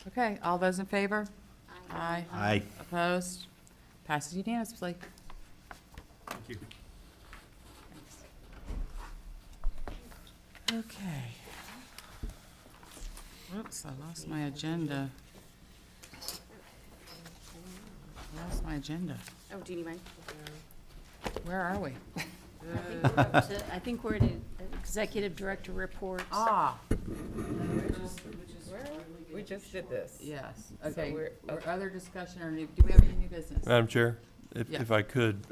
Okay, all those in favor? Aye. Aye. Opposed? Passes unanimously. Thank you. Okay. Whoops, I lost my agenda. Lost my agenda. Oh, do you need mine? Where are we? I think we're at executive director reports. Ah. We just did this. Yes, So okay. we're- Or other discussion or do we have any new business? Madam Chair, Yeah. if I could,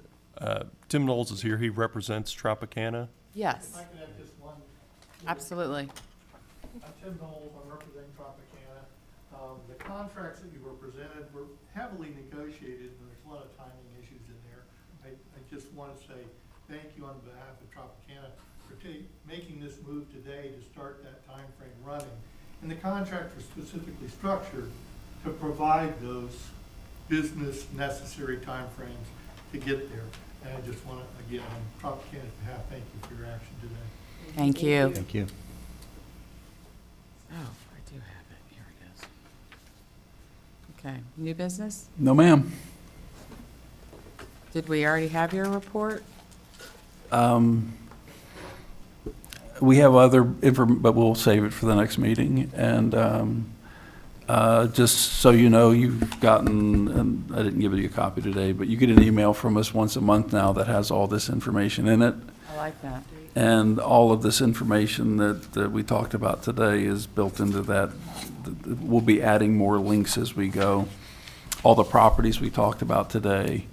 Tim Knowles is here. He represents Tropicana. Yes, I can have just one. absolutely. I'm Tim Knowles, I'm representing Tropicana. The contracts that you were presented were heavily negotiated, and there's a lot of timing issues in there. I just want to say thank you on behalf of Tropicana for making this move today to start that time frame running. And the contracts are specifically structured to provide those business necessary timeframes to get there. And I just want to, again, on Tropicana's behalf, thank you for your action today. Thank you. Thank you. Oh, I do have it. Here it is. Okay, new business? No, ma'am. Did we already have your report? We have other but we'll save it for the next meeting. And just so you know, you've gotten, and I didn't give you a copy today, but you get an email from us once a month now that has all this information in it. I like that. And all of this information that we talked about today is built into that. We'll be adding more links as we go. All the properties we talked about today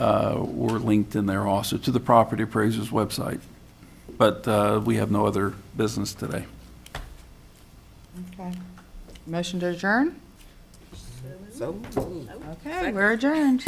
were linked in there also to the property appraiser's website. But we have no other business today. Okay. Motion to adjourn? So, Okay, we're adjourned.